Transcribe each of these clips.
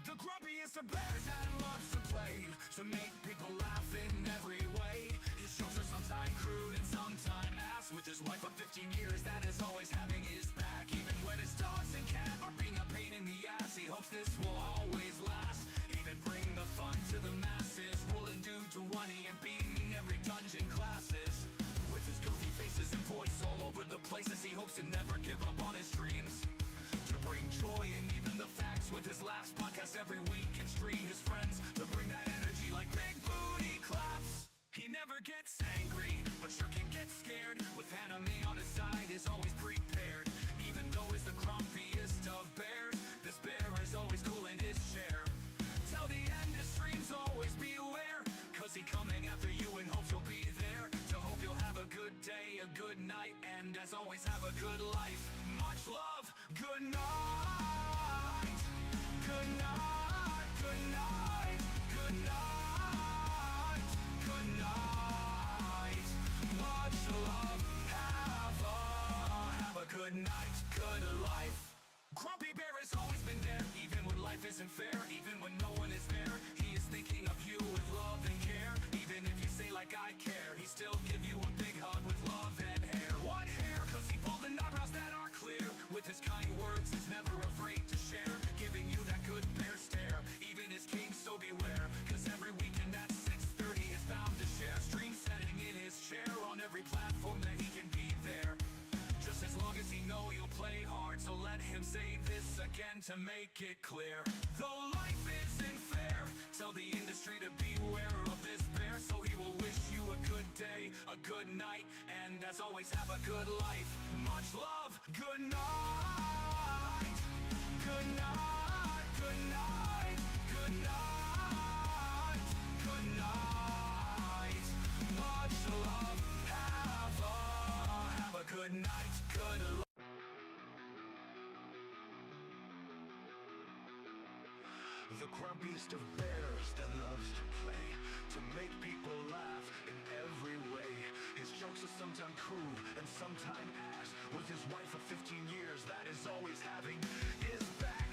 The grumpiest of bears that loves to play, to make people laugh in every way. His jokes are sometimes crude and sometimes ass. With his wife of 15 years that is always having his back. Even when his dogs and cat are being a pain in the ass, he hopes this will always last. Even bring the fun to the masses, rolling due to one and beating every dungeon classes. With his goofy faces and voice all over the places, he hopes to never give up on his dreams. To bring joy and even the facts with his laughs, podcast every week and stream his friends to bring that energy like big booty claps. He never gets angry, but sure can get scared. With anime on his side, is always prepared. Even though he's the grumpiest of bears, this bear is always cool in his chair. Till the end, his streams always beware, cause he coming after you and hopes you'll be there. To hope you'll have a good day, a good night, and as always have a good life. Much love, good night. Good night, good night, good night, good night. Much love, have a good night, good life. Grumpy Bear has always been there, even when life isn't fair, even when no one is there. He is thinking of you with love and care. Even if you say like I care, he still give you a big hug with love and hair. What hair? Cause he balding eyebrows that are clear. With his kind words, he's never afraid to share, giving you that good bear stare. Even his king, so beware, cause every weekend at 6:30 is bound to share. Stream setting in his chair on every platform that he can be there. Just as long as he know you'll play hard, so let him say this again to make it clear. Though life isn't fair, tell the industry to beware of this bear. So he will wish you a good day, a good night, and as always have a good life. Much love, good night. Good night, good night, good night, good night. Much love, have a good night, good life. The grumpiest of bears that loves to play, to make people laugh in every way. His jokes are sometimes crude and sometimes ass. With his wife of 15 years that is always having his back.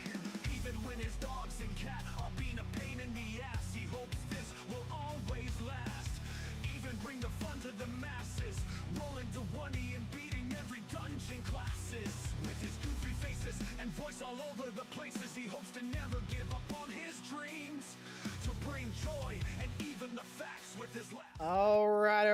Even when his dogs and cat are being a pain in the ass, he hopes this will always last. Even bring the fun to the masses, rolling to one and beating every dungeon classes. With his goofy faces and voice all over the places, he hopes to never give up on his dreams. To bring joy and even the facts with his laugh. All right.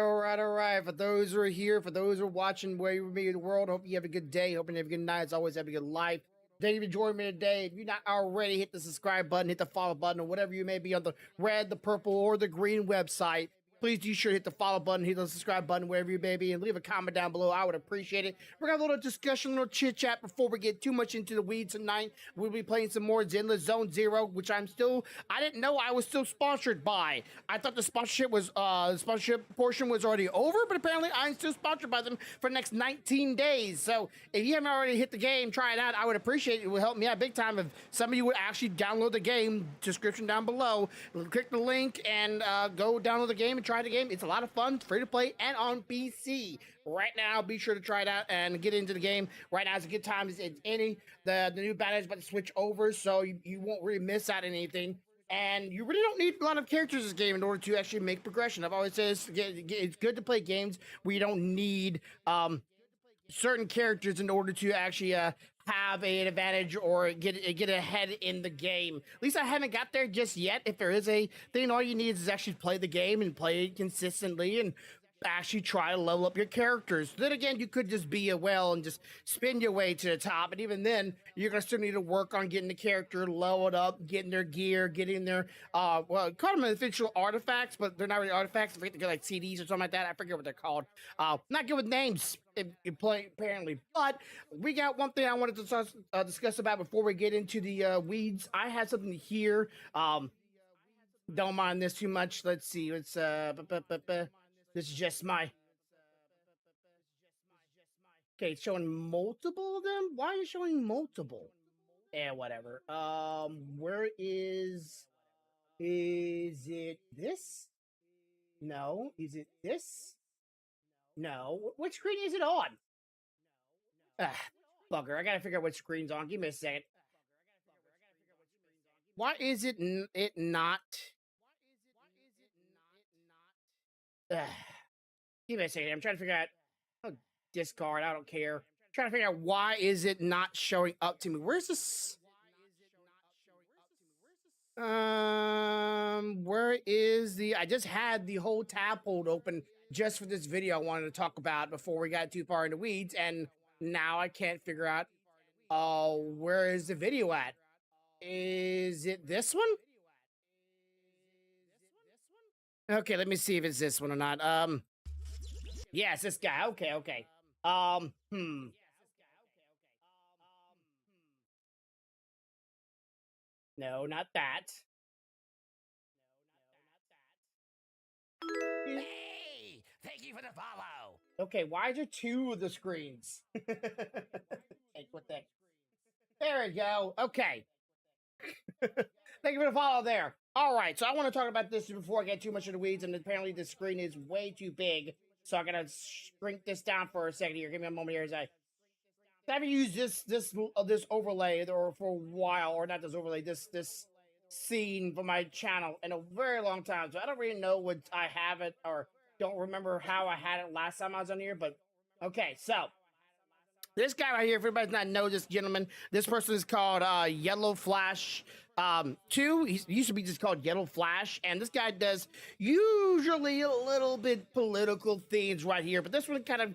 For those who are here, for those who are watching where you may be in the world, hope you have a good day. Hope you have a good night. As always, have a good life. Thank you for joining me today. If you're not already, hit the subscribe button, hit the follow button, or whatever you may be on the red, the purple, or the green website. Please do sure to hit the follow button, hit the subscribe button, wherever you may be, and leave a comment down below. I would appreciate it. We're going to have a little discussion, a little chit-chat before we get too much into the weeds tonight. We'll be playing some more Zenless Zone Zero, which I didn't know I was still sponsored by. I thought the sponsorship portion was already over, but apparently I'm still sponsored by them for the next 19 days. So if you haven't already hit the game, try it out. I would appreciate it. It would help me out big time if some of you would actually download the game. Description down below. Click the link and go download the game and try the game. It's a lot of fun, free to play, and on PC. Right now, be sure to try it out and get into the game. Right now is a good time. The new beta is about to switch over, so you won't really miss out on anything. And you really don't need a lot of characters in this game in order to actually make progression. I've always said it's good to play games where you don't need certain characters in order to actually have an advantage or get ahead in the game. At least I haven't got there just yet. If there is a thing, all you need is actually play the game and play it consistently and actually try to level up your characters. Then again, you could just be a whale and just spin your way to the top, and even then, you're gonna still need to work on getting the character leveled up, getting their gear, getting their well, call them official artifacts, but they're not really artifacts. I forget, they're like CDs or something like that. I forget what they're called. Not good with names. If you play, apparently, but we got one thing I wanted to discuss about before we get into the weeds. I have something here. Don't mind this too much. Let's see. Let's this is just my. Okay, it's showing multiple of them. Why are you showing multiple? Whatever. Where is it this? No. Is it this? No. What screen is it on? Bugger. I gotta figure out what screen's on. Give me a second. Why is it not? Ugh. Give me a second. I'm trying to figure out. Oh, discard. I don't care. Trying to figure out why is it not showing up to me. Where's this? Where is the? I just had the whole tab pulled open just for this video I wanted to talk about before we got too far in the weeds, and now I can't figure out. Where is the video at? Is it this one? Okay, let me see if it's this one or not. Yeah, it's this guy. Okay, okay. No, not that. Hey, thank you for the follow. Okay, why is there two of the screens? Hey, what the? There we go. Okay. Thank you for the follow there. All right, so I want to talk about this before I get too much of the weeds, and apparently the screen is way too big, so I'm gonna shrink this down for a second here. Give me a moment here as I haven't used this overlay or for a while, or not this overlay, this scene for my channel in a very long time, so I don't really know what I have it or don't remember how I had it last time I was on here. But okay, so this guy right here, if everybody's not know this gentleman, this person is called Yellow Flash 2. He used to be just called Yellow Flash, and this guy does usually a little bit political themes right here, but this one kind of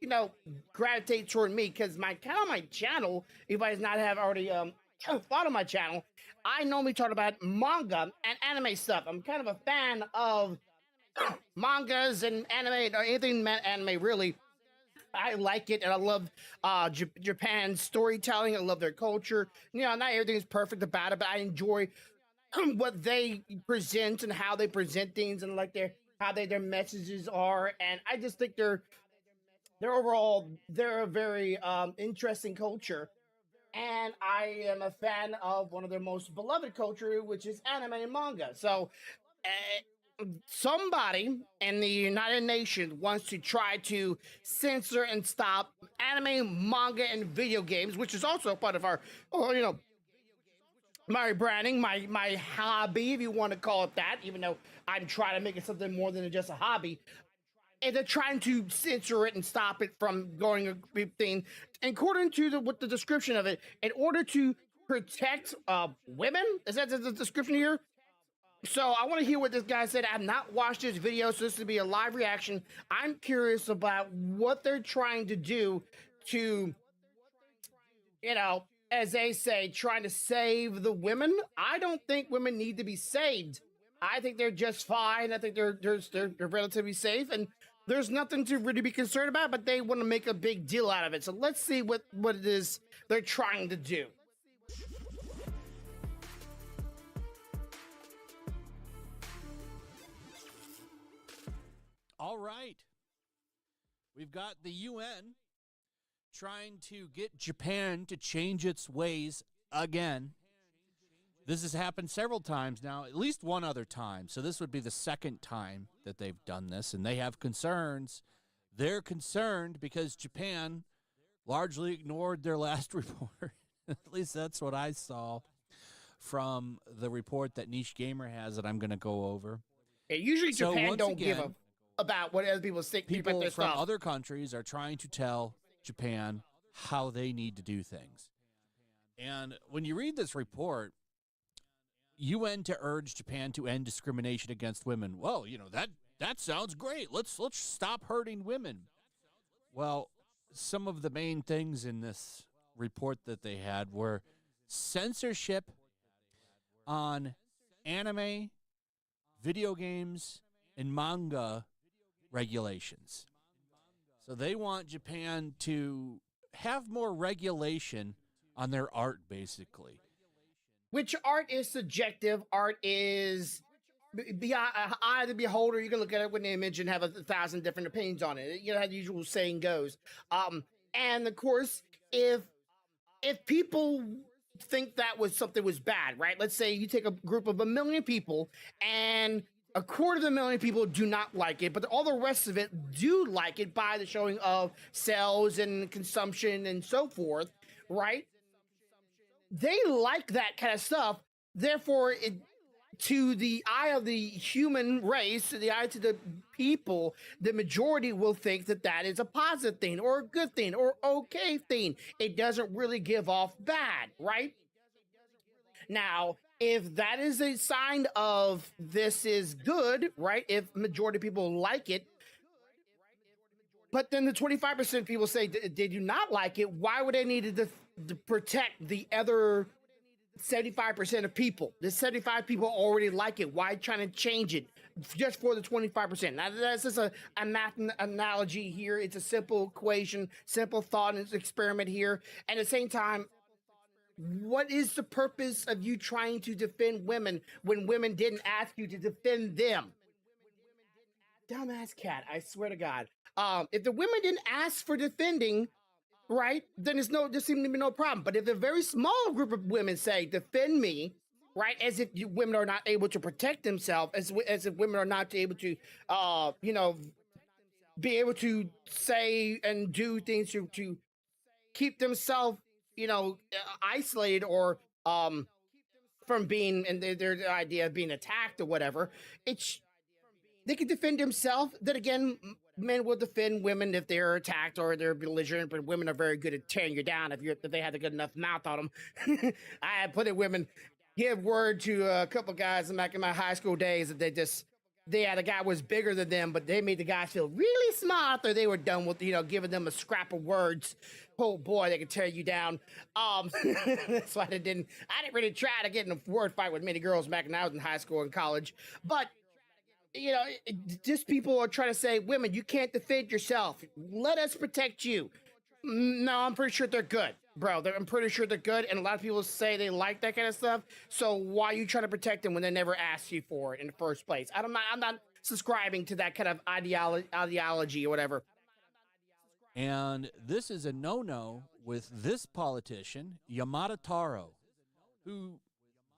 you know, gravitates toward me because my channel, if you guys not have already followed my channel, I normally talk about manga and anime stuff. I'm kind of a fan of mangas and anime, or anything anime really. I like it, and I love Japan's storytelling. I love their culture. You know, not everything is perfect about it, but I enjoy what they present and how they present things, and like their messages are. And I just think they're overall they're a very interesting culture. And I am a fan of one of their most beloved culture, which is anime and manga. So somebody in the United Nations wants to try to censor and stop anime, manga, and video games, which is also part of our, you know, my branding, my hobby, if you want to call it that, even though I'm trying to make it something more than just a hobby. And they're trying to censor it and stop it from going a thing. According to what the description of it, in order to protect women, is that the description here? So I want to hear what this guy said. I have not watched this video, so this will be a live reaction. I'm curious about what they're trying to do to, you know, as they say, trying to save the women. I don't think women need to be saved. I think they're just fine. I think they're relatively safe, and there's nothing to really be concerned about, but they want to make a big deal out of it. So let's see what it is they're trying to do. All right. We've got the UN trying to get Japan to change its ways again. This has happened several times now, at least one other time. So this would be the second time that they've done this, and they have concerns. They're concerned because Japan largely ignored their last report. At least that's what I saw from the report that Niche Gamer has that I'm going to go over. Yeah, usually Japan don't give a about what other people think. People from other countries are trying to tell Japan how they need to do things. And when you read this report, UN to urge Japan to end discrimination against women. Well, you know, that sounds great. Let's stop hurting women. Well, some of the main things in this report that they had were censorship on anime, video games, and manga regulations. So they want Japan to have more regulation on their art, basically. Which art is subjective. Art is the eye of the beholder. You can look at it with an image and have 1,000 different opinions on it. You know how the usual saying goes. And of course, if people think that something was bad, right? Let's say you take a group of 1 million people and 250,000 people do not like it, but all the rest of it do like it by the showing of sales and consumption and so forth, right? They like that kind of stuff, Therefore, to the eye of the human race, to the eye to the people, the majority will think that that is a positive thing or a good thing or okay thing. It doesn't really give off bad, right? Now, if that is a sign of this is good, right? If majority of people like it, but then the 25% people say they do not like it, why would they need to protect the other 75% of people? The 75 people already like it. Why trying to change it just for the 25%? Now, that's just a math analogy here. It's a simple equation, simple thought, and it's an experiment here. At the same time, what is the purpose of you trying to defend women when women didn't ask you to defend them? Dumbass cat, I swear to God. If the women didn't ask for defending, right, then there seems to be no problem. But if a very small group of women say, defend me, right, as if women are not able to protect themselves, as if women are not able to, be able to say and do things to keep themselves, isolated or from being, and their idea of being attacked or whatever, they can defend themselves. Then again, men will defend women if they're attacked or they're belligerent, but women are very good at tearing you down if they had a good enough mouth on them. I had plenty of women give word to a couple guys back in my high school days that the guy was bigger than them, but they made the guys feel really smart, or they were done with, giving them a scrap of words. Oh boy, they could tear you down. That's why I didn't really try to get in a word fight with many girls back when I was in high school and college. But just people are trying to say, women, you can't defend yourself. Let us protect you. No, I'm pretty sure they're good, bro. I'm pretty sure they're good, and a lot of people say they like that kind of stuff. So why are you trying to protect them when they never asked you for it in the first place? I'm not subscribing to that kind of ideology or whatever. And this is a no-no with this politician, Yamada Taro, who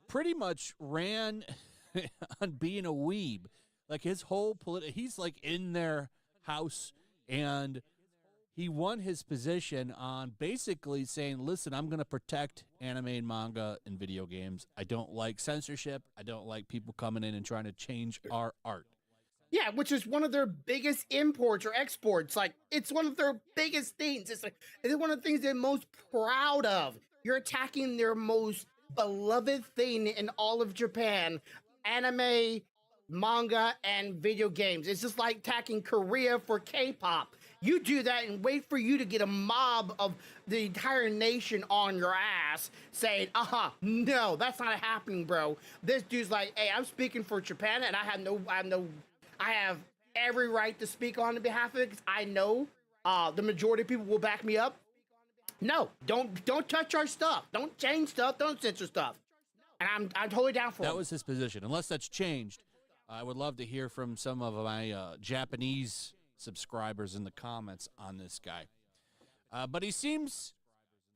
pretty much ran on being a weeb. Like his whole he's like in their house, and he won his position on basically saying, listen, I'm going to protect anime and manga and video games. I don't like censorship. I don't like people coming in and trying to change our art. Yeah, which is one of their biggest imports or exports. Like, it's one of their biggest things. It's one of the things they're most proud of. You're attacking their most beloved thing in all of Japan, anime, manga, and video games. It's just like attacking Korea for K-pop. You do that and wait for you to get a mob of the entire nation on your ass saying, no, that's not happening, bro. This dude's like, hey, I'm speaking for Japan, and I have every right to speak on behalf of it, because I know the majority of people will back me up. No, don't touch our stuff. Don't change stuff. Don't censor stuff. And I'm totally down for it. That was his position. Unless that's changed, I would love to hear from some of my Japanese subscribers in the comments on this guy. But he seems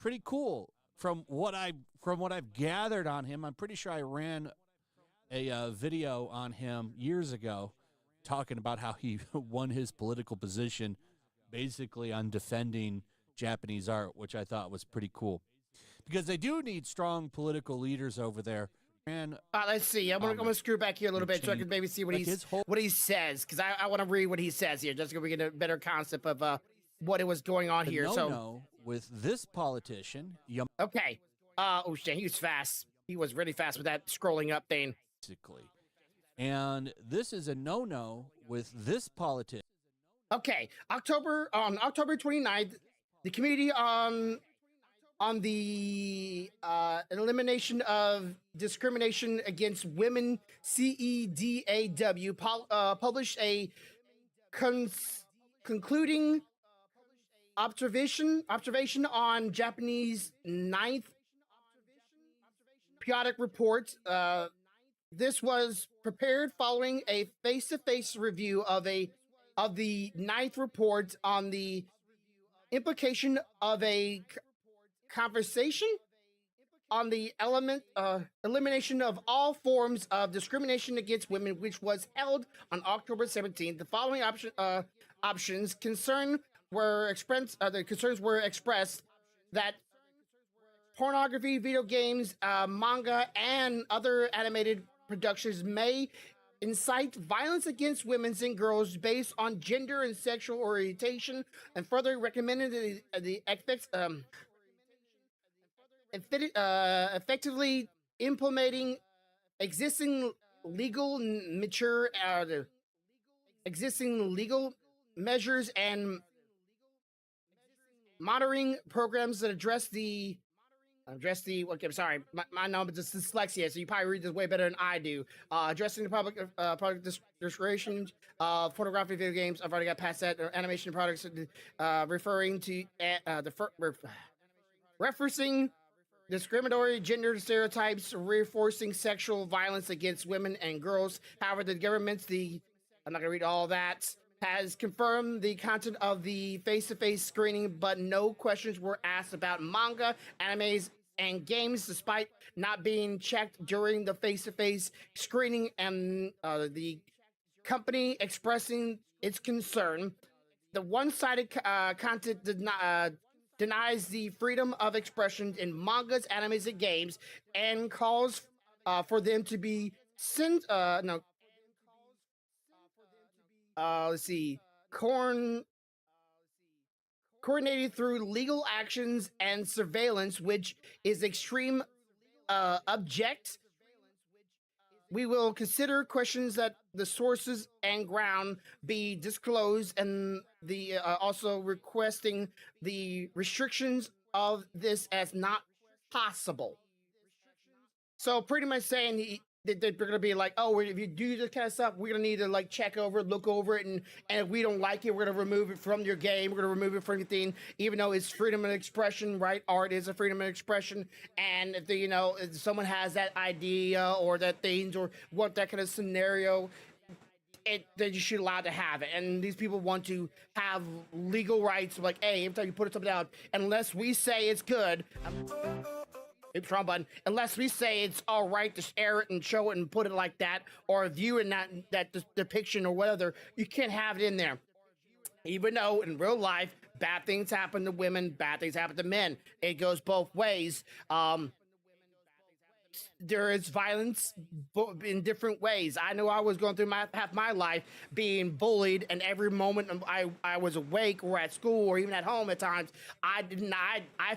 pretty cool from what I've gathered on him. I'm pretty sure I ran a video on him years ago talking about how he won his political position basically on defending Japanese art, which I thought was pretty cool. Because they do need strong political leaders over there. And let's see. I'm gonna screw back here a little bit so I can maybe see what what he says, because I want to read what he says here, just so we get a better concept of what it was going on here. So with this politician, okay. Oh shit, he was fast. He was really fast with that scrolling up thing. Basically, and this is a no-no with this politician. Okay, October 29th, the Committee on the Elimination of Discrimination Against Women, CEDAW, published a concluding observation on Japanese 9th periodic report. This was prepared following a face-to-face review of the 9th report on the implication of a conversation on the elimination of all forms of discrimination against women, which was held on October 17th. The following concerns were expressed that pornography, video games, manga, and other animated productions may incite violence against women and girls based on gender and sexual orientation, and further recommended the effects, effectively implementing existing legal mature existing legal measures and monitoring programs that address the okay, I'm sorry, my number is dyslexia, so you probably read this way better than I do. Addressing the product discrimination, photography, video games. I've already got past that. Animation products, referring to referencing discriminatory gender stereotypes, reinforcing sexual violence against women and girls. However, the government's I'm not gonna read all that, has confirmed the content of the face-to-face screening, but no questions were asked about manga, animes, and games, despite not being checked during the face-to-face screening, and the company expressing its concern. The one-sided content denies the freedom of expression in mangas, animes, and games, and calls for them to be let's see, coordinated through legal actions and surveillance, which is extreme object. We will consider questions that the sources and ground be disclosed, and the also requesting the restrictions of this as not possible. So pretty much saying they're going to be like, oh, if you do this kind of stuff, we're going to need to like check over it, look over it, and if we don't like it, we're going to remove it from your game. We're going to remove it from your thing, even though it's freedom of expression, right? Art is a freedom of expression, and if if someone has that idea or that things or what that kind of scenario, they just should allow to have it. And these people want to have legal rights, like, hey, every time you put something out, unless we say it's good. Wrong button. Unless we say it's all right to air it and show it and put it like that, or view in that depiction or whatever, you can't have it in there. Even though in real life, bad things happen to women, bad things happen to men. It goes both ways. There is violence in different ways. I know I was going through half my life being bullied, and every moment I was awake or at school or even at home at times, I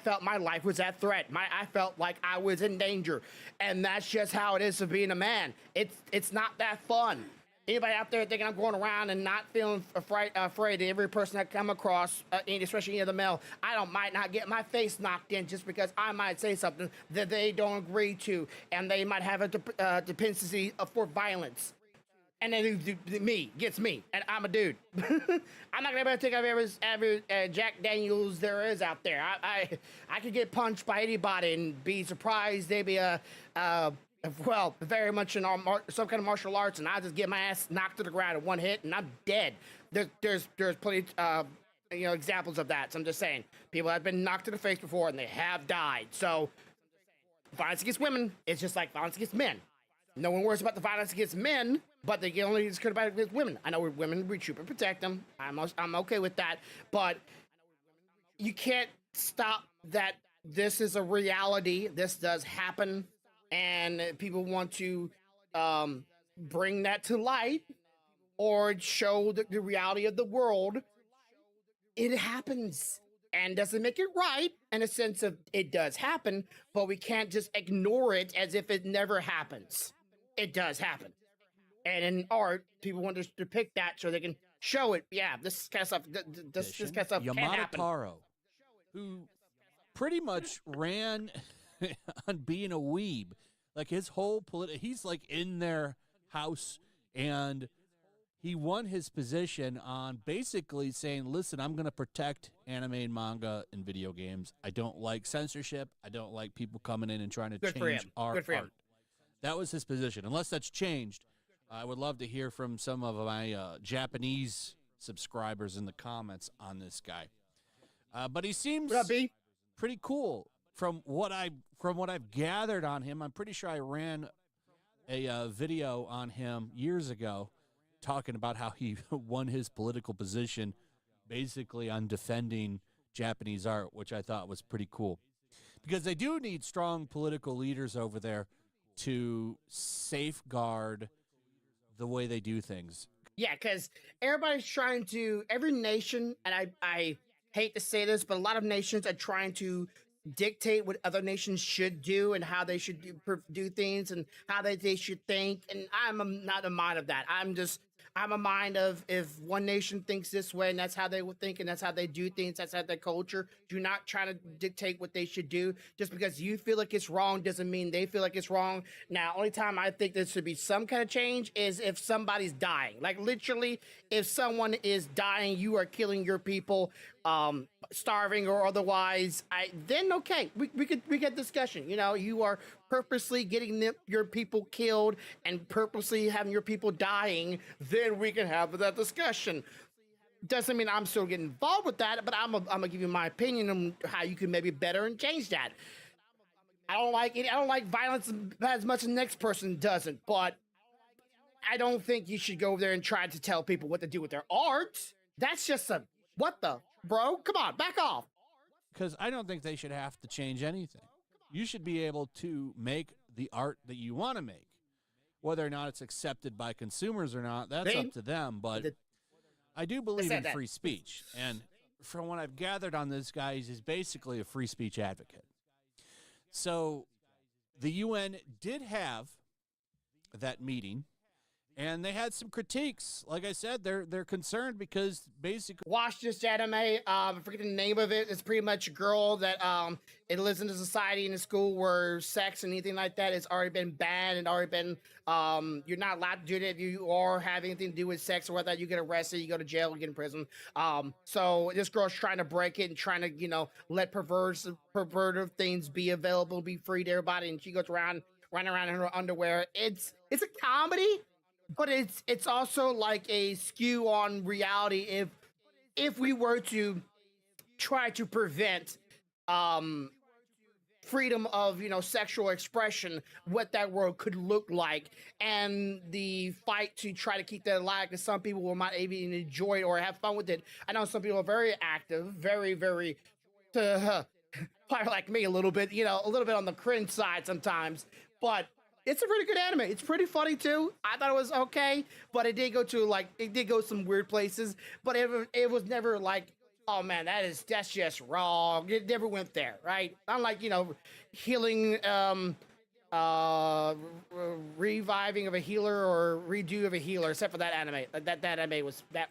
felt my life was at threat. I felt like I was in danger, and that's just how it is of being a man. It's not that fun. Anybody out there thinking I'm going around and not feeling afraid of every person I come across, especially the male, might not get my face knocked in just because I might say something that they don't agree to, and they might have a dependency for violence. And then gets me, and I'm a dude. I'm not gonna be able to take out every Jack Daniels there is out there. I could get punched by anybody and be surprised they'd be very much in some kind of martial arts, and I just get my ass knocked to the ground in one hit, and I'm dead. There's plenty examples of that. So I'm just saying, people have been knocked to the face before, and they have died. So violence against women is just like violence against men. No one worries about the violence against men, but they only discriminate about it against women. I know women, we troop and protect them. I'm okay with that, but you can't stop that. This is a reality. This does happen. And people want to bring that to light or show the reality of the world. It happens, and doesn't make it right in a sense of it does happen, but we can't just ignore it as if it never happens. It does happen. And in art, people want to depict that so they can show it. Yeah, this kind of stuff, this kind of stuff can happen. Taro, who pretty much ran on being a weeb. Like his whole he's like in their house, and he won his position on basically saying, listen, I'm going to protect anime and manga and video games. I don't like censorship. I don't like people coming in and trying to change our art. That was his position. Unless that's changed, I would love to hear from some of my Japanese subscribers in the comments on this guy. But he seems pretty cool. From what I've gathered on him, I'm pretty sure I ran a video on him years ago talking about how he won his political position basically on defending Japanese art, which I thought was pretty cool. because they do need strong political leaders over there to safeguard the way they do things. Yeah, because everybody's trying to, every nation, and I hate to say this, but a lot of nations are trying to dictate what other nations should do and how they should do things and how they should think. And not a mind of that. I'm a mind of, if one nation thinks this way and that's how they would think and that's how they do things, that's how their culture, do not try to dictate what they should do. Just because you feel like it's wrong doesn't mean they feel like it's wrong. Now, only time I think there should be some kind of change is if somebody's dying. Like literally, if someone is dying, you are killing your people, starving or otherwise, then okay, we get discussion. You know, you are purposely getting your people killed and purposely having your people dying, then we can have that discussion. Doesn't mean I'm still getting involved with that, but I'm gonna give you my opinion on how you can maybe better and change that. I don't like it. I don't like violence as much as the next person doesn't, but I don't think you should go over there and try to tell people what to do with their art. That's just what the, bro? Come on, back off. Because I don't think they should have to change anything. You should be able to make the art that you want to make. Whether or not it's accepted by consumers or not, that's up to them. But I do believe in free speech. And from what I've gathered on this guy, he's basically a free speech advocate. So the UN did have that meeting, and they had some critiques. Like I said, they're concerned because basically, watch this anime. I forget the name of it. It's pretty much a girl that it lives in a society in a school where sex and anything like that has already been banned and already been you're not allowed to do it if you are having anything to do with sex or whether you get arrested, you go to jail, you get in prison. So this girl's trying to break it and trying to let pervertive things be available, be free to everybody, and she goes running around in her underwear. It's a comedy. But it's also like a skew on reality if we were to try to prevent freedom of sexual expression, what that world could look like, and the fight to try to keep that alive, because some people will not even enjoy it or have fun with it. I know some people are very active, very probably like me a little bit, a little bit on the cringe side sometimes, but it's a pretty good anime. It's pretty funny too. I thought it was okay, but it did go some weird places. But it was never like, oh man, that's just wrong. It never went there, right? Unlike healing, reviving of a healer or redo of a healer, except for that anime. That anime was that.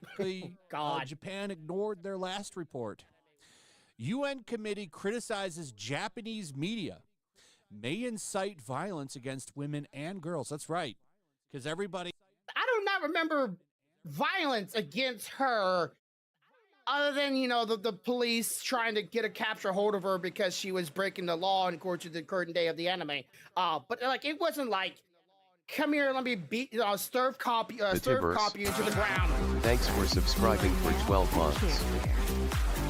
God, Japan ignored their last report. UN committee criticizes Japanese media. May incite violence against women and girls. That's right. Because everybody... I do not remember violence against her other than, the police trying to capture hold of her because she was breaking the law according to the current day of the anime. But it wasn't like, come here, let me beat, stir copy you into the ground. Thanks for subscribing for 12 months.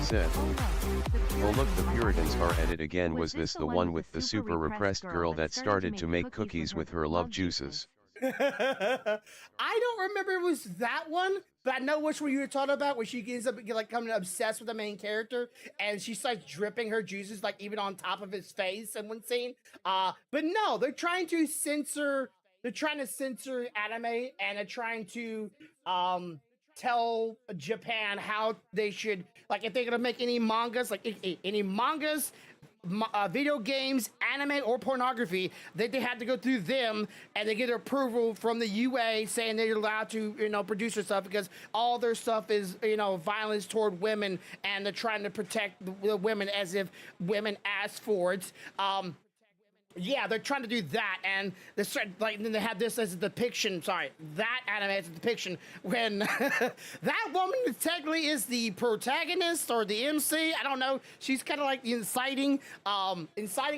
Said. Oh look, the Puritans are at it again. Was this the one with the super repressed girl that started to make cookies with her love juices? I don't remember it was that one, but I know which one you were talking about, where she ends up coming obsessed with the main character and she starts dripping her juices even on top of his face in one scene. But no, they're trying to censor anime, and they're trying to tell Japan how they should, if they're gonna make any mangas, video games, anime, or pornography, they have to go through them, and they get approval from the UA saying they're allowed to produce their stuff, because all their stuff is violence toward women, and they're trying to protect the women as if women asked for it. Yeah, they're trying to do that, and then they have this as a depiction. Sorry, that anime as a depiction when that woman technically is the protagonist or the MC. I don't know. She's kind of inciting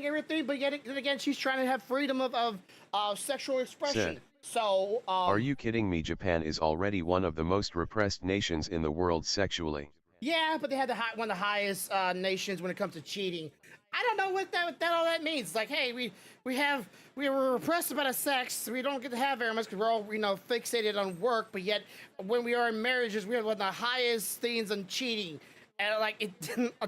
everything, but yet again, she's trying to have freedom of sexual expression. Sid, so, are you kidding me? Japan is already one of the most repressed nations in the world sexually. Yeah, but they had one of the highest nations when it comes to cheating. I don't know what all that means. Hey, we were repressed about our sex. We don't get to have very much because we're all fixated on work. But yet, when we are in marriages, we have one of the highest things on cheating. And like it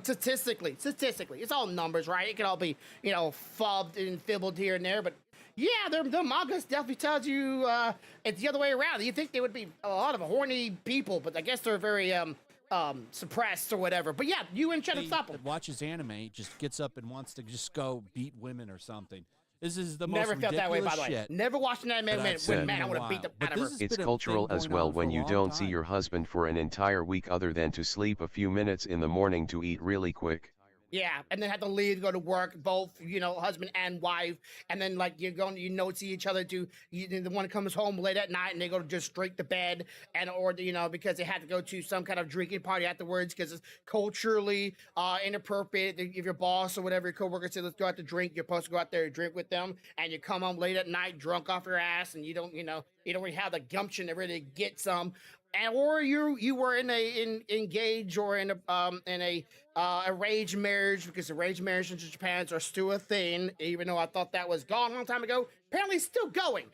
statistically, it's all numbers, right? It can all be, fubbed and fibbled here and there, but yeah, the mangas definitely tells you it's the other way around. You think they would be a lot of horny people, but I guess they're very suppressed or whatever. But yeah, you and Shadow Stop them. Watches anime, just gets up and wants to just go beat women or something. This is the Never most felt that way, by the way. shit. Never watched an anime when man, I would have beat the out of her. It's cultural as well when you don't see your husband for an entire week other than to sleep a few minutes in the morning to eat really quick. Yeah, and then have to leave, go to work, both, husband and wife, and then like you see each other the one comes home late at night and they go just straight to bed, or because they had to go to some kind of drinking party afterwards because it's culturally inappropriate. If your boss or whatever your coworker says let's go out to drink, you're supposed to go out there and drink with them, and you come home late at night drunk off your ass, and you don't really have the gumption to really get some. Or you were engaged or in a arranged marriage, because arranged marriages in Japan are still a thing, even though I thought that was gone a long time ago. Apparently, it's still going.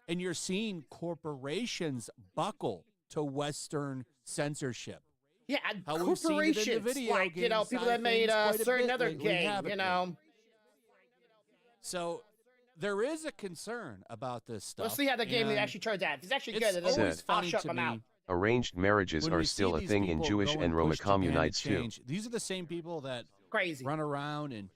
And you're seeing corporations buckle to Western censorship. Yeah, How we've seen it in the corporations, video like game people side that of made things a quite a certain bit other lately, game, haven't we? So there is a concern about this stuff. Let's see how the game and actually turns out. If it's actually it's good, then always I'll funny shut to my mouth. me Arranged marriages when are we see still a these thing in people Jewish go and push Roma Japan to communities too. change. These are the same people that Crazy. run around and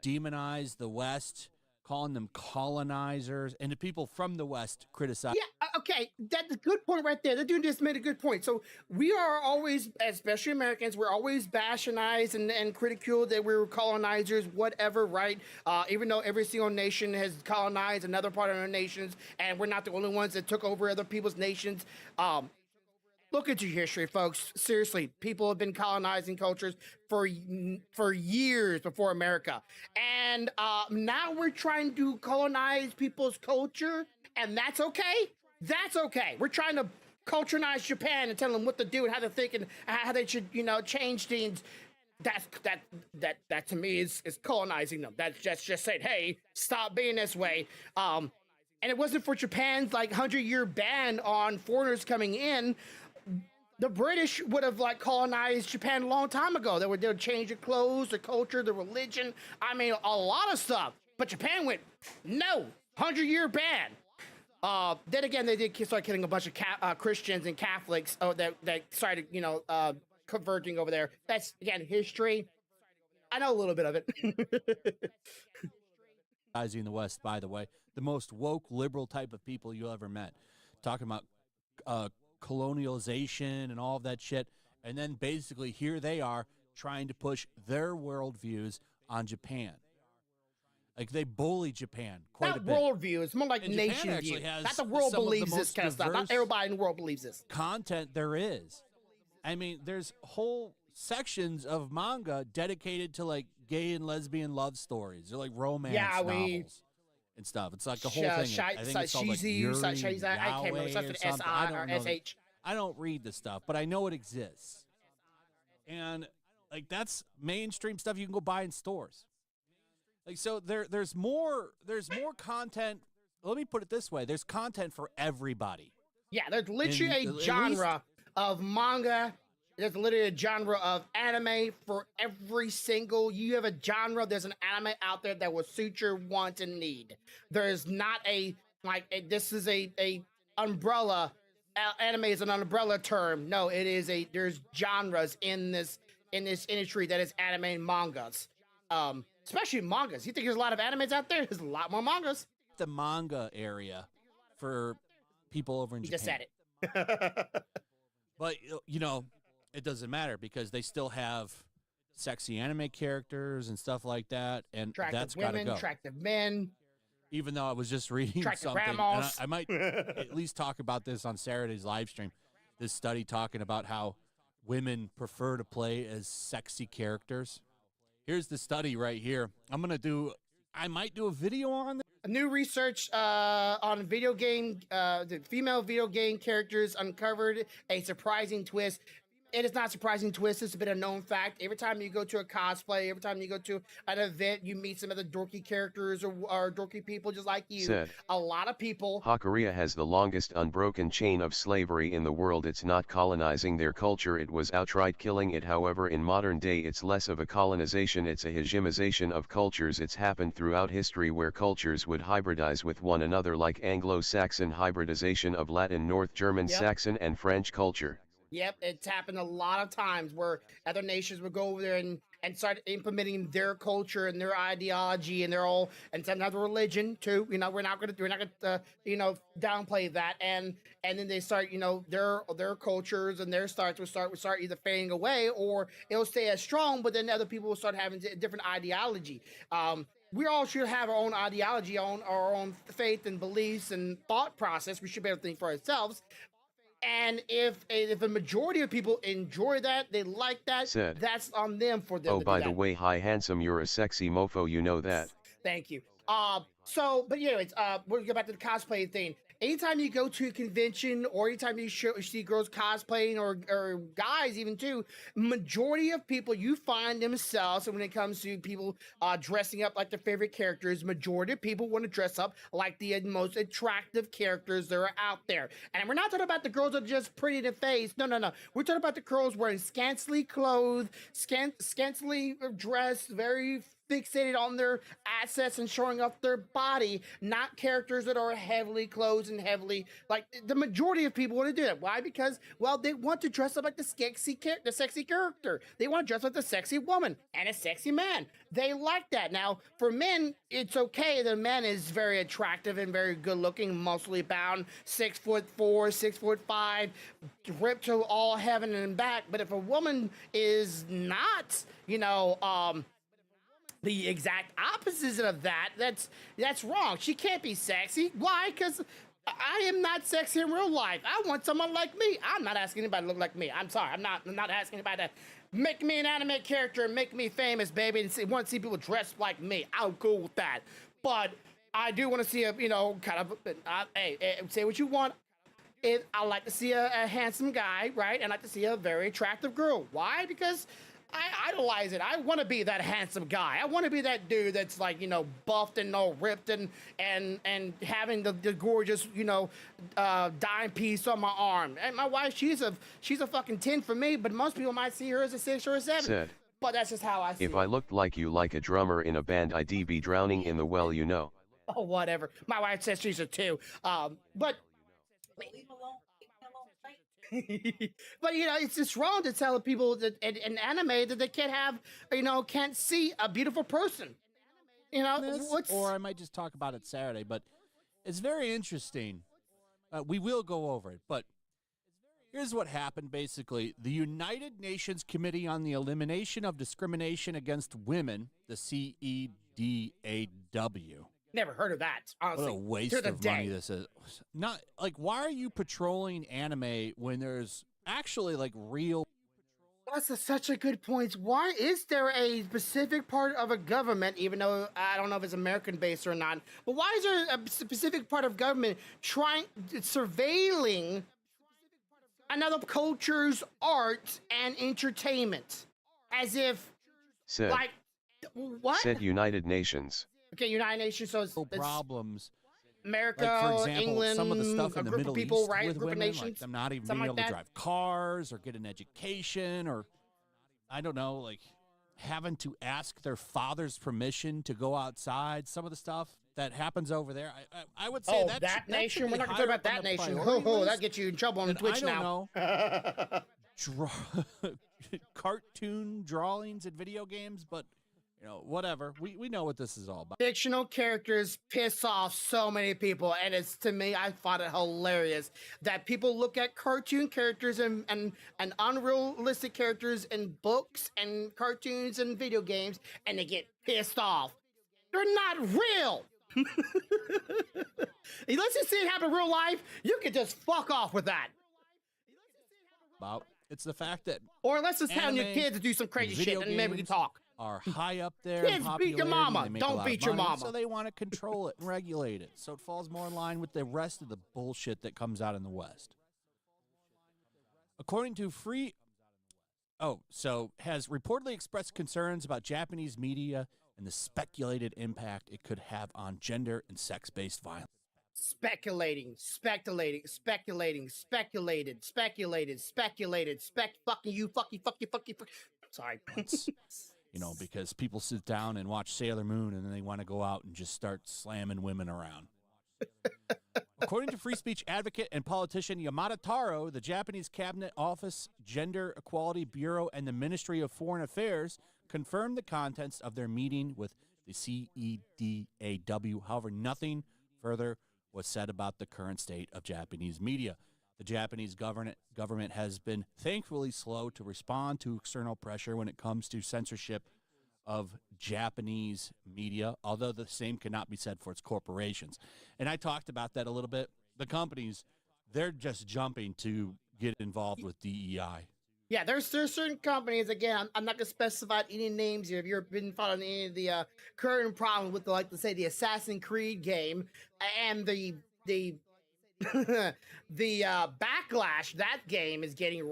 demonize the West, calling them colonizers, and the people from the West criticize. Yeah, okay, that's a good point right there. The dude just made a good point. So we are always, especially Americans, we're always bashionized and ridiculed that we're colonizers, whatever, right? Even though every single nation has colonized another part of our nations, and we're not the only ones that took over other people's nations. Look at your history, folks. Seriously, people have been colonizing cultures for years before America. And now we're trying to colonize people's culture, and that's okay? That's okay. We're trying to culturalize Japan and tell them what to do and how to think and how they should, change things. That to me is colonizing them. That's just saying, hey, stop being this way. And it wasn't for Japan's 100-year ban on foreigners coming in. The British would have colonized Japan a long time ago. They would change their clothes, their culture, their religion. I mean, a lot of stuff. But Japan went, no, 100-year ban. Then again, they did start killing a bunch of Christians and Catholics that started, converting over there. That's, again, history. I know a little bit of it. In the West, by the way, the most woke, liberal type of people you ever met. Talking about colonialization and all of that shit, and then basically here they are trying to push their worldviews on Japan. They bully Japan quite a bit. Not worldview, it's more like And nation Japan view. actually has Not the world some of the believes this most kind of stuff. Not diverse everybody in the world believes this. content there is. I mean, there's whole sections of manga dedicated to gay and lesbian love stories. They're romance novels and stuff. It's like the whole thing. I think it's called Yuri, I can't remember. It's Yaoi or something. S-I or S-H. I don't read the stuff, but I know it exists. And that's mainstream stuff you can go buy in stores. So there's more content. Let me put it this way. There's content for everybody. Yeah, there's literally a genre of manga. There's literally a genre of anime for every single. You have a genre. There's an anime out there that will suit your want and need. There's not this is a umbrella. Anime is an umbrella term. No, it is there's genres in this industry that is anime and mangas. Especially mangas. You think there's a lot of animes out there? There's a lot more mangas. The manga area for people over in Japan. Just said it. But it doesn't matter because they still have sexy anime characters and stuff like that, and that's got to go. Attractive men. Even though I was just reading something, and I might at least talk about this on Saturday's live stream. This study talking about how women prefer to play as sexy characters. Here's the study right here. I might do a video on this. New research on the female video game characters uncovered a surprising twist. it is not surprising twist. It's been a known fact. Every time you go to a cosplay, every time you go to an event, you meet some of the dorky characters or dorky people just like you. Said, a lot of people. Korea has the longest unbroken chain of slavery in the world. It's not colonizing their culture, it was outright killing it. However, in modern day it's less of a colonization, it's a hegemization of cultures. It's happened throughout history where cultures would hybridize with one another, like Anglo-Saxon hybridization of Latin, North German, Saxon and French culture. Yep, it's happened a lot of times where other nations would go over there and start implementing their culture and their ideology and and sometimes religion too. You know, we're not gonna downplay that. And then they start, their cultures and their starts will start either fading away or it'll stay as strong, but then other people will start having different ideology. We all should have our own ideology, our own faith and beliefs and thought process. We should be able to think for ourselves. And if a majority of people enjoy that, they like that, Said, that's on them for them. Oh, by the way, hi handsome, you're a sexy mofo, you know that. Thank you. But anyways, we'll get back to the cosplay thing. Anytime you go to a convention or anytime you see girls cosplaying or guys even too, majority of people you find themselves, and when it comes to people dressing up like their favorite characters, majority of people want to dress up like the most attractive characters that are out there. And we're not talking about the girls that are just pretty in the face. No. We're talking about the girls wearing scantily clothed, scantily dressed, very fixated on their assets and showing off their body, not characters that are heavily clothed and heavily, like the majority of people want to do that. Why? Because, well, they want to dress up like the sexy character. They want to dress like the sexy woman and a sexy man. They like that. Now, for men, it's okay. The man is very attractive and very good looking, muscly bound, 6'4", 6'5", ripped to all heaven and back. But if a woman is not, the exact opposite of that, that's wrong. She can't be sexy. Why? Because I am not sexy in real life. I want someone like me. I'm not asking anybody to look like me. I'm sorry. I'm not asking anybody to make me an anime character and make me famous, baby, and want to see people dressed like me. I'll go with that. But I do want to see hey, say what you want. I like to see a handsome guy, right? And I like to see a very attractive girl. Why? Because I idolize it. I want to be that handsome guy. I want to be that dude that's like, buffed and all ripped and having the gorgeous, dime piece on my arm. And my wife, she's a fucking 10 for me, but most people might see her as a 6 or a 7. Said, but that's just how I see it. If I looked like you, like a drummer in a band, I'd be drowning in the well, Oh, whatever. My wife says she's a 2. But but it's just wrong to tell people that in anime that they can't see a beautiful person. Or I might just talk about it Saturday, but it's very interesting. We will go over it, but here's what happened. Basically, the United Nations Committee on the Elimination of Discrimination Against Women, the CEDAW. Never heard of that, honestly. What a waste of money this is. Not like, why are you patrolling anime when there's actually like real? That's such a good point. Why is there a specific part of a government, even though I don't know if it's American based or not, but why is there a specific part of government surveilling another culture's art and entertainment? As if, said, like, what? Said United Nations. Okay, United Nations, so it's problems. America, like, for example, England, some of the stuff in a the group Middle of people, East right? with Group women, of nations, like them not even something being like able to that. drive cars or get an education, or I don't know, like having to ask their father's permission to go outside. Some of the stuff that happens over there, I would say that nation. We're not going to talk about that nation. That gets you in trouble on Twitch now. I don't know. Cartoon drawings and video games, but whatever. We know what this is all about. Fictional characters piss off so many people, and to me, I find it hilarious that people look at cartoon characters and unrealistic characters in books and cartoons and video games, and they get pissed off. They're not real. Unless you see it happen in real life, you can just fuck off with that. It's the fact that, or unless it's telling your kids to do some crazy shit, and maybe we can talk. Are high up there. Kids beat your mama. Don't beat your mama. So they want to control it and regulate it. So it falls more in line with the rest of the bullshit that comes out in the West. According to Oh, so has reportedly expressed concerns about Japanese media and the speculated impact it could have on gender and sex-based violence. Speculating, fucking you, sorry. Because people sit down and watch Sailor Moon and then they want to go out and just start slamming women around. According to free speech advocate and politician Yamada Taro, the Japanese Cabinet Office, Gender Equality Bureau, and the Ministry of Foreign Affairs confirmed the contents of their meeting with the CEDAW. However, nothing further was said about the current state of Japanese media. The Japanese government has been thankfully slow to respond to external pressure when it comes to censorship of Japanese media, although the same cannot be said for its corporations. And I talked about that a little bit. The companies, they're just jumping to get involved with DEI. Yeah, there's certain companies, again, I'm not going to specify any names here. If you've been following any of the current problems with, the Assassin's Creed game and the backlash that game is getting,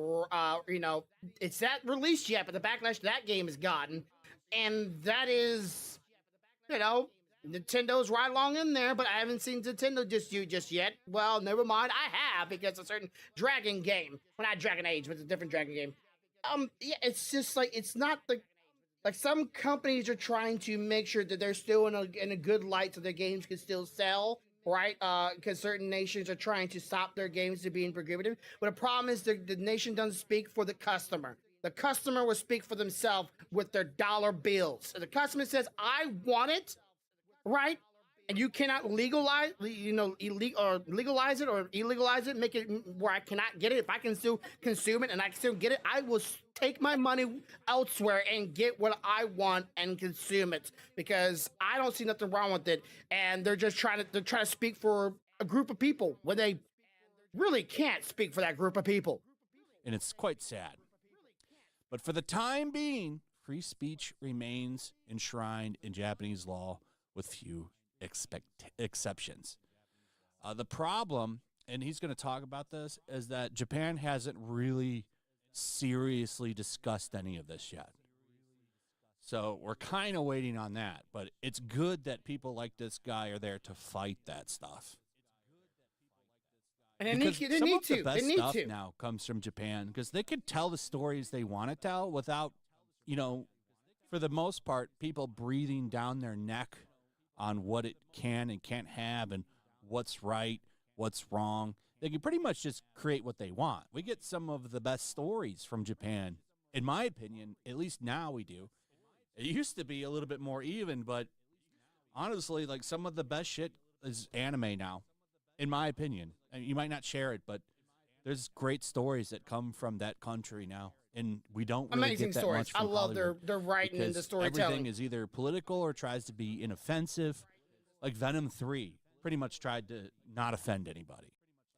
it's not released yet, but the backlash that game has gotten, and that is, Nintendo's right along in there, but I haven't seen Nintendo just yet. Well, never mind, I have, because a certain Dragon game, well, not Dragon Age, but it's a different Dragon game. Yeah, it's just it's not like some companies are trying to make sure that they're still in a good light so their games can still sell, right? Because certain nations are trying to stop their games to being prohibitive. But the problem is the nation doesn't speak for the customer. The customer will speak for themselves with their dollar bills. So the customer says, I want it, right? And you cannot legalize it or illegalize it, make it where I cannot get it. If I can still consume it and I can still get it, I will take my money elsewhere and get what I want and consume it, because I don't see nothing wrong with it. And they're just trying to speak for a group of people when they really can't speak for that group of people. And it's quite sad. But for the time being, free speech remains enshrined in Japanese law with few exceptions. The problem, and he's going to talk about this, is that Japan hasn't really seriously discussed any of this yet. So we're kind of waiting on that. But it's good that people like this guy are there to fight that stuff. And because some of the best stuff now comes from Japan, because they can tell the stories they want to tell without, for the most part, people breathing down their neck on what it can and can't have and what's right, what's wrong. They can pretty much just create what they want. We get some of the best stories from Japan, in my opinion. At least now we do. It used to be a little bit more even, but honestly, some of the best shit is anime now, in my opinion. And you might not share it, but there's great stories that come from that country now, and we don't really amazing get that stories. much from I love Hollywood, their writing and the storytelling. Everything is either political or tries to be inoffensive. Like Venom 3 pretty much tried to not offend anybody.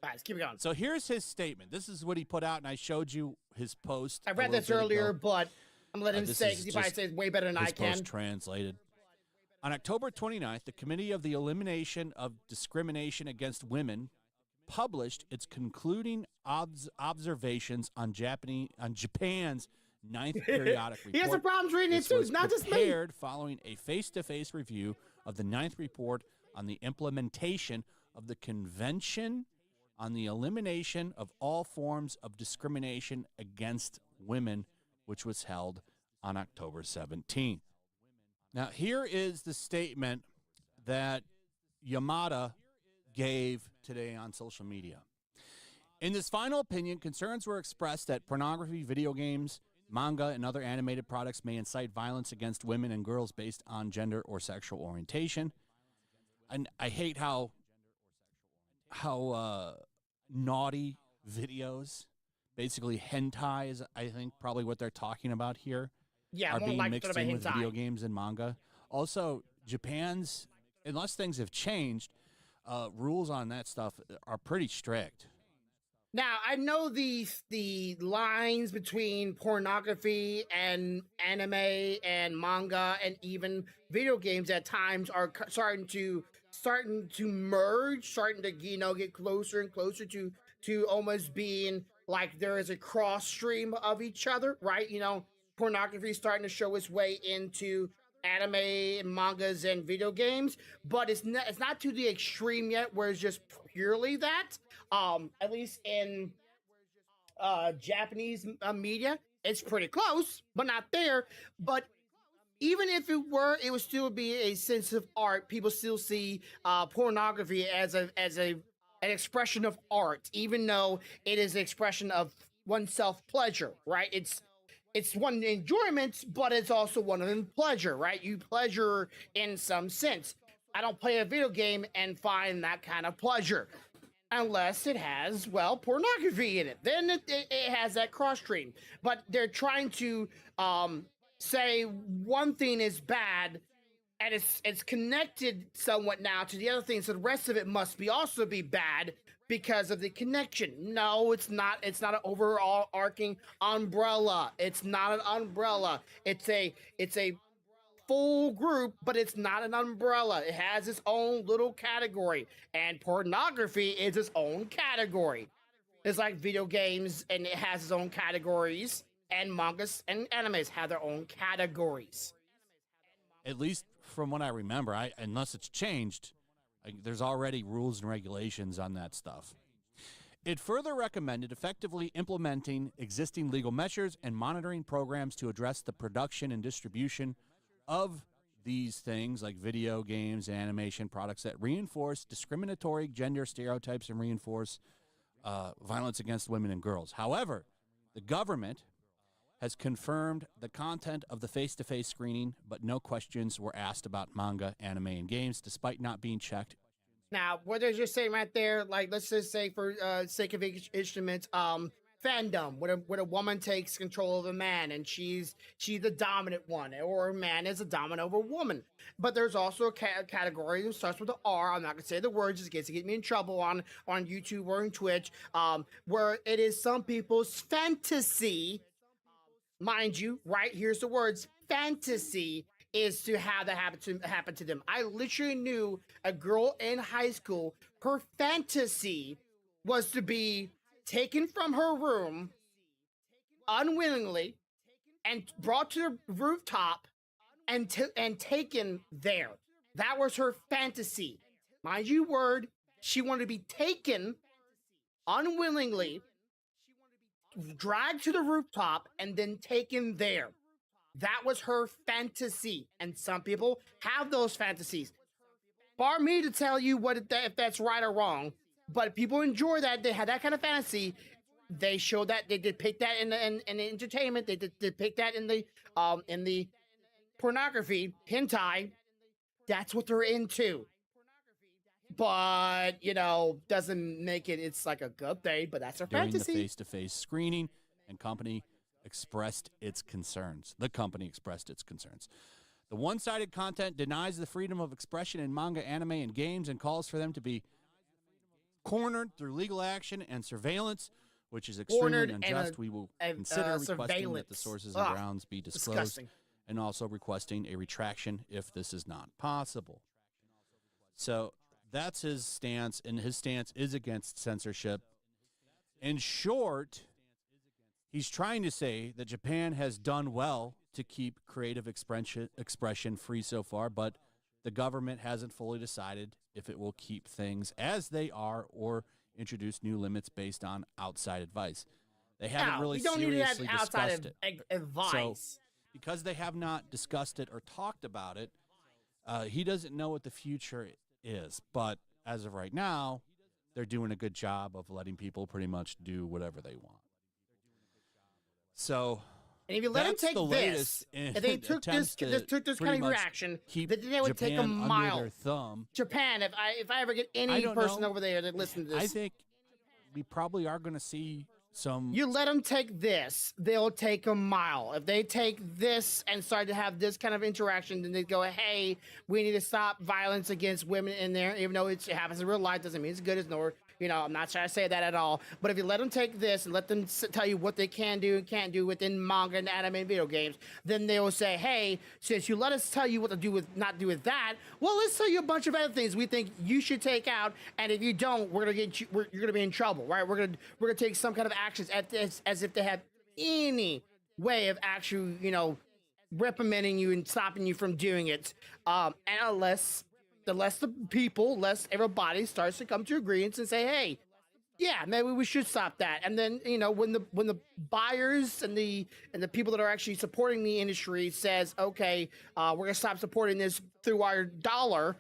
All right, let's keep it going. So here's his statement. This is what he put out, and I showed you his post. I read this earlier, but I'm letting him say, because he probably says way better than I can. Post translated. On October 29th, the Committee of the Elimination of Discrimination Against Women published its concluding observations on Japan's ninth periodic report. He has some problems reading it too, not just me. Prepared following a face-to-face review of the ninth report on the implementation of the Convention on the Elimination of All Forms of Discrimination Against Women, which was held on October 17th. Now, here is the statement that Yamada gave today on social media. In this final opinion, concerns were expressed that pornography, video games, manga, and other animated products may incite violence against women and girls based on gender or sexual orientation. And I hate how naughty videos, basically hentai is, I think, probably what they're talking about here, are being mixed in with video games and manga. Also, Japan's, unless things have changed, rules on that stuff are pretty strict. Now, I know the lines between pornography and anime and manga and even video games at times are starting to merge, starting to get closer and closer to almost being like there is a cross stream of each other, right? You know, pornography is starting to show its way into anime, mangas, and video games, but it's not to the extreme yet, where it's just purely that. At least in Japanese media, it's pretty close, but not there. But even if it were, it would still be a sense of art. People still see pornography as an expression of art, even though it is an expression of oneself pleasure, right? It's one enjoyment, but it's also one of pleasure, right? You pleasure in some sense. I don't play a video game and find that kind of pleasure unless it has, well, pornography in it. Then it has that cross stream. But they're trying to say one thing is bad, and it's connected somewhat now to the other thing, so the rest of it must be also be bad because of the connection. No, it's not. It's not an overall arcing umbrella. It's not an umbrella. It's a full group, but it's not an umbrella. It has its own little category, and pornography is its own category. It's like video games, and it has its own categories, and mangas and animes have their own categories. At least from what I remember, unless it's changed, there's already rules and regulations on that stuff. It further recommended effectively implementing existing legal measures and monitoring programs to address the production and distribution of these things like video games and animation products that reinforce discriminatory gender stereotypes and reinforce violence against women and girls. However, the government has confirmed the content of the face-to-face screening, but no questions were asked about manga, anime, and games, despite not being checked. Now, what they're just saying right there, like, let's just say for sake of instruments, fandom, where a woman takes control of a man and she's the dominant one, or a man is a dominant over a woman. But there's also a category that starts with the R. I'm not gonna say the words just in case it get me in trouble on YouTube or on Twitch, where it is some people's fantasy. Mind you, right, here's the words, fantasy is to have that happen to them. I literally knew a girl in high school, her fantasy was to be taken from her room unwillingly and brought to the rooftop and taken there. That was her fantasy. Mind you, word, she wanted to be taken unwillingly, dragged to the rooftop, and then taken there. That was her fantasy, and some people have those fantasies. Bar me to tell you if that's right or wrong, but people enjoy that. They have that kind of fantasy. They show that, they depict that in the entertainment. They depict that in the pornography, hentai. That's what they're into. But, you know, doesn't make it, it's like a good thing, but that's their fantasy. During the face-to-face screening, and company expressed its concerns. The company expressed its concerns. The one-sided content denies the freedom of expression in manga, anime, and games, and calls for them to be cornered through legal action and surveillance, which is extremely unjust. We will consider requesting that the sources and grounds be disclosed, disgusting, and also requesting a retraction if this is not possible. So that's his stance, and his stance is against censorship. In short, he's trying to say that Japan has done well to keep creative expression free so far, but the government hasn't fully decided if it will keep things as they are or introduce new limits based on outside advice. They haven't really seriously discussed it. Advice. So, because they have not discussed it or talked about it, he doesn't know what the future is. But as of right now, they're doing a good job of letting people pretty much do whatever they want. So, and if you let them take this, if they took this kind of reaction, then they would take a mile. Their thumb. Japan, if I ever get any person over there that listens to this, I think we probably are going to see some. You let them take this, they'll take a mile. If they take this and start to have this kind of interaction, then they go, "Hey, we need to stop violence against women in there." Even though it happens in real life, doesn't mean it's good. It's nor You know, I'm not trying to say that at all. But if you let them take this and let them tell you what they can do and can't do within manga and anime and video games, then they will say, hey, since you let us tell you what to do with, not do with that, well, let's tell you a bunch of other things we think you should take out. And if you don't, we're gonna get you. You're gonna be in trouble, right? We're gonna take some kind of actions at this, as if they have any way of actually, you know, reprimanding you and stopping you from doing it. And unless the people, unless everybody starts to come to agreements and say, hey, yeah, maybe we should stop that. And then, you know, when the buyers and the people that are actually supporting the industry says, okay, we're gonna stop supporting this through our dollar,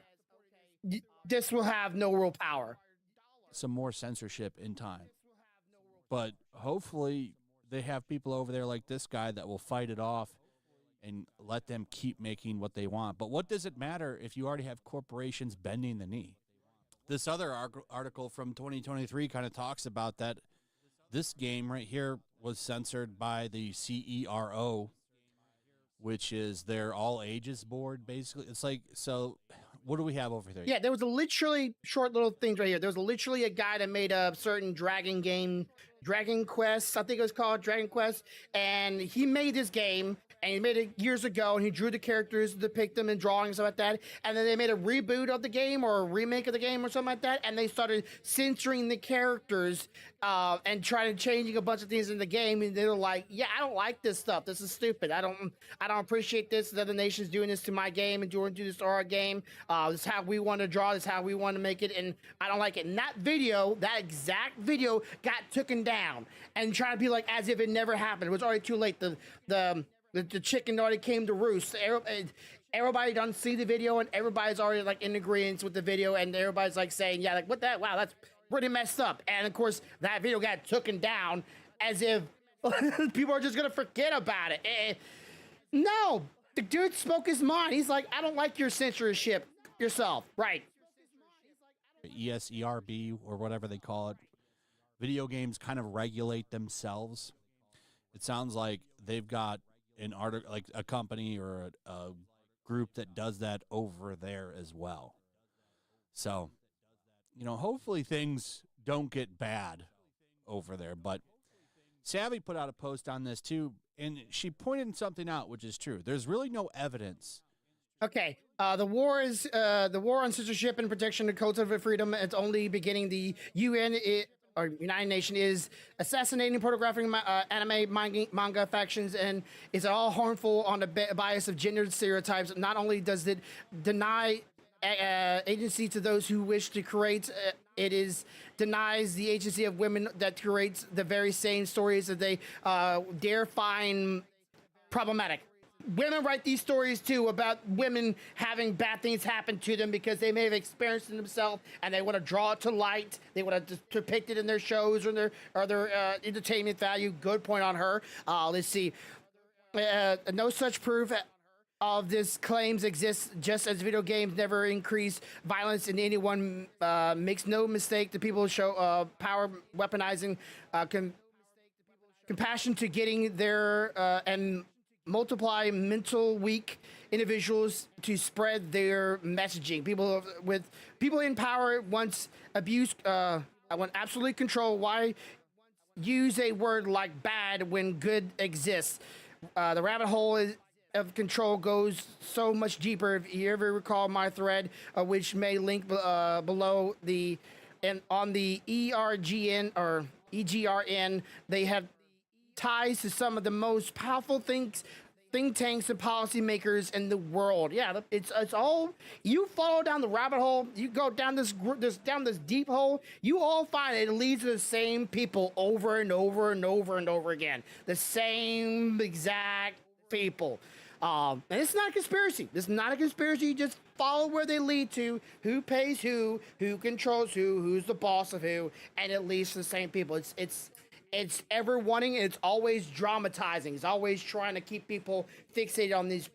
this will have no real power. Some more censorship in time. But hopefully they have people over there like this guy that will fight it off and let them keep making what they want. But what does it matter if you already have corporations bending the knee? This other article from 2023 kind of talks about that. This game right here was censored by the CERO, which is their all ages board, basically. It's like, so what do we have over there? Yeah, there was a literally short little things right here. There was literally a guy that made a certain dragon game, Dragon Quest, I think it was called Dragon Quest, and he made this game, and he made it years ago, and he drew the characters, depict them in drawings, stuff like that, and then they made a reboot of the game, or a remake of the game, or something like that, and they started censoring the characters, and trying to changing a bunch of things in the game, and they were like, yeah, I don't like this stuff, this is stupid, I don't appreciate this, the other nations doing this to my game, and doing this to our game, this is how we want to draw, this is how we want to make it, and I don't like it. And that video, that exact video, got taken down, and trying to be like as if it never happened. It was already too late. The chicken already came to roost. Everybody doesn't see the video, and everybody's already like in agreement with the video, and everybody's like saying, yeah, like what that? Wow, that's pretty messed up. And of course, that video got taken down as if people are just gonna forget about it. No, the dude spoke his mind. He's like, I don't like your censorship yourself, right? ESERB or whatever they call it. Video games kind of regulate themselves. It sounds like they've got an like a company or a group that does that over there as well. So, you know, hopefully things don't get bad over there. But Savvy put out a post on this too, and she pointed something out, which is true. There's really no evidence. Okay, the war on censorship and protection of culture of freedom. It's only beginning. The UN or United Nations is assassinating, pornographing anime manga factions, and it's all harmful on the bias of gender stereotypes. Not only does it deny agency to those who wish to create, it is denies the agency of women that creates the very same stories that they dare find problematic. Women write these stories too about women having bad things happen to them because they may have experienced it themselves, and they want to draw it to light. They want to depict it in their shows or their entertainment value. Good point on her. Let's see. No such proof of this claims exists. Just as video games never increase violence in anyone, makes no mistake. The people show power weaponizing compassion to getting there and multiply mental weak individuals to spread their messaging. People in power once abuse. I want absolute control. Why use a word like bad when good exists? The rabbit hole of control goes so much deeper. If you ever recall my thread, which may link below and on the ERGN or EGRN, they have ties to some of the most powerful think tanks and policymakers in the world. Yeah, it's all, you follow down the rabbit hole, you go down this deep hole, you all find it leads to the same people over and over and over and over again. The same exact people. And it's not a conspiracy. It's not a conspiracy. You just follow where they lead to, who pays who controls who's the boss of who, and it leads to the same people. It's ever wanting, it's always dramatizing. It's always trying to keep people fixated on these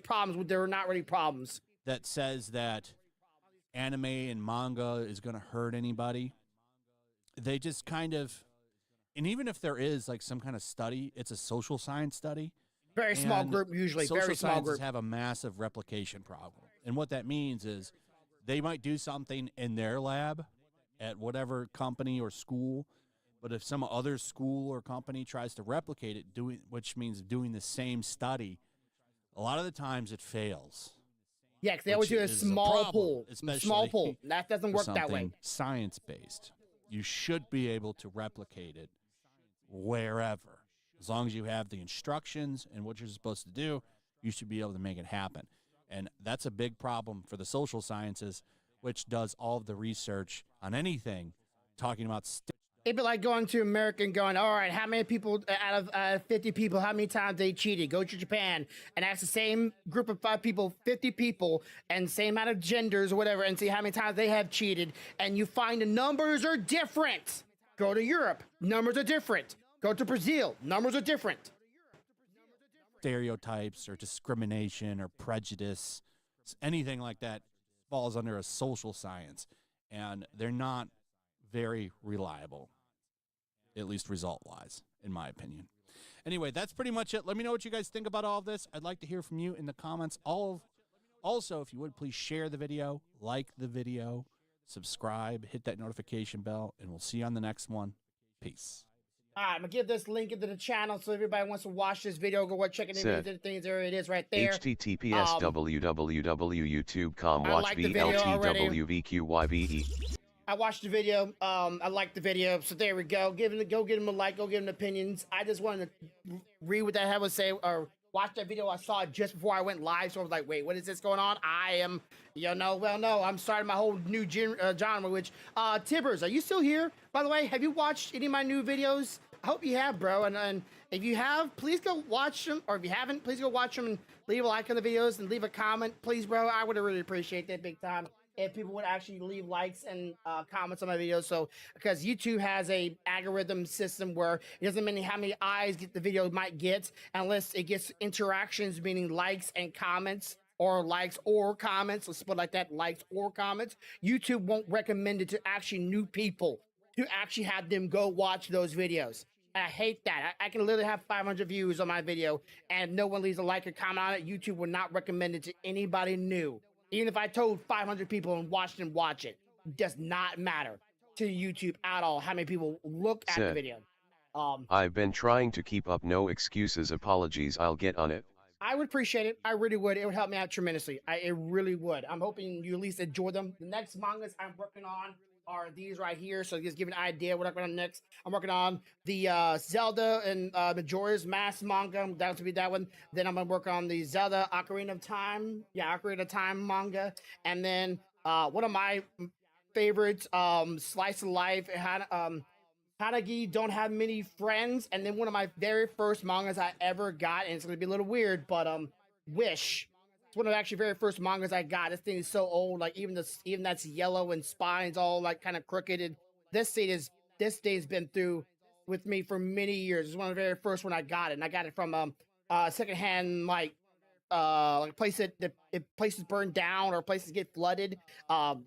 problems when they're not really problems. That says that anime and manga is going to hurt anybody. They just kind of, and even if there is like some kind of study, it's a social science study. Very small group, usually. Very small group. Have a massive replication problem. And what that means is they might do something in their lab, at whatever company or school. But if some other school or company tries to replicate it, which means doing the same study, a lot of the times it fails. Yeah, because they always do a small pool. Small pool. That doesn't work that way. Science-based. You should be able to replicate it wherever. As long as you have the instructions and what you're supposed to do, you should be able to make it happen. And that's a big problem for the social sciences, which does all of the research on anything, talking about it'd be like going to America and going, all right, how many people out of 50 people, how many times they cheated? Go to Japan and ask the same group of 5 people, 50 people, and same amount of genders or whatever, and see how many times they have cheated. And you find the numbers are different. Go to Europe, numbers are different. Go to Brazil, numbers are different. Stereotypes or discrimination or prejudice, anything like that falls under a social science, and they're not very reliable, at least result-wise, in my opinion. Anyway, that's pretty much it. Let me know what you guys think about all of this. I'd like to hear from you in the comments. Also, if you would, please share the video, like the video, subscribe, hit that notification bell, and we'll see you on the next one. Peace. All right, I'm going to give this link into the channel so everybody wants to watch this video. Go check it out. Things there it is right there. https www.youtube.com watch VLTWVQYBE. I watched the video. I liked the video, so there we go. Go give him a like. Go give him opinions. I just wanted to read what that had to say or watch that video. I saw it just before I went live, so I was like, "Wait, what is this going on?" I am, I'm starting my whole new genre. Which, Tibbers, are you still here? By the way, have you watched any of my new videos? I hope you have, bro. And if you have, please go watch them. Or if you haven't, please go watch them and leave a like on the videos and leave a comment, please, bro. I would really appreciate that big time if people would actually leave likes and comments on my videos. So, because YouTube has a algorithm system where it doesn't mean how many eyes the video might get unless it gets interactions, meaning likes and comments, or likes or comments. Let's put it like that, likes or comments. YouTube won't recommend it to actually new people to actually have them go watch those videos. I hate that. I can literally have 500 views on my video and no one leaves a like or comment on it. YouTube will not recommend it to anybody new. Even if I told 500 people and watched them watch it, it does not matter to YouTube at all how many people look at the video. I've been trying to keep up. No excuses, apologies. I'll get on it. I would appreciate it. I really would. It would help me out tremendously. It really would. I'm hoping you at least enjoy them. The next mangas I'm working on are these right here. So just give an idea what I'm working on next. I'm working on the Zelda and Majora's Mask manga. I'm down to be that one. Then I'm gonna work on the Zelda Ocarina of Time. Yeah, Ocarina of Time manga. And then one of my favorites, Slice of Life. Hanagi Don't Have Many Friends. And then one of my very first mangas I ever got, and it's gonna be a little weird, but Wish. It's one of the actually very first mangas I got. This thing is so old, like even that's yellow and spines all like kind of crooked. And this thing has been through with me for many years. It's one of the very first when I got it, and I got it from secondhand like place that places burn down or places get flooded. And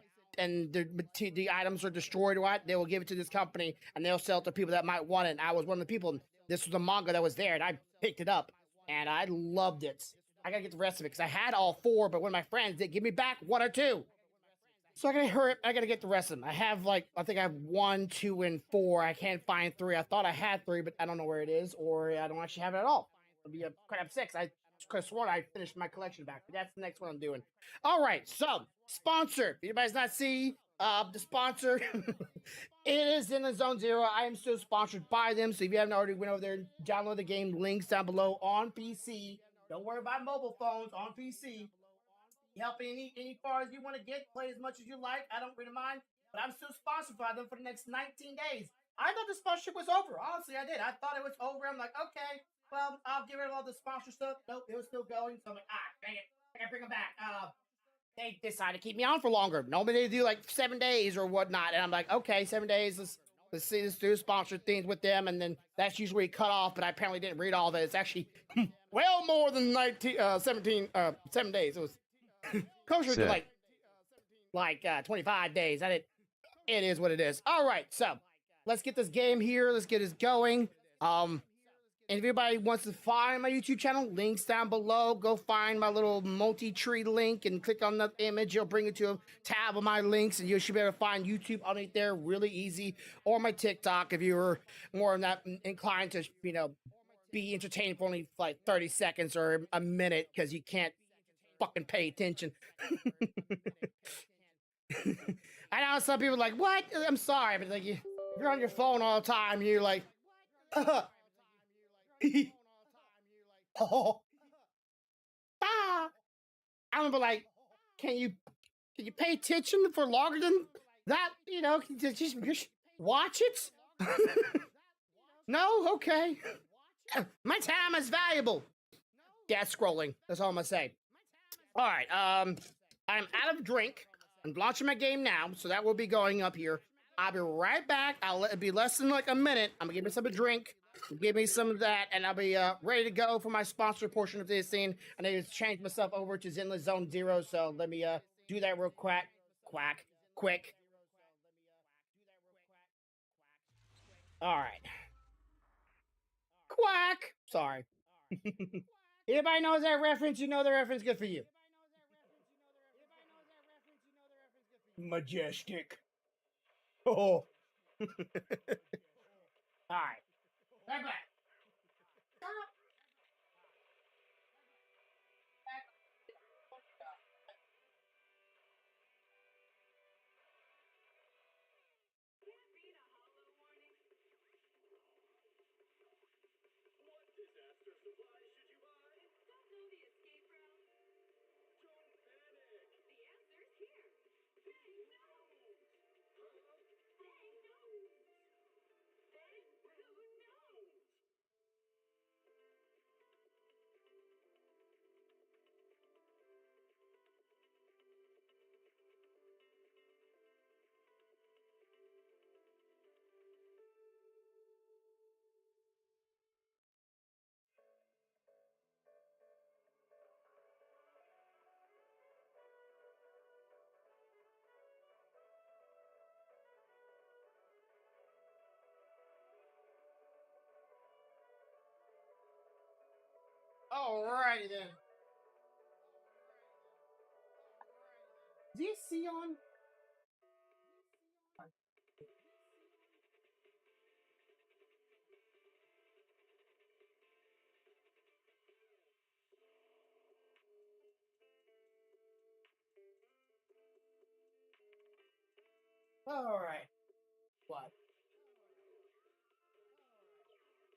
the items are destroyed or what, they will give it to this company and they'll sell it to people that might want it. And I was one of the people, and this was a manga that was there, and I picked it up and I loved it. I gotta get the rest of it because I had all 4, but one of my friends did give me back 1 or 2. So I gotta hurry up. I gotta get the rest of them. I have I think I have 1, 2, and 4. I can't find 3. I thought I had 3, but I don't know where it is, or I don't actually have it at all. It'll be quite upset. I could have sworn I finished my collection back, but that's the next one I'm doing. All right, so sponsor. If anybody's not see the sponsor, it is in the Zone Zero. I am still sponsored by them. So if you haven't already went over there and download the game, links down below on PC. Don't worry about mobile phones, on PC. Help any far as you want to get. Play as much as you like. I don't really mind. But I'm still sponsored by them for the next 19 days. I thought the sponsorship was over. Honestly, I did. I thought it was over. I'm like, okay, well, I'll get rid of all the sponsor stuff. Nope, it was still going. So I'm like, dang it. I gotta bring them back. They decided to keep me on for longer. Normally they do like 7 days or whatnot. And I'm like, okay, 7 days. Let's see, let's do sponsored things with them. And then that's usually cut off. But I apparently didn't read all of it. It's actually well more than 7 days. It was closer to like 25 days. It is what it is. All right, so let's get this game here. Let's get this going. And if anybody wants to find my YouTube channel, links down below. Go find my little multi-tree link and click on the image. It'll bring you to a tab of my links, and you should be able to find YouTube underneath there really easy. Or my TikTok if you're more that inclined to, be entertained for only like 30 seconds or a minute because you can't fucking pay attention. I know some people are like, what? I'm sorry, but like you're on your phone all the time. You're like, oh, ah. I'm gonna be like, can you pay attention for longer than that? Just watch it. No, okay. My time is valuable. Yeah, scrolling. That's all I'm gonna say. All right. I'm out of drink. I'm launching my game now, so that will be going up here. I'll be right back. It'll be less than like a minute. I'm gonna give myself a drink, give me some of that, and I'll be ready to go for my sponsor portion of this thing. I need to change myself over to Zenless Zone Zero, so let me do that real quick. All right. Quack. Sorry. Everybody knows that reference. You know the reference. Good for you. Majestic. Oh. All right. Right back. Alrighty then. DC on? Alright. What?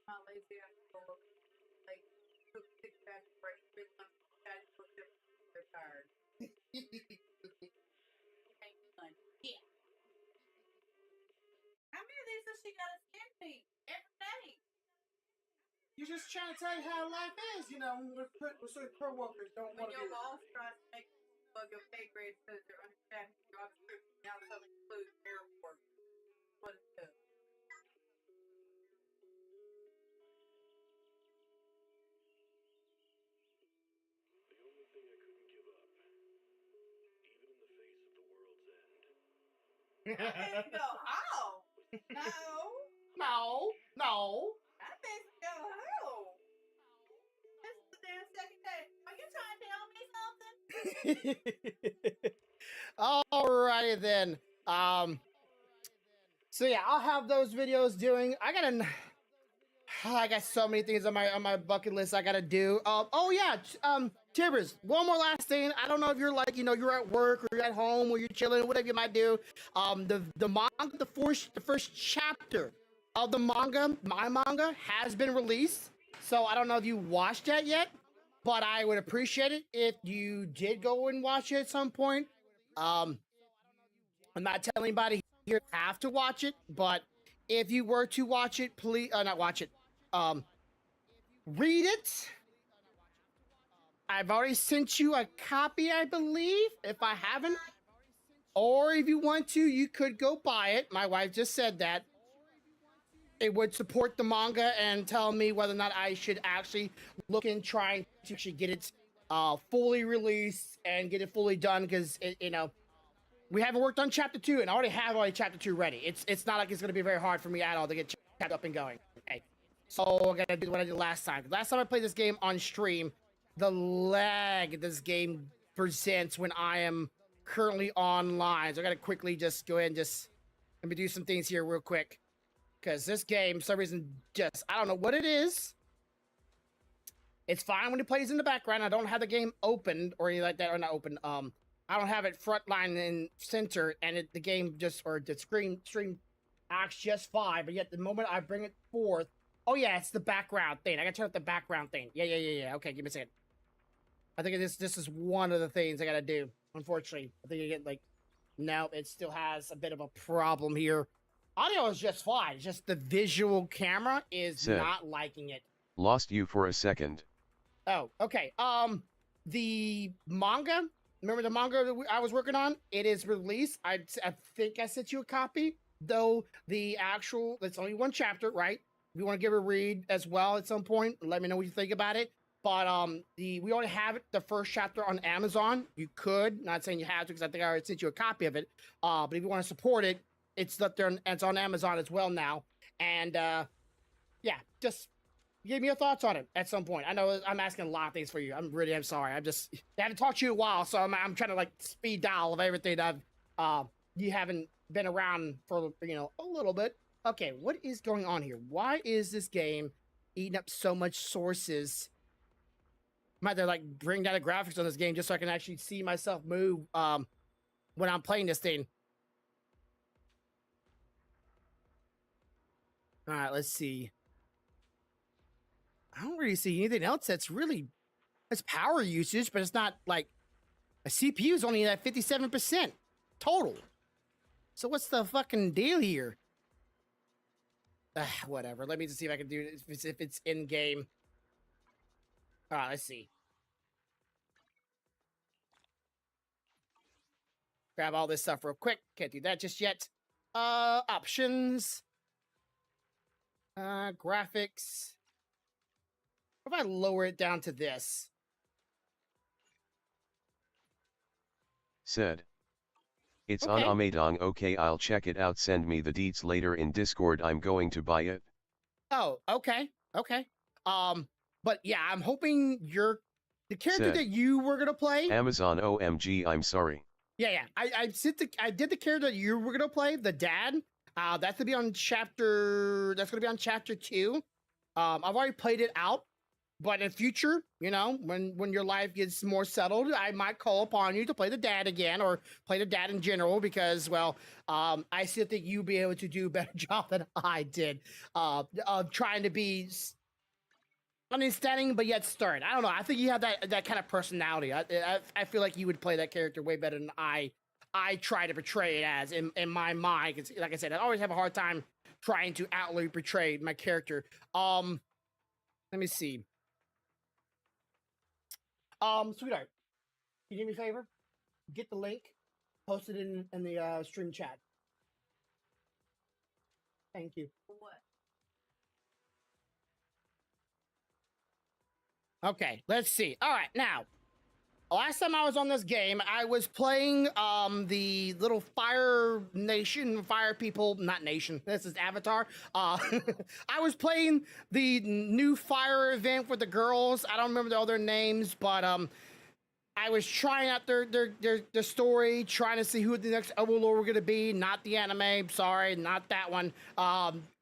Not lazy, I'm full. Like, took 6 back break, big enough guys looked at they're tired. Yeah. How many of these does she gotta send me every day? You're just trying to tell you how life is, with co-workers don't When want to your do it. boss tries to make above your pay grade says they're understaffed, job description now suddenly includes airport. What is this? I didn't go home. No. No. I didn't go home. This is the damn second day. Are you trying to tell me something? Alrighty then. So yeah, I'll have those videos doing. I got so many things on my bucket list I gotta do. Tibbers, one more last thing. I don't know if you're you're at work or you're at home or you're chilling, whatever you might do. The manga, the first chapter of my manga has been released. So I don't know if you watched that yet, but I would appreciate it if you did go and watch it at some point. I'm not telling anybody here to have to watch it, but if you were to watch it, please not watch it. Read it. I've already sent you a copy, I believe. If I haven't, or if you want to, you could go buy it. My wife just said that. It would support the manga and tell me whether or not I should actually look in trying to actually get it fully released and get it fully done, because we haven't worked on chapter 2 and I already have chapter 2 ready. It's not like it's going to be very hard for me at all to get chapter up and going. Okay. So I gotta do what I did last time. Last time I played this game on stream, the lag this game presents when I am currently online. So I gotta quickly just go ahead and just let me do some things here real quick. Because this game, for some reason, just I don't know what it is. It's fine when it plays in the background. I don't have the game opened or anything like that, or not open. I don't have it frontline and center, and the game just or the stream acts just fine. But yet the moment I bring it forth, oh yeah, it's the background thing. I gotta turn up the background thing. Yeah. Okay, give me a second. I think this is one of the things I gotta do. Unfortunately, I think I get like no, it still has a bit of a problem here. Audio is just fine. It's just the visual camera is Sid. not liking it. Lost you for a second. Oh, okay. The manga. Remember the manga that I was working on? It is released. I think I sent you a copy. Though the actual, it's only one chapter, right? If you want to give it a read as well at some point, let me know what you think about it. But we only have it, the first chapter on Amazon. You could, not saying you have to, because I think I already sent you a copy of it. But if you want to support it, it's up there. It's on Amazon as well now. And yeah, just give me your thoughts on it at some point. I know I'm asking a lot of things for you. I'm sorry. I haven't talked to you in a while, so I'm trying to like speed dial of everything that you haven't been around for a little bit. Okay, what is going on here? Why is this game eating up so much sources? Might have to like bring down the graphics on this game just so I can actually see myself move when I'm playing this thing. All right, let's see. I don't really see anything else that's really, it's power usage, but it's not like a CPU is only at 57% total. So what's the fucking deal here? Whatever. Let me just see if I can do it if it's in game. All right, let's see. Grab all this stuff real quick. Can't do that just yet. Options. Graphics. What if I lower it down to this? Said. It's Okay. on Amazon. Okay, I'll check it out. Send me the deets later in Discord. I'm going to buy it. Oh, okay. But yeah, I'm hoping the character Said. that you were gonna play. Amazon OMG, I'm sorry. Yeah. I did the character that you were gonna play, the dad. That's gonna be on chapter 2. I've already played it out. But in future, when your life gets more settled, I might call upon you to play the dad again or play the dad in general because, well, I still think you'll be able to do a better job than I did of trying to be understanding but yet stern. I don't know. I think you have that kind of personality. I feel like you would play that character way better than I try to portray it as in my mind. 'Cause like I said, I always have a hard time trying to outwardly portray my character. Let me see. Sweetheart, can you do me a favor? Get the link, post it in the stream chat. Thank you. What? Okay, let's see. All right, now, last time I was on this game, I was playing the little fire people, not nation. This is Avatar. I was playing the new fire event with the girls. I don't remember all their names, but I was trying out their story, trying to see who the next Overlord were gonna be. Not the anime, sorry, not that one.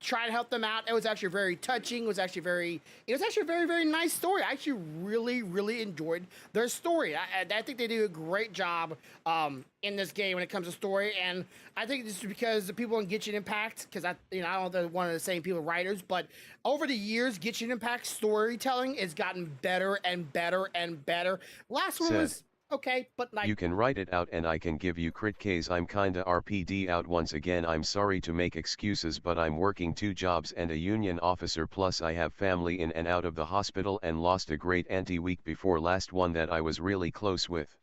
Trying to help them out. It was actually very touching. It was actually very, very nice story. I actually really enjoyed their story. I think they do a great job in this game when it comes to story, and I think this is because the people in Genshin Impact, because I don't know if they're one of the same people writers, but over the years, Genshin Impact storytelling has gotten better and better and better. Last one was okay, but like you can write it out and I can give you crit Ks. I'm kinda RPD out once again. I'm sorry to make excuses, but I'm working 2 jobs and a union officer, plus I have family in and out of the hospital and lost a great auntie week before last one that I was really close with.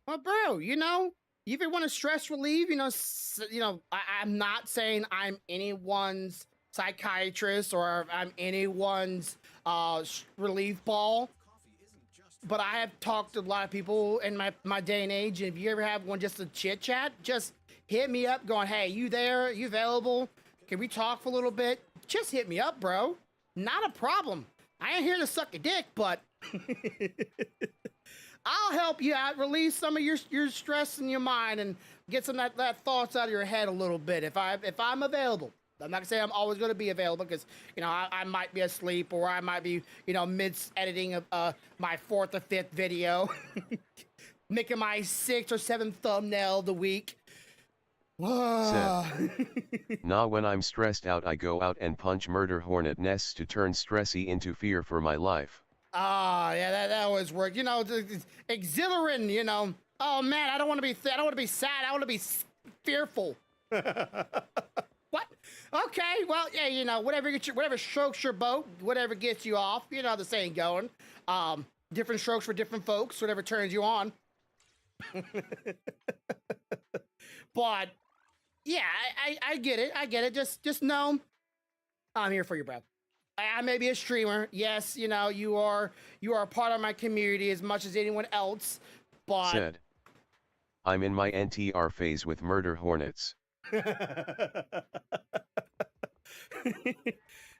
well, bro, if you want to stress relieve, I'm not saying I'm anyone's psychiatrist or I'm anyone's relief ball. But I have talked to a lot of people in my day and age, and if you ever have one just a chit chat, just hit me up going, hey, you there? You available? Can we talk for a little bit? Just hit me up, bro. Not a problem. I ain't here to suck your dick, but I'll help you out, release some of your stress in your mind, and get some of that thoughts out of your head a little bit. If I'm available. I'm not gonna say I'm always gonna be available because I might be asleep or I might be mid editing of my 4th or 5th video, making my 6th or 7th thumbnail of the week. Said. Nah, when I'm stressed out I go out and punch murder hornet nests to turn stressy into fear for my life. Yeah, that always works. It's exhilarating. Oh man, I don't want to be sad. I want to be fearful. What? Okay, well, yeah, whatever strokes your boat, whatever gets you off. You know how the saying going. Different strokes for different folks. Whatever turns you on. But yeah, I get it. I get it. Just know I'm here for you, bro. I may be a streamer. Yes, you are a part of my community as much as anyone else. But Said. I'm in my NTR phase with murder hornets.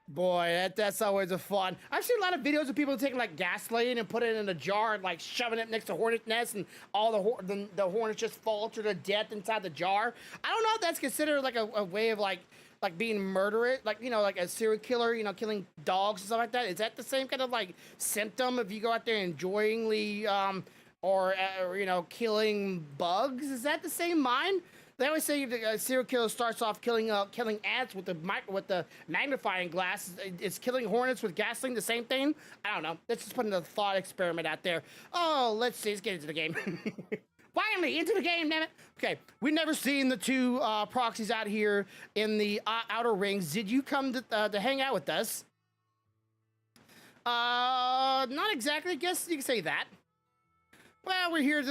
Boy, that's always a fun. I've seen a lot of videos of people taking like gasoline and put it in a jar and like shoving it next to hornet nests, and all the hornets just fall to their death inside the jar. I don't know if that's considered like a way of like being murderous, like like a serial killer, killing dogs and stuff like that. Is that the same kind of like symptom if you go out there enjoyingly or killing bugs? Is that the same mind? They always say the serial killer starts off killing ants with the magnifying glass. Is killing hornets with gasoline the same thing? I don't know. Let's just put a thought experiment out there. Oh, let's see. Let's get into the game. Finally, into the game, damn it. Okay, we've never seen the two proxies out here in the outer rings. Did you come to hang out with us? Not exactly. I guess you can say that. Well, we're here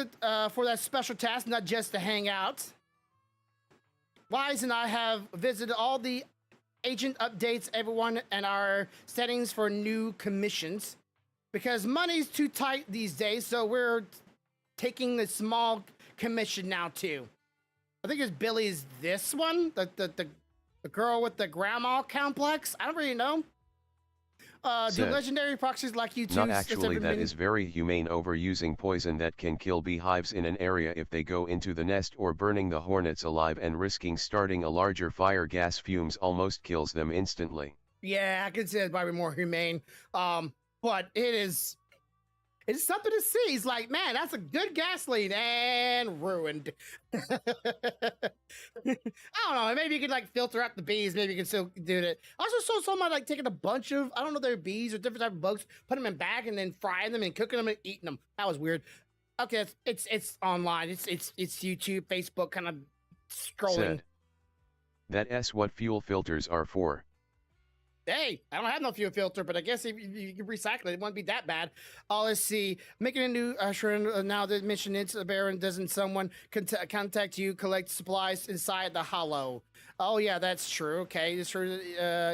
for that special task, not just to hang out. Wise and I have visited all the agent updates, everyone, and our settings for new commissions. Because money's too tight these days, so we're taking a small commission now, too. I think it's Billy's this one, the girl with the grandma complex. I don't really know. Do legendary proxies like you two... Not actually, that is very humane. Overusing poison that can kill beehives in an area if they go into the nest, or burning the hornets alive and risking starting a larger fire. Gas fumes almost kills them instantly. Yeah, I could say it's probably more humane. But it's something to see. He's like, man, that's a good gasoline, and ruined. I don't know. Maybe you could like filter out the bees. Maybe you can still do that. I also saw someone like taking a bunch of, I don't know, their bees or different type of bugs, put them in bag and then frying them and cooking them and eating them. That was weird. Okay, it's online. It's YouTube, Facebook, kind of scrolling. Said. That's what fuel filters are for. Hey, I don't have no fuel filter, but I guess if you can recycle it, it won't be that bad. Let's see. Making a new now that mentioned it's a Baron, doesn't someone contact you, collect supplies inside the hollow? Oh, yeah, that's true. Okay, this for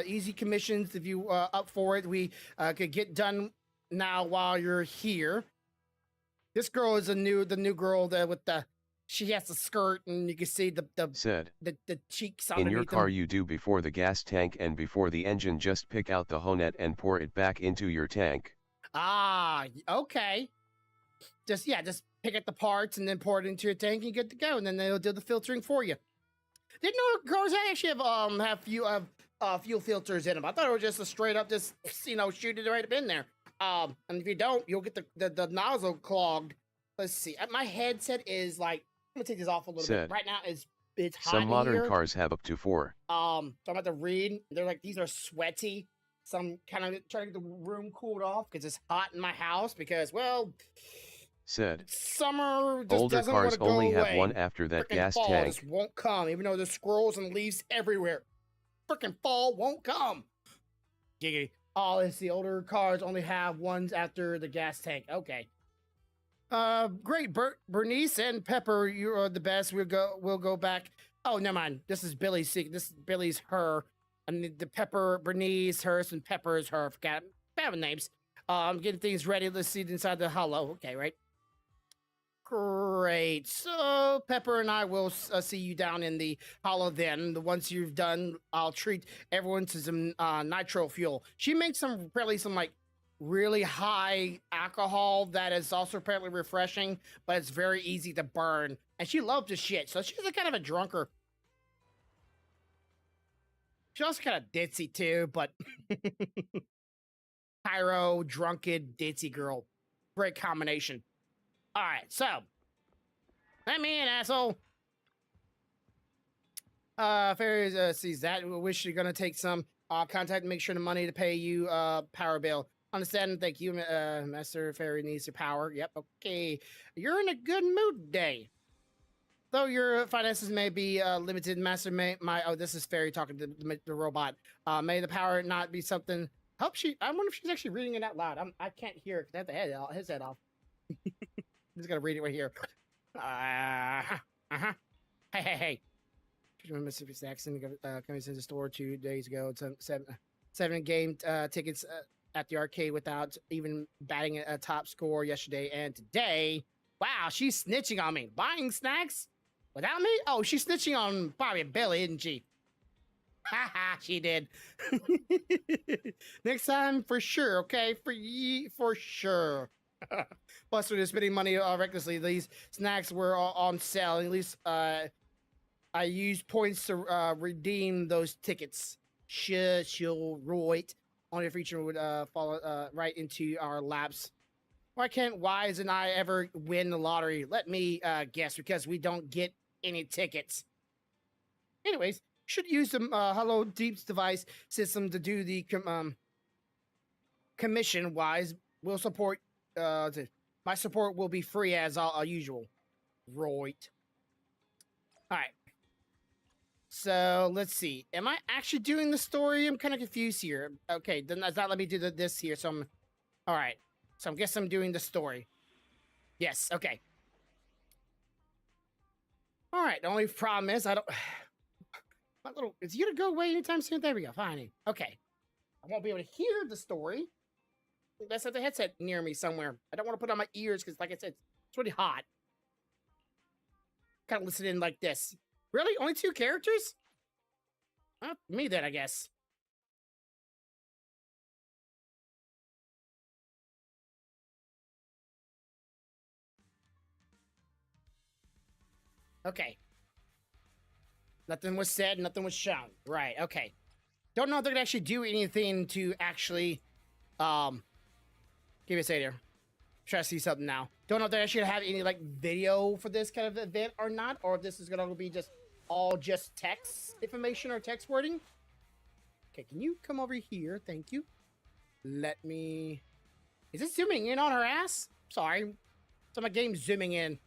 easy commissions. If you up for it, we could get done now while you're here. This girl is the new girl with the... She has a skirt, and you can see the cheeks underneath. In your car, you do before the gas tank and before the engine. Just pick out the Honet and pour it back into your tank. Ah, okay. Just pick up the parts and then pour it into your tank, and you're good to go. And then they'll do the filtering for you. Didn't know cars actually have fuel filters in them. I thought it was just a straight up shoot it right up in there. And if you don't, you'll get the nozzle clogged. Let's see. My headset is like. I'm gonna take this off a little bit. Right now it's hot. Some modern here. Cars have up to 4. So I'm about to read. They're like, these are sweaty. So I'm kind of trying to get the room cooled off because it's hot in my house because, well, summer just older doesn't cars want to go only away. have one after that. Frickin' gas fall tank just won't come, even though there's squirrels and leaves everywhere. Freaking fall won't come. Giggity. Oh, let's see. Older cars only have ones after the gas tank. Okay. Great, Bernice and Pepper, you are the best. We'll go back. Oh, never mind. This is Billy's secret. This is Billy's her, and the Pepper, Bernice, hers, and Pepper is her. Forgot bad names. I'm getting things ready. Let's see inside the hollow. Okay, right. Great. So Pepper and I will see you down in the hollow then. Once you've done, I'll treat everyone to some nitro fuel. She makes some like really high alcohol that is also apparently refreshing, but it's very easy to burn. And she loves the shit, so she's a kind of a drunker. She's also kind of ditzy too, but pyro, drunken, ditzy girl. Great combination. All right, so let me in, asshole. Fairies sees that. We wish you're gonna take some contact and make sure the money to pay you power bill. Understand and thank you, Master Fairy needs your power. Yep, okay. You're in a good mood today. Though your finances may be limited, Master may oh, this is Fairy talking to the robot. May the power not be something. Hope she. I wonder if she's actually reading it out loud. I can't hear it because I have his head off. I'm just gonna read it right here. Hey. Mississippi Jackson coming to the store 2 days ago. Seven game tickets at the arcade without even batting a top score yesterday and today. Wow, she's snitching on me. Buying snacks without me? Oh, she's snitching on Bobby Billy, isn't she? Haha, she did. Next time for sure, okay? For sure. Plus, we're spending money recklessly. These snacks were all on sale. At least I used points to redeem those tickets. She'll right. Only if each one would fall right into our laps. Why can't Wise and I ever win the lottery? Let me guess, because we don't get any tickets. Anyways, should use the Hello Deep's device system to do the commission. Wise will support. My support will be free as usual. Right. All right. So let's see. Am I actually doing the story? I'm kind of confused here. Okay, then that's not let me do this here. So I'm. All right. So I guess I'm doing the story. Yes. Okay. All right. The only problem is I don't. My little. Is he gonna go away anytime soon? There we go. Fine. Okay. I won't be able to hear the story. Let's have the headset near me somewhere. I don't want to put it on my ears because, like I said, it's really hot. Kind of listen in like this. Really? Only 2 characters? Well, me then, I guess. Okay. Nothing was said, nothing was shown. Right, okay. Don't know if they're gonna actually do anything to actually, give me a second here. Try to see something now. Don't know if they're actually gonna have any, like, video for this kind of event or not, or if this is gonna be just all just text information or text wording. Okay, can you come over here? Thank you. Let me... Is it zooming in on her ass? Sorry. So my game's zooming in.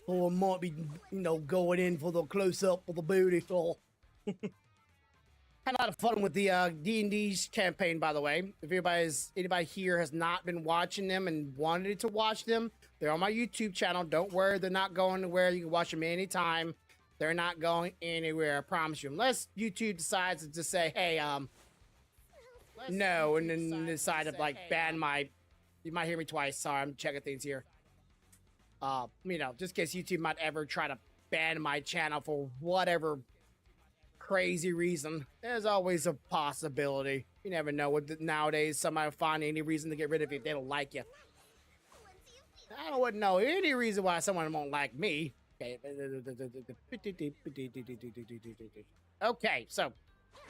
Or I might be, going in for the close-up for the booty hole. Had a lot of fun with the D&D's campaign, by the way. If anybody here has not been watching them and wanted to watch them, they're on my YouTube channel. Don't worry, they're not going anywhere. You can watch them anytime. They're not going anywhere, I promise you. Unless YouTube decides to just say, hey, no, and then decide to, like, ban my... You might hear me twice. Sorry, I'm checking things here. Just in case YouTube might ever try to ban my channel for whatever crazy reason. There's always a possibility. You never know. Nowadays, somebody will find any reason to get rid of you if they don't like you. I wouldn't know any reason why someone won't like me. Okay, so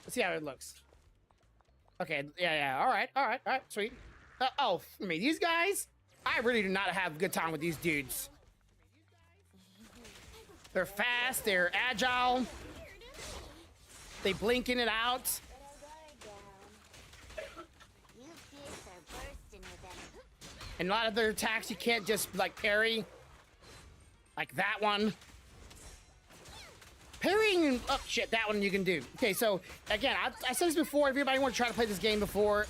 let's see how it looks. Okay, yeah. All right, sweet. These guys, I really do not have a good time with these dudes. They're fast, they're agile. They blink in and out. And a lot of their attacks you can't just like parry. Like that one. Parrying and shit, that one you can do. Okay, so again, I said this before. If anybody wants to try to play this game before,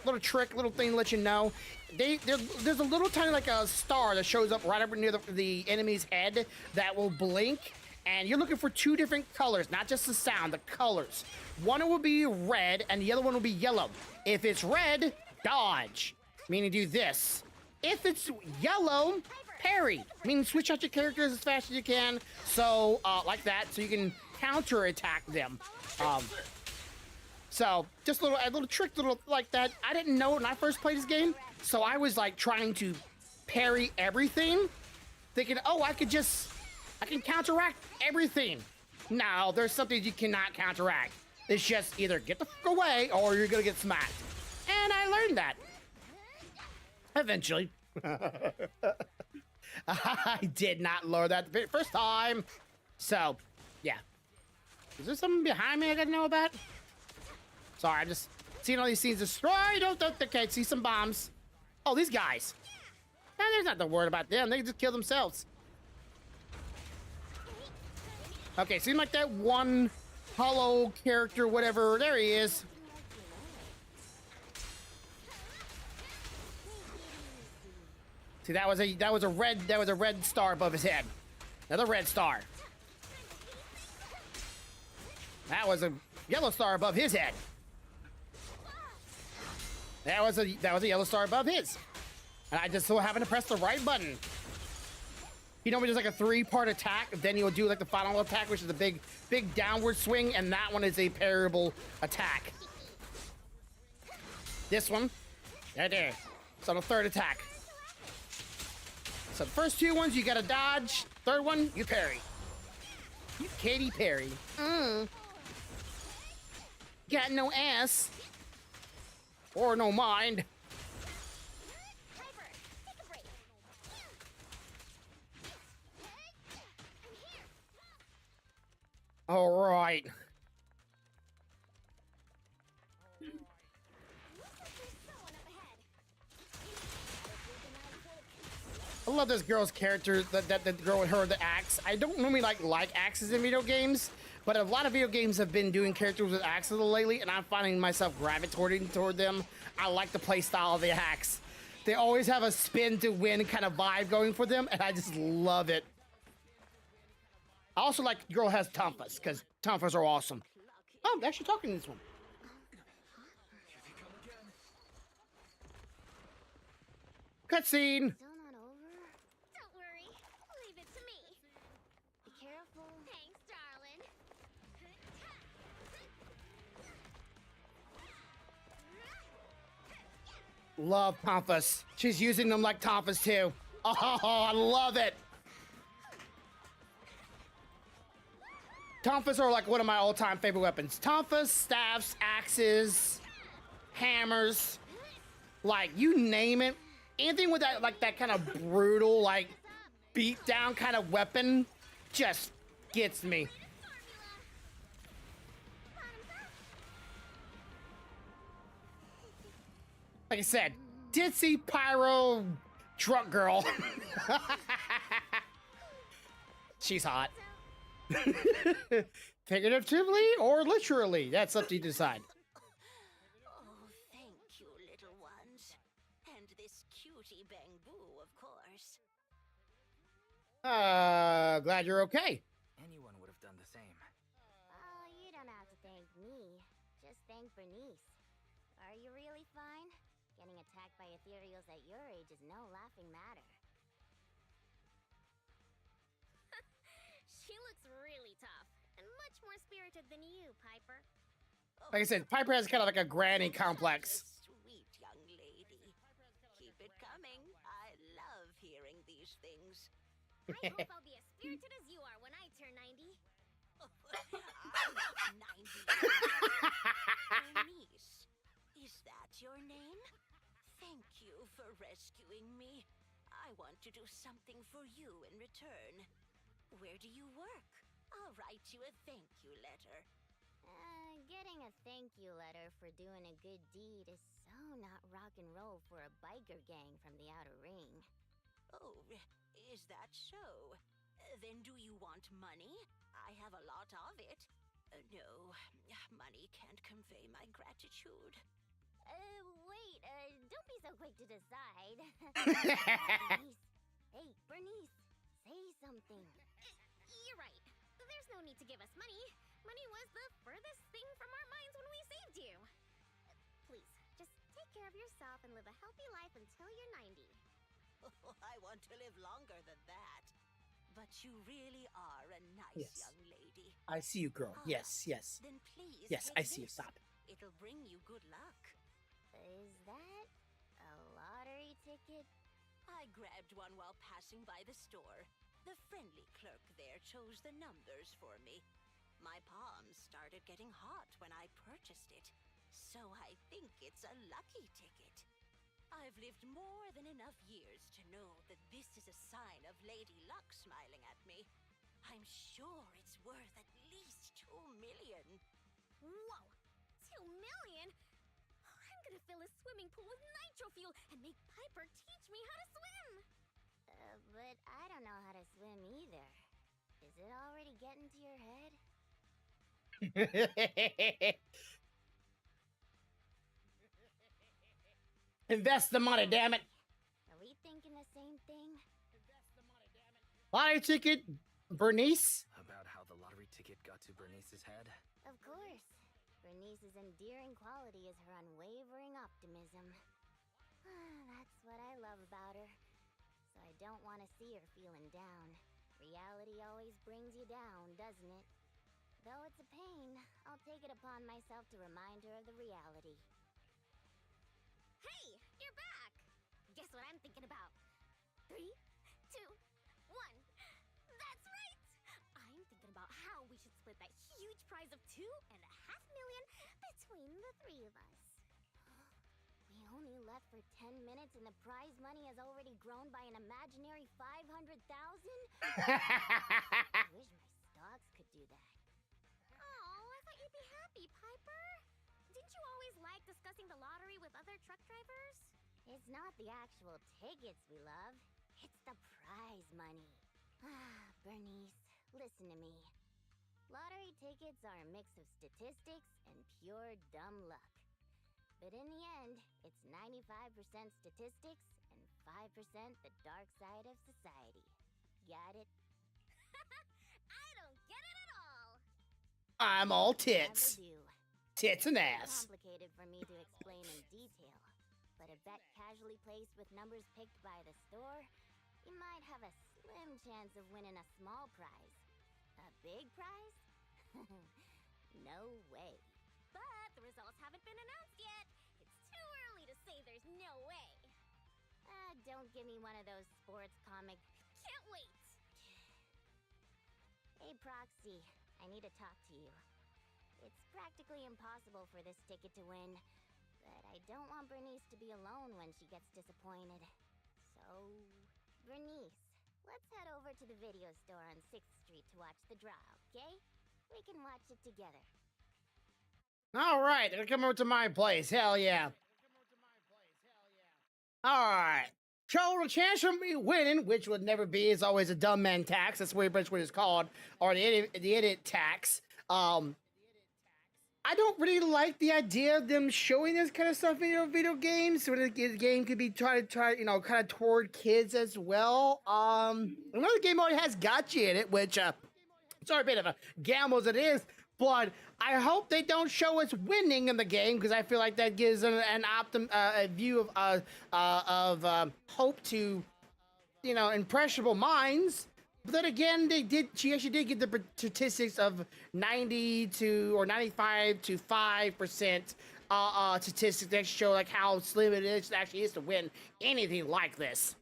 little trick, little thing to let you know. There's a little tiny like a star that shows up right up near the enemy's head that will blink. And you're looking for 2 different colors, not just the sound, the colors. One will be red, and the other one will be yellow. If it's red, dodge, meaning do this. If it's yellow, parry, meaning switch out your characters as fast as you can. So, like that, so you can counter attack them. So, just a little trick, like that. I didn't know when I first played this game, so I was like trying to parry everything, thinking, oh, I can counteract everything. No, there's something you cannot counteract. It's just either get the fuck away or you're gonna get smacked. And I learned that. Eventually. I did not learn that the very first time. So, yeah. Is there something behind me I gotta know about? Sorry, I'm just seeing all these scenes destroyed. Okay, see some bombs. Oh, these guys. Nah, there's nothing to worry about them. They can just kill themselves. Okay, seems like that one hollow character, whatever. There he is. See, that was a red star above his head. Another red star. That was a yellow star above his head. That was a yellow star above his. And I just so happened to press the right button. You know, when there's like a 3-part attack, then you'll do like the final attack, which is a big downward swing, and that one is a parryable attack. This one, right there. So the 3rd attack. So the first 2 ones you gotta dodge. 3rd one, you parry. You Katy Perry. Got no ass. Or no mind. All right. I love this girl's character, that girl with her, the axe. I don't normally like axes in video games, but a lot of video games have been doing characters with axes lately, and I'm finding myself gravitating toward them. I like the play style of the axe. They always have a spin to win kind of vibe going for them, and I just love it. I also like the girl has tonfas, because tonfas are awesome. Oh, I'm actually talking to this one. Cutscene. Still not over? Don't worry. Leave it to me. Be careful. Thanks, darling. Love tonfas. She's using them like tonfas too. Oh, I love it. Tonfas are like one of my all-time favorite weapons. Tonfas, staffs, axes, hammers, like you name it. Anything with that, like that kind of brutal, like beat down kind of weapon, just gets me. Like I said, ditzy pyro drunk girl. She's hot. Figuratively or literally, that's up to you to decide. Oh, thank you, little ones. And this cutie bamboo, of course. Glad you're okay. Anyone would have done the same. Oh, you don't have to thank me. Just thank Bernice. Are you really fine? Getting attacked by ethereals at your age is no laughing matter. She looks really tough, and much more spirited than you, Piper. Like I said, Piper has kind of like a granny complex. Sweet young lady. Keep it coming. I love hearing these things. I hope I'll be as spirited as you are when I turn 90. I'm not 90. Bernice, is that your name? Thank you for rescuing me. I want to do something for you in return. Where do you work? I'll write you a thank you letter. Getting a thank you letter for doing a good deed is so not rock and roll for a biker gang from the outer ring. Oh, is that so? Then do you want money? I have a lot of it. No, money can't convey my gratitude. Wait, don't be so quick to decide. Bernice. Hey, Bernice, say something. You're right. give us money. Money was the furthest thing from our minds when we saved you. Please, just take care of yourself and live a healthy life until you're 90. I want to live longer than that. But you really are a nice Yes. young lady. I see you, girl. All Yes, right, yes. Then please. Yes, take I see you. this. Stop. It'll bring you good luck. Is that a lottery ticket? I grabbed one while passing by the store. The friendly clerk there chose the numbers for me. My palms started getting hot when I purchased it, so I think it's a lucky ticket. I've lived more than enough years to know that this is a sign of Lady Luck smiling at me. I'm sure it's worth at least 2 million. Whoa! 2 million? I'm gonna fill a swimming pool with nitro fuel and make Piper teach me how to swim! But I don't know how to swim either. Is it already getting to your head? Invest the money, damn it. Are we thinking the same thing? Lottery ticket, Bernice. About how the lottery ticket got to Bernice's head? Of course. Bernice's endearing quality is her unwavering optimism. That's what I love about her. So I don't want to see her feeling down. Reality always brings you down, doesn't it? Though it's a pain, I'll take it upon myself to remind her of the reality. Hey, you're back! Guess what I'm thinking about? 3, 2, 1. That's right! I'm thinking about how we should split that huge prize of $2.5 million between the 3 of us. We only left for 10 minutes and the prize money has already grown by an imaginary 500,000? I wish my stocks could do that. Oh, I thought you'd be happy, Piper. Didn't you always like discussing the lottery with other truck drivers? It's not the actual tickets we love. It's the prize money. Bernice, listen to me. Lottery tickets are a mix of statistics and pure dumb luck. But in the end, it's 95% statistics and 5% the dark side of society. Got it? I don't get it at all! I'm all tits. Never do. Tits and It's ass. complicated for me to explain in detail, but a bet casually placed with numbers picked by the store, you might have a slim chance of winning a small prize. A big prize? No way. But the results haven't been announced yet. It's too early to say there's no way. Don't give me one of those sports comic. Can't wait. Hey, Proxy, I need to talk to you. It's practically impossible for this ticket to win, but I don't want Bernice to be alone when she gets disappointed. So, Bernice, let's head over to the video store on 6th Street to watch the draw, okay? We can watch it together. All right, they're coming over to my place. Hell yeah. All right. So the chance of me winning, which would never be, is always a dumb man tax. That's what it's called, or the idiot tax. I don't really like the idea of them showing this kind of stuff in video games. So the game could be try kind of toward kids as well. Another game already has gotcha in it, which sorry, a bit of a gamble as it is. But I hope they don't show us winning in the game, because I feel like that gives a view of hope to, impressionable minds. But then again, she actually did get the statistics of 90 to or 95 to 5% statistics that show like how slim it actually is to win anything like this.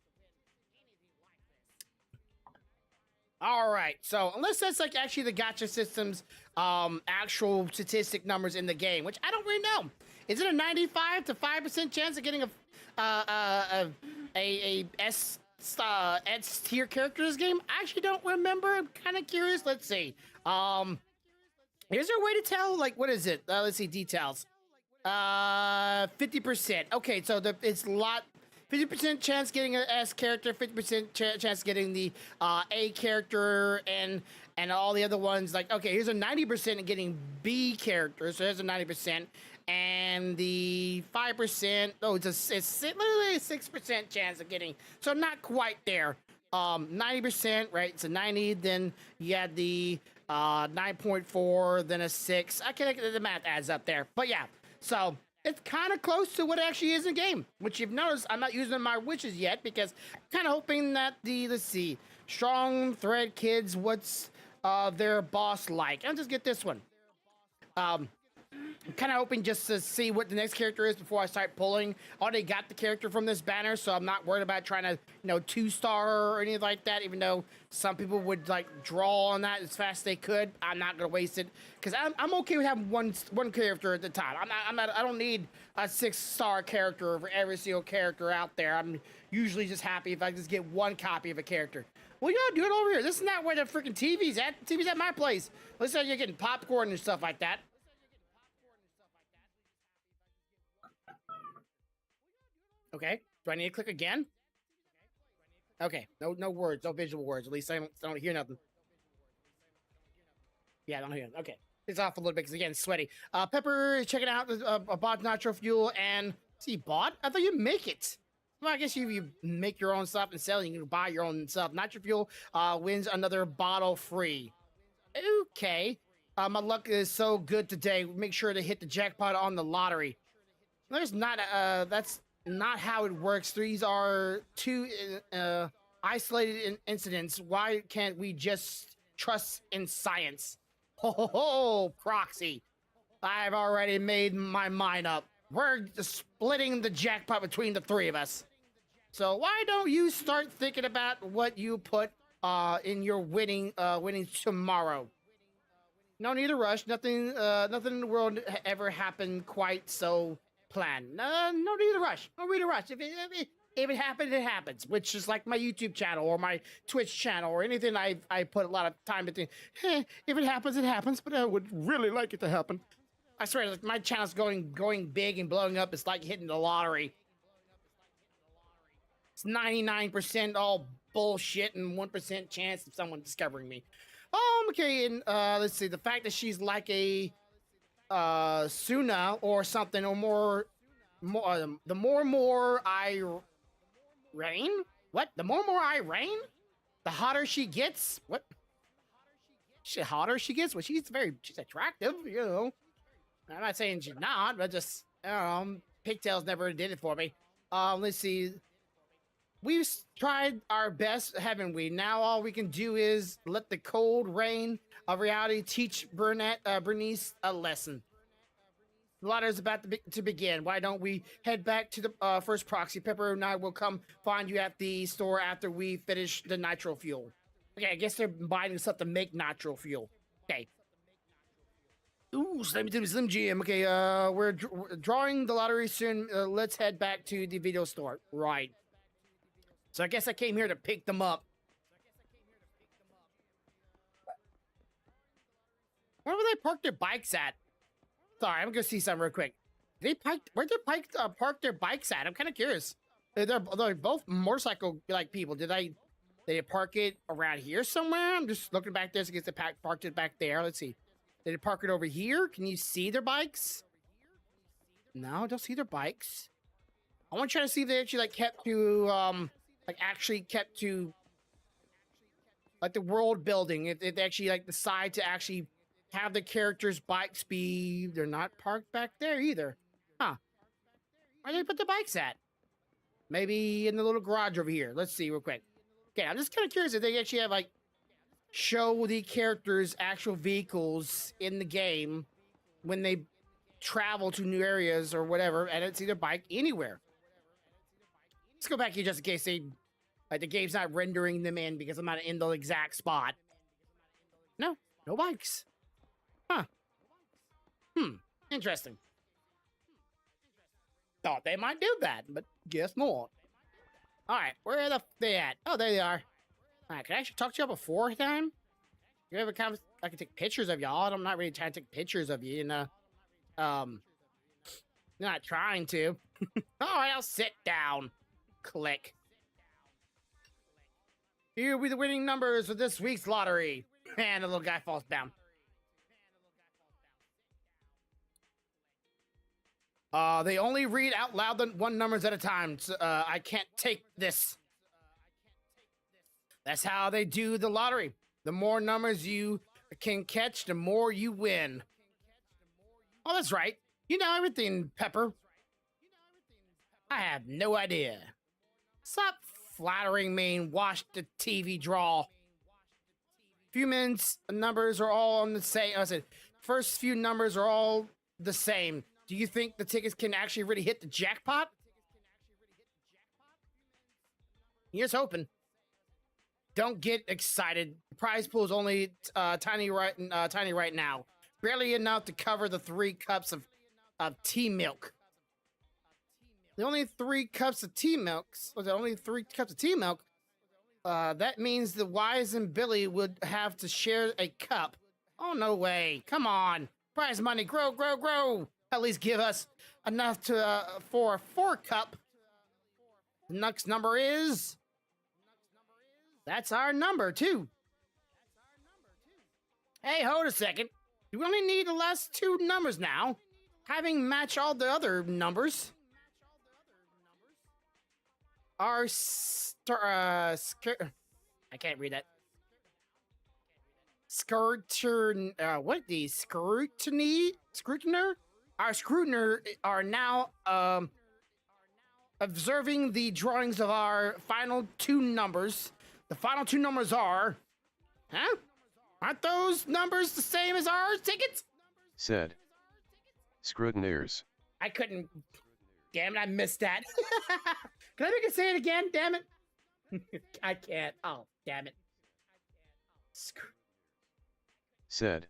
All right, so unless that's like actually the gotcha system's actual statistic numbers in the game, which I don't really know. Is it a 95 to 5% chance of getting a S tier character in this game? I actually don't remember. I'm kind of curious. Let's see. Is there a way to tell? Like, what is it? Let's see details. 50%. Okay, so it's a lot. 50% chance getting an S character, 50% chance getting the A character, and all the other ones. Like, okay, here's a 90% of getting B character, so there's a 90%, and the 5%. Oh, it's literally a 6% chance of getting. So not quite there. 90%, right? It's a 90, then you had the 9.4, then a 6. I can the math adds up there. But yeah, so it's kind of close to what it actually is in game, which you've noticed I'm not using my wishes yet because I'm kind of hoping that let's see, strong thread kids, what's their boss like? I'll just get this one. I'm kind of hoping just to see what the next character is before I start pulling. I already got the character from this banner, so I'm not worried about trying to, 2-star or anything like that, even though some people would, like, draw on that as fast as they could. I'm not going to waste it, because I'm okay with having one character at the time. I don't need a 6-star character for every single character out there. I'm usually just happy if I just get one copy of a character. Well, y'all do it over here. This is not where the freaking TV's at. The TV's at my place. Let's say you're getting popcorn and stuff like that. Okay, do I need to click again? Okay, no words, no visual words. At least I don't hear nothing. Yeah, I don't hear it. Okay, it's off a little bit because again, it's sweaty. Pepper is checking out bought nitro fuel and see bought. I thought you make it. Well, I guess you make your own stuff and sell. You can buy your own stuff. Nitro fuel wins another bottle free. Okay, my luck is so good today. Make sure to hit the jackpot on the lottery. There's not that's not how it works. These are two isolated incidents. Why can't we just trust in science? Ho ho ho, Proxy. I've already made my mind up. We're splitting the jackpot between the three of us. So why don't you start thinking about what you put in your winnings tomorrow? No need to rush. Nothing in the world ever happened quite so planned. No need to rush. No need to rush. If it happens, it happens. Which is like my YouTube channel or my Twitch channel or anything I put a lot of time into. If it happens, it happens. But I would really like it to happen. I swear, like my channel's going big and blowing up. It's like hitting the lottery. It's 99% all bullshit and 1% chance of someone discovering me. Okay, and let's see. The fact that she's like a Suna or something, or more the more I rain. What? The more I rain, the hotter she gets. What? Shit, hotter she gets. Well, she's attractive, you know. I'm not saying she's not, but just pigtails never did it for me. Let's see. We've tried our best, haven't we? Now all we can do is let the cold rain of reality teach Bernice a lesson. The lottery's about to begin. Why don't we head back to the first proxy? Pepper and I will come find you at the store after we finish the nitro fuel. Okay, I guess they're buying stuff to make nitro fuel. Okay. Ooh, Slim Jim. Okay, we're drawing the lottery soon. Let's head back to the video store. Right. So I guess I came here to pick them up. Where would they park their bikes at? Sorry, I'm gonna see something real quick. Where'd they park their bikes at? I'm kind of curious. They're both motorcycle like people. Did they park it around here somewhere? I'm just looking back there. So I guess they parked it back there. Let's see. Did they park it over here? Can you see their bikes? No, I don't see their bikes. I want to try to see if they actually kept to like the world building. If they actually decide to actually have the characters' bikes be, they're not parked back there either. Huh. Where do they put the bikes at? Maybe in the little garage over here. Let's see real quick. Okay, I'm just kind of curious if they actually have show the characters' actual vehicles in the game when they travel to new areas or whatever. I don't see their bike anywhere. Let's go back here just in case the game's not rendering them in because I'm not in the exact spot. No bikes. Huh. Interesting. Thought they might do that, but guess not. All right, where the they at? Oh, there they are. All right, can I actually talk to y'all before time? You ever come? I can take pictures of y'all. I'm not really trying to take pictures of you, not trying to. All right, I'll sit down. Click. Here will be the winning numbers for this week's lottery. And the little guy falls down. They only read out loud the one numbers at a time. So, I can't take this. That's how they do the lottery. The more numbers you can catch, the more you win. Oh, that's right. You know everything, Pepper. I have no idea. Stop flattering me and watch the TV draw. Few minutes numbers are all on the same. I said, first few numbers are all the same. Do you think the tickets can actually really hit the jackpot? Here's hoping. Don't get excited. The prize pool is only tiny right now, barely enough to cover the 3 cups of tea milk. The only 3 cups of tea milk. Was it only 3 cups of tea milk? That means the Wise and Billy would have to share a cup. Oh no way! Come on, prize money, grow, grow, grow. At least give us enough to for a 4 cup. The next number is. That's our number, too. Hey, hold a second. We only need the last 2 numbers now, having matched all the other numbers. Our I can't read that. Scrutiner? Our scrutiner are now, observing the drawings of our final 2 numbers. The final 2 numbers are... Huh? Aren't those numbers the same as our tickets? Said. Scrutineers. I couldn't... Damn it, I missed that. Can I make it say it again? Damn it. I can't. Oh, damn it. Said.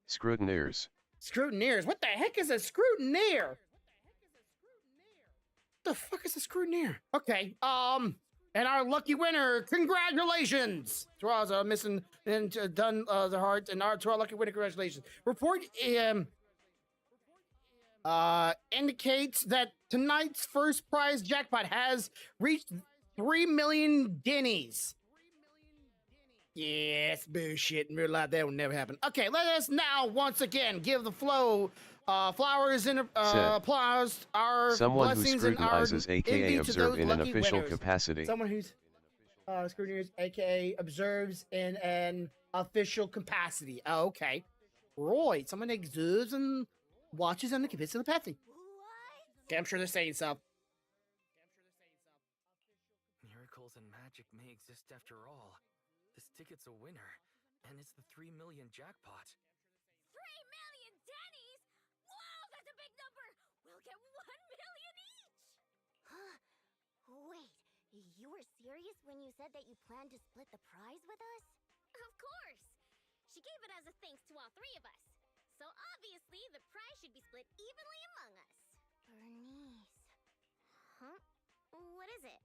Scrutineers. Scrutineers? What the heck is a scrutineer? The fuck is a scrutineer? Okay, and our lucky winner, congratulations! To our missing and done the heart, and to our lucky winner, congratulations. Report indicates that tonight's first prize jackpot has reached 3 million guineas. Yes, bullshit. In real life, that will never happen. Okay, let us now once again give the flow flowers and applause, our someone who blessings and our scrutinizes, aka observe in an official capacity. Someone who's scrutinizes, aka observes in an official capacity. Oh, okay. Roy, someone observes and watches in the capacity. Okay, I'm sure they're saying so. Miracles and magic may exist after all. This ticket's a winner, and it's the 3 million jackpot. 3 million Denny's? Whoa, that's a big number! We'll get 1 million each! Huh? Wait, you were serious when you said that you planned to split the prize with us? Of course! She gave it as a thanks to all 3 of us. So obviously, the prize should be split evenly among us. Bernice. Huh? What is it?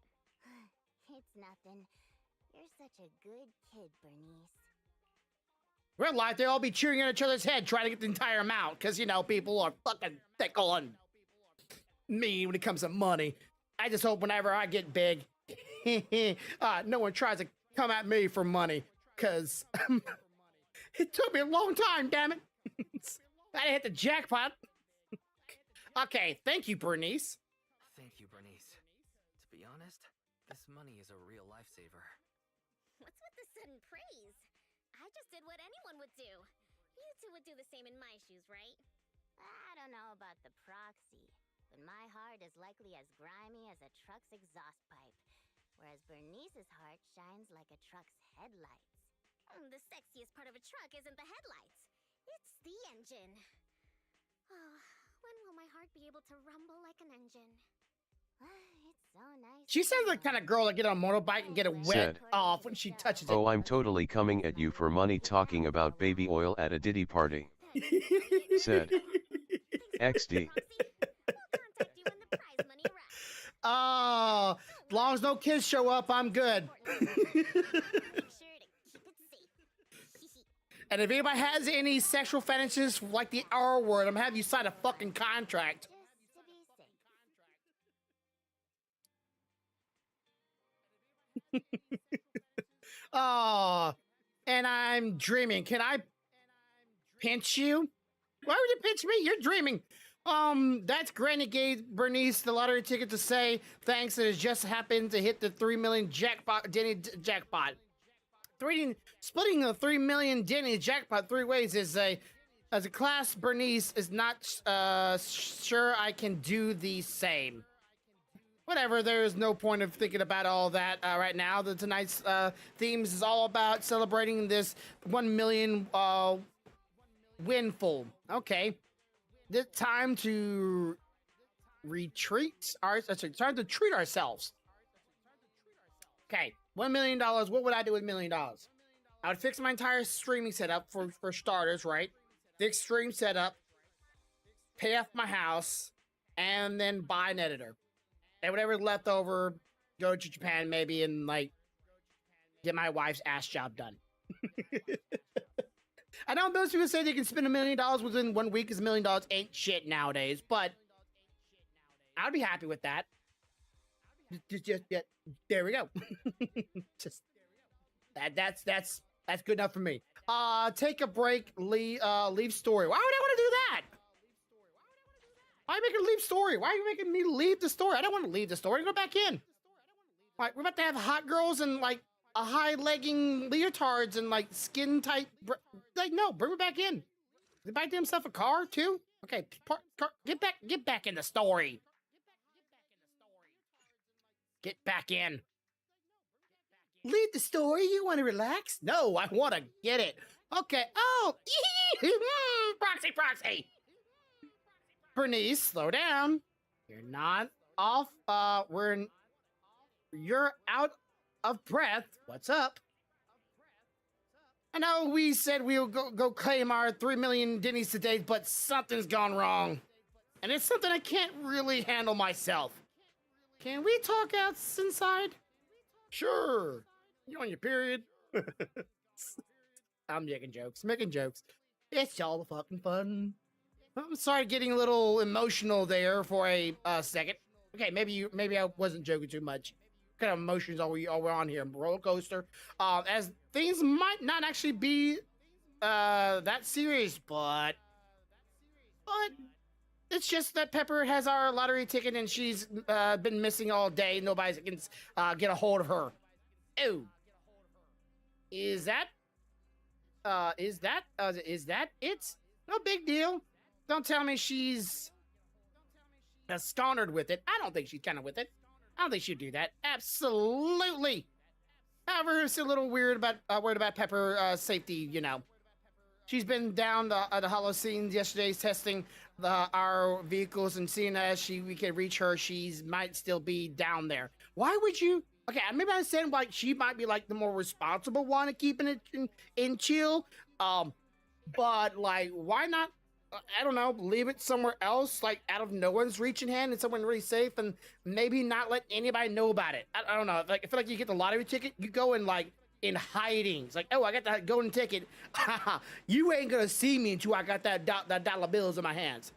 It's nothing. You're such a good kid, Bernice. Real life, they all be cheering on each other's head trying to get the entire amount, because, you know, people are fucking fickle and mean when it comes to money. I just hope whenever I get big, no one tries to come at me for money, because it took me a long time, damn it. I hit the jackpot. Okay, thank you, Bernice. Thank you, Bernice. To be honest, this money is a real lifesaver. What's with the sudden praise? I just did what anyone would do. You 2 would do the same in my shoes, right? I don't know about the proxy, but my heart is likely as grimy as a truck's exhaust pipe, whereas Bernice's heart shines like a truck's headlights. The sexiest part of a truck isn't the headlights. It's the engine. Oh, when will my heart be able to rumble like an engine? It's so nice. She sounds like the kind of girl that get on a motorbike and get a wet Said. off when she touches it. Oh, I'm totally coming at you for money talking about baby oil at a Diddy party. Said. XD. Oh, as long as no kids show up, I'm good. And if anybody has any sexual fetishes like the R word, I'm gonna have you sign a fucking contract. Oh, and I'm dreaming. Can I pinch you? Why would you pinch me? You're dreaming. That's Granny gave Bernice the lottery ticket to say thanks. It has just happened to hit the 3 million jackpot, jackpot. Splitting the 3 million Denny jackpot 3 ways is as a class. Bernice is not sure I can do the same. Whatever, there is no point of thinking about all that right now. Tonight's themes is all about celebrating this 1 million windfall. Okay. It's time to time to treat ourselves. Okay, $1 million. What would I do with $1 million? I would fix my entire streaming setup for starters, right? Fix stream setup, pay off my house, and then buy an editor. And whatever's left over, go to Japan maybe and like get my wife's ass job done. I know most people say they can spend $1 million within 1 week because $1 million ain't shit nowadays, but I'd be happy with that. There we go. Just that's good enough for me. Take a break. Leave story. Why would I want to do that? Why are you making a leave story? Why are you making me leave the story? I don't want to leave the story. Go back in. Like we're about to have hot girls and like a high legging leotards and like skin tight. Like no, bring me back in. Did he buy himself a car too? Okay, get back in the story. Get back in. Leave the story? You want to relax? No, I want to get it. Okay. Oh, proxy. Bernice, slow down. You're not off. You're out of breath. What's up? I know we said we'll go claim our 3 million Denny's today, but something's gone wrong. And it's something I can't really handle myself. Can we talk inside? Sure. You on your period? I'm making jokes. It's all the fucking fun. I'm sorry getting a little emotional there for a second. Okay, maybe I wasn't joking too much. What kind of emotions are we on here? Roller coaster. As things might not actually be that serious, but it's just that Pepper has our lottery ticket and she's been missing all day. Nobody can get a hold of her. Oh, is that it? No big deal. Don't tell me she's scornered with it. I don't think she's kind of with it. I don't think she'd do that. Absolutely. However, it's a little worried about Pepper safety. You know, she's been down the hollow scenes yesterday testing our vehicles and seeing as we can reach her, she might still be down there. Why would you? Okay, maybe I understand like she might be like the more responsible one of keeping it in chill. But like, why not? I don't know, leave it somewhere else, like out of no one's reaching hand and someone really safe, and maybe not let anybody know about it. I don't know. Like, I feel like you get the lottery ticket, you go in like in hiding. It's like, oh, I got that golden ticket. You ain't gonna see me until I got that dollar bills in my hands.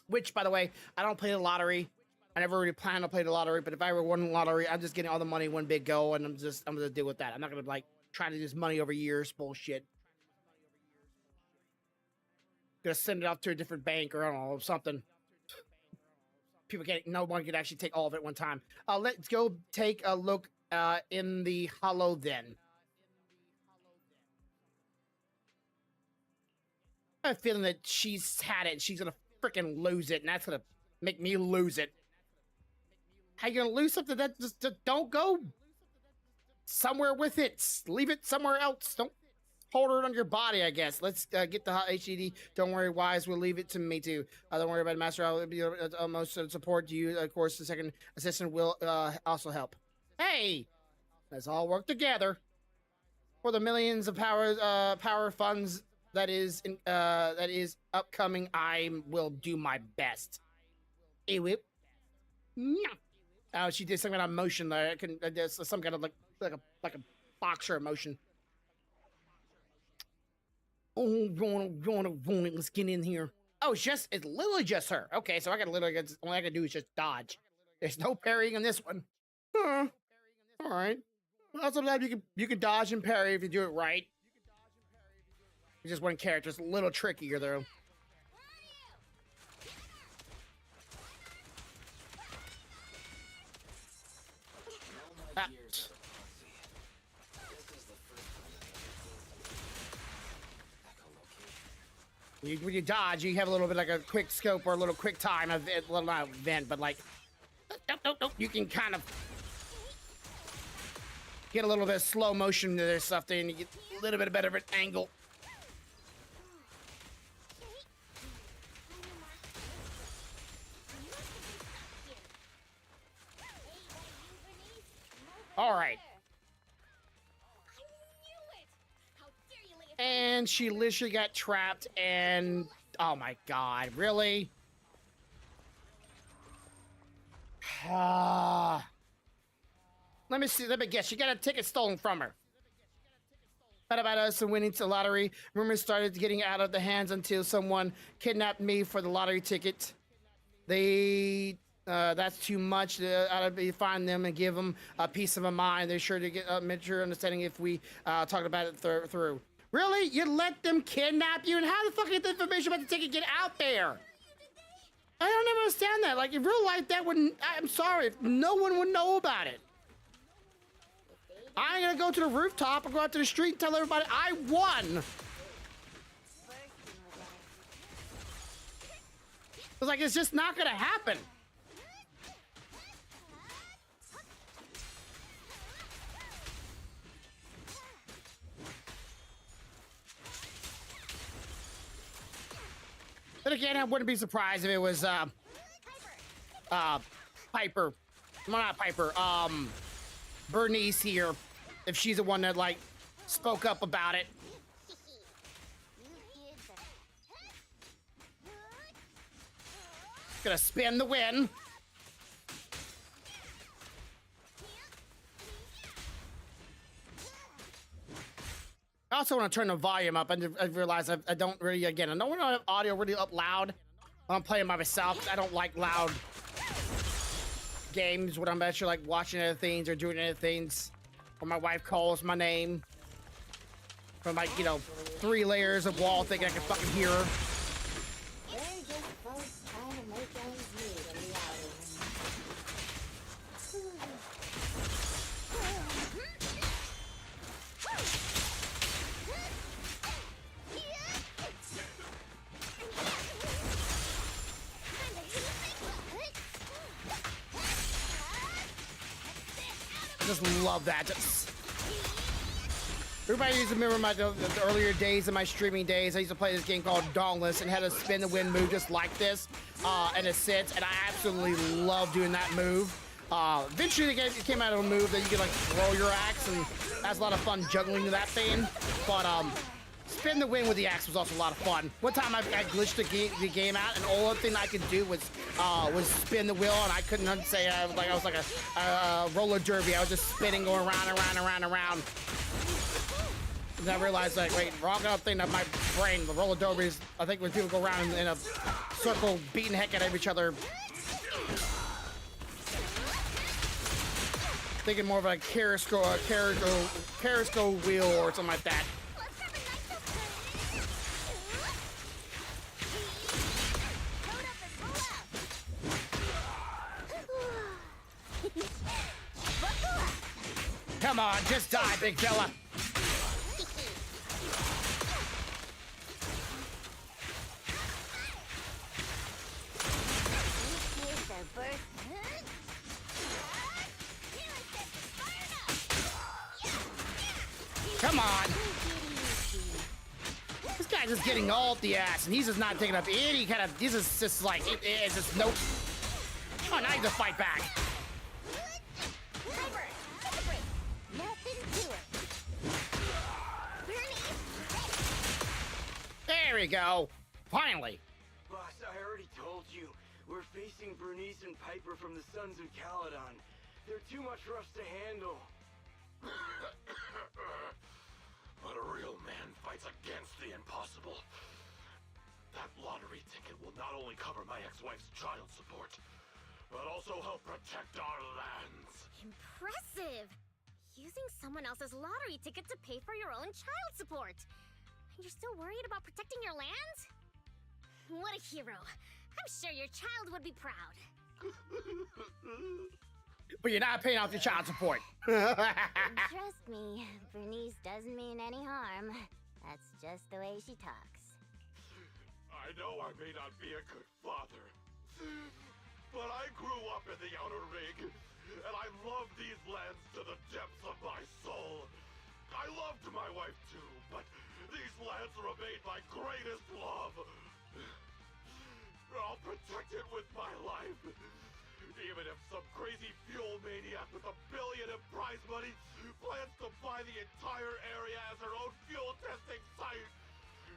Which, by the way, I don't play the lottery. I never really plan to play the lottery, but if I ever won the lottery, I'm just getting all the money in one big go, and I'm gonna deal with that. I'm not gonna like try to do this money over years bullshit. Gonna send it off to a different bank or I don't know, something. No one can actually take all of it at one time. Let's go take a look in the hollow then. I have a feeling that she's had it and she's gonna freaking lose it, and that's gonna make me lose it. How you gonna lose something that just don't go somewhere with it? Leave it somewhere else. Don't hold it on your body, I guess. Let's get the HDD. Don't worry, Wise. We'll leave it to me, too. Don't worry about it, Master. I'll be most support you. Of course, the second assistant will also help. Hey! Let's all work together. For the millions of power funds that is upcoming, I will do my best. Whip. Oh, she did some kind of motion there. There's some kind of like a boxer emotion. Oh, let's get in here. Oh, it's literally just her. Okay, so all I can do is just dodge. There's no parrying on this one. All right. Well, sometimes you can dodge and parry if you do it right. It's just one character. It's a little trickier though. years of the posse. This is the first time that I've echolocation. When you dodge, you have a little bit like a quick scope or a little quick time event, well, not event, but like, nope. You can kind of get a little bit of slow motion to this stuff, then you get a little bit better of an angle. All right. And she literally got trapped and oh my god, really? Let me see, let me guess. She got a ticket stolen from her. What about us and winning the lottery? Rumors started getting out of the hands until someone kidnapped me for the lottery ticket. That's too much. I'd find them and give them a piece of a mind. They're sure to get a mature understanding if we talk about it through. Really? You let them kidnap you? And how the fuck did the information about the ticket get out there? I don't ever understand that. Like, in real life, that wouldn't... I'm sorry. No one would know about it. I ain't gonna go to the rooftop or go out to the street and tell everybody I won. It's like, it's just not gonna happen. But again, I wouldn't be surprised if it was, Piper. Well, not Piper, Bernice here. If she's the one that, like, spoke up about it. Gonna spin the win. I also want to turn the volume up. I realize I don't really, again, I don't want to have audio really up loud when I'm playing by myself. I don't like loud games when I'm actually like watching other things or doing other things. Or my wife calls my name. From like, you know, 3 layers of wall thinking I can fucking hear her. I just love that. Everybody used to remember the earlier days of my streaming days. I used to play this game called Dauntless and had a spin the wind move just like this, and it sits, and I absolutely love doing that move. Eventually it came out of a move that you could like throw your axe, and that's a lot of fun juggling that thing. But spin the wind with the axe was also a lot of fun. One time I glitched the game out, and all the thing I could do was spin the wheel, and I couldn't say I was like a roller derby. I was just spinning, going around and around and around and around. And then I realized, like, wait, wrong thing that my brain, the roller derby is, I think when people go around in a circle, beating the heck out of each other. Thinking more of a Carisco wheel or something like that. Come on, just die, big fella. Come on. This guy's just getting all the ass, and he's just not taking up any kind of. He's just like, it's just nope. Oh, now he's gonna fight back. There we go. Finally. Boss, I already told you. We're facing Bernice and Piper from the Sons of Caledon. They're too much for us to handle. But a real man fights against the impossible. That lottery ticket will not only cover my ex-wife's child support, but also help protect our lands. Impressive! Using someone else's lottery ticket to pay for your own child support. And you're still worried about protecting your land? What a hero. I'm sure your child would be proud. But you're not paying off your child support. Trust me, Bernice doesn't mean any harm. That's just the way she talks. I know I may not be a good father, but I grew up in the Outer Ring, and I love these lands to the depths of my soul. I loved my wife too, but these lands remain my greatest love. I'll protect it with my life. Even if some crazy fuel maniac with $1 billion in prize money plans to buy the entire area as her own fuel testing site.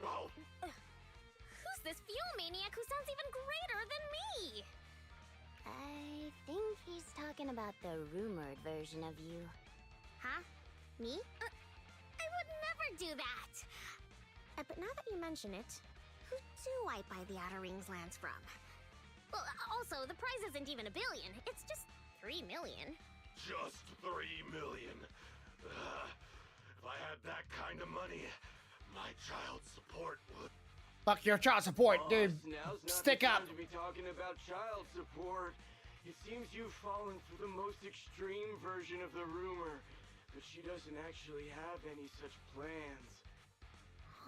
Oh, Who's this fuel maniac who sounds even greater than me? I think he's talking about the rumored version of you. Huh? Me? I would never do that! But now that you mention it, who do I buy the Outer Rings lands from? Well, also, the prize isn't even $1 billion. It's just 3 million. just 3 million. If I had that kind of money, my child support would. Fuck your child support, Boss, dude. now's not Stick the up. time to be talking about child support. It seems you've fallen for the most extreme version of the rumor, but she doesn't actually have any such plans.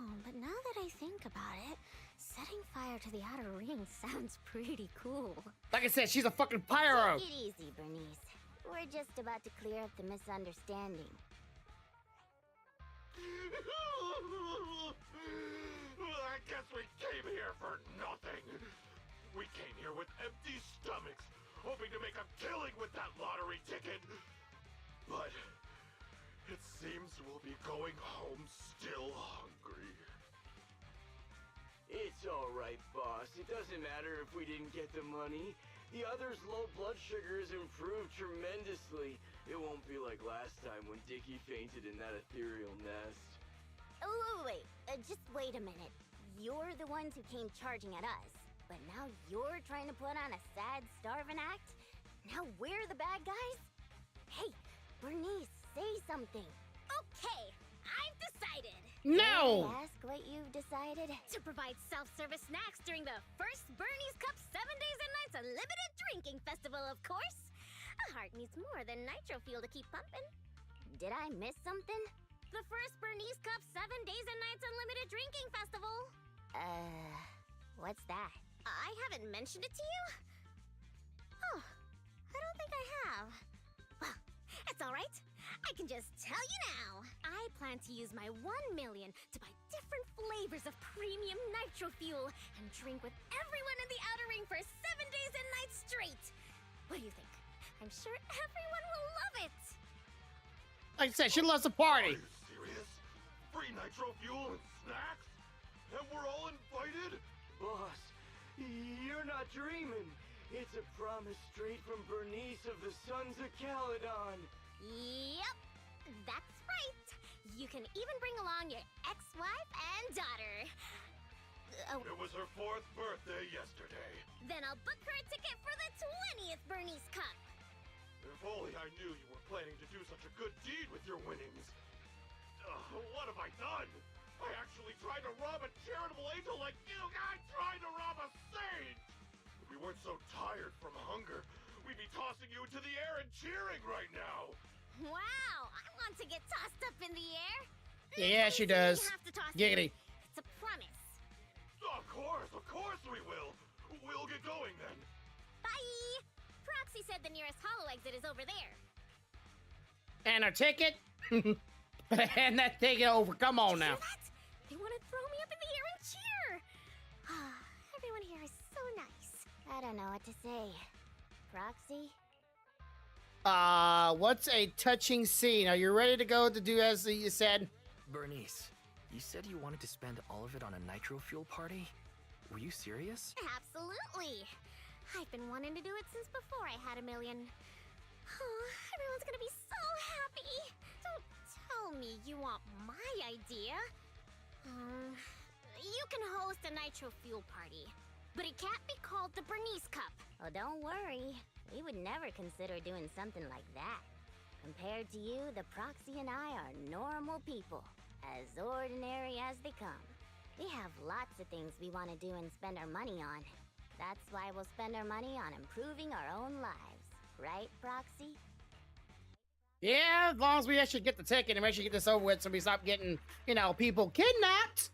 Oh, but now that I think about it, setting fire to the Outer Ring sounds pretty cool. Like I said, she's a fucking pyro. Take it easy, Bernice. We're just about to clear up the misunderstanding. I guess we came here for nothing. We came here with empty stomachs, hoping to make a killing with that lottery ticket. But it seems we'll be going home still hungry. It's alright, boss. It doesn't matter if we didn't get the money. The other's low blood sugar has improved tremendously. It won't be like last time when Dickie fainted in that ethereal nest. Oh, wait. Just wait a minute. You're the ones who came charging at us. But now you're trying to put on a sad, starving act? Now we're the bad guys? Hey, Bernice, say something. Okay, I've decided. No! May I ask what you've decided? To provide self-service snacks during the first Bernie's Cup 7 Days and Nights Unlimited Drinking Festival, of course. A heart needs more than nitro fuel to keep pumping. Did I miss something? The first Bernie's Cup 7 Days and Nights Unlimited Drinking Festival. What's that? I haven't mentioned it to you? Oh, I don't think I have. Well, it's alright. I can just tell you now. I plan to use my 1 million to buy different flavors of premium nitro fuel and drink with everyone in the Outer Ring for 7 days and nights straight. What do you think? I'm sure everyone will love it. Like I said, she loves to party. Are you serious? Free nitro fuel and snacks? And we're all invited? Boss, you're not dreaming. It's a promise straight from Bernice of the Sons of Caledon. Yep, that's right. You can even bring along your ex-wife and daughter. It was her 4th birthday yesterday. Then I'll book her a ticket for the 20th Bernie's Cup. If only I knew you were planning to do such a good deed with your winnings. What have I done? I actually tried to rob a charitable angel like you guys tried to rob a saint! If we weren't so tired from hunger, we'd be tossing you into the air and cheering right now! Wow, I want to get tossed up in the air. Yeah, she does. You have to toss Giggity. me. It's a promise. Of course we will! We'll get going then. Bye! Proxy said the nearest hollow exit is over there. And her ticket. And that ticket over. Come on now. Hear that? They want to throw me up in the air and cheer. Everyone here is so nice. I don't know what to say. Proxy? What's a touching scene? Are you ready to go to do as you said? Bernice, you said you wanted to spend all of it on a nitro fuel party? Were you serious? Absolutely. I've been wanting to do it since before I had 1 million. Oh, everyone's gonna be so happy. Don't tell me you want my idea. You can host a nitro fuel party, but it can't be called the Bernice Cup. Oh, don't worry. We would never consider doing something like that. Compared to you, the Proxy and I are normal people, as ordinary as they come. We have lots of things we want to do and spend our money on. That's why we'll spend our money on improving our own lives. Right, Proxy? Yeah, as long as we actually get the ticket and we actually get this over with so we stop getting, you know, people kidnapped.